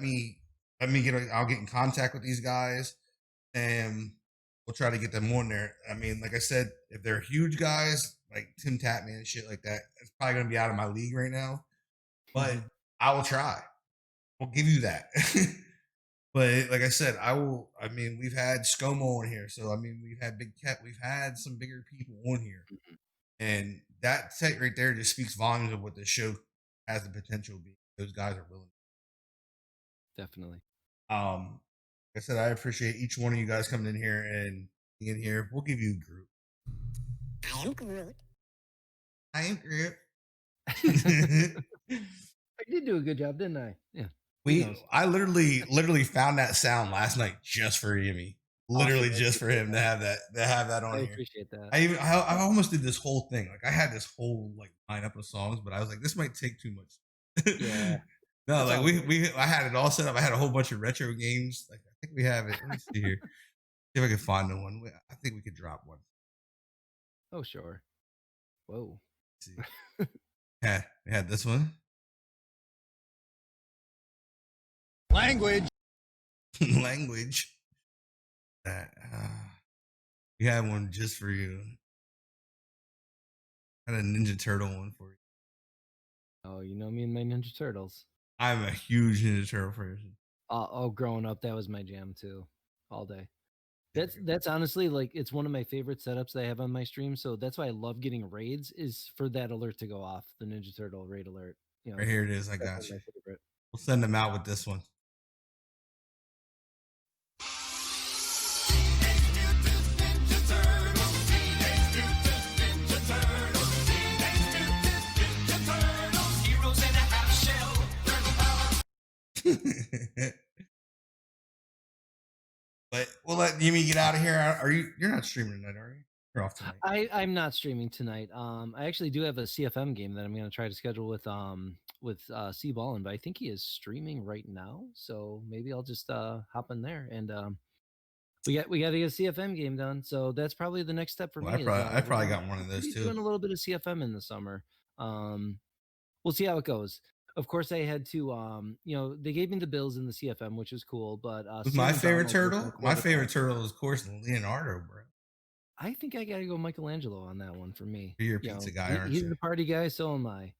get in contact with these guys, and we'll try to get them on there. I mean, like I said, if they're huge guys like Tim Tatman and shit like that, it's probably gonna be out of my league right now. But I will try. We'll give you that. But like I said, I will. I mean, we've had ScoMo on here, so I mean, we've had Big Cat, we've had some bigger people on here, and that set right there just speaks volumes of what this show has the potential to be. Those guys are willing. Definitely. Like I said, I appreciate each one of you guys coming in here and being here. We'll give you a group. I am Groot. I am Groot. I did do a good job, didn't I? Yeah. I literally found that sound last night just for Yimmy. Literally Awesome. just for him to have that on I here. appreciate that. I almost did this whole thing. Like I had this whole like lineup of songs, but I was like, this might take too much. Yeah. No, It's like all good. I had it all set up. I had a whole bunch of retro games. Like I think we have it. Let me see here. See if I can find the one. I think we could drop one. Oh, sure. Whoa. Let's see. Yeah, we had this one. Language. Language. That we had one just for you. I had a Ninja Turtle one for you. Oh, you know me and my Ninja Turtles. I'm a huge Ninja Turtle person. Growing up, that was my jam too, all day. That's honestly like it's one of my favorite setups that I have on my stream. So that's why I love getting raids is for that alert to go off, the Ninja Turtle raid alert. You know, Right here it is. I that's got one of you. my favorite. We'll send them out with this one. But we'll let Yimmy get out of here. Are you? You're not streaming tonight, are you? You're off tonight. I'm not streaming tonight. I actually do have a CFM game that I'm going to try to schedule with C Ballin, but I think he is streaming right now, so maybe I'll just hop in there and we got to get a CFM game done. So that's probably the next step for Well, me. I probably got one of those too. Doing a little bit of CFM in the summer. We'll see how it goes. Of course, I had to, they gave me the bills in the CFM, which was cool. But my favorite turtle, my favorite turtle is, of course, Leonardo, bro. I think I got to go Michelangelo on that one for me. You're a pizza guy, aren't you? He's the party guy, so am I.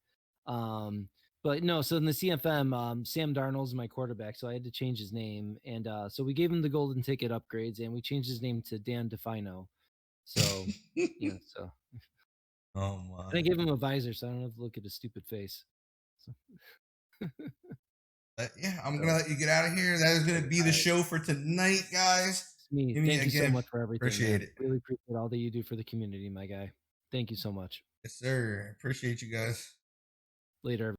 But no, so in the CFM, Sam Darnold's my quarterback, so I had to change his name, and so we gave him the golden ticket upgrades, and we changed his name to Dan DeFino. So yeah, so. Oh my! And I gave him a visor, so I don't have to look at his stupid face. So. Yeah, I'm gonna let you get out of here. That is gonna be the show for tonight, guys. Me. Thank you so much for everything. Appreciate it. Really appreciate all that you do for the community, my guy. Thank you so much. Yes, sir. Appreciate you guys. Later.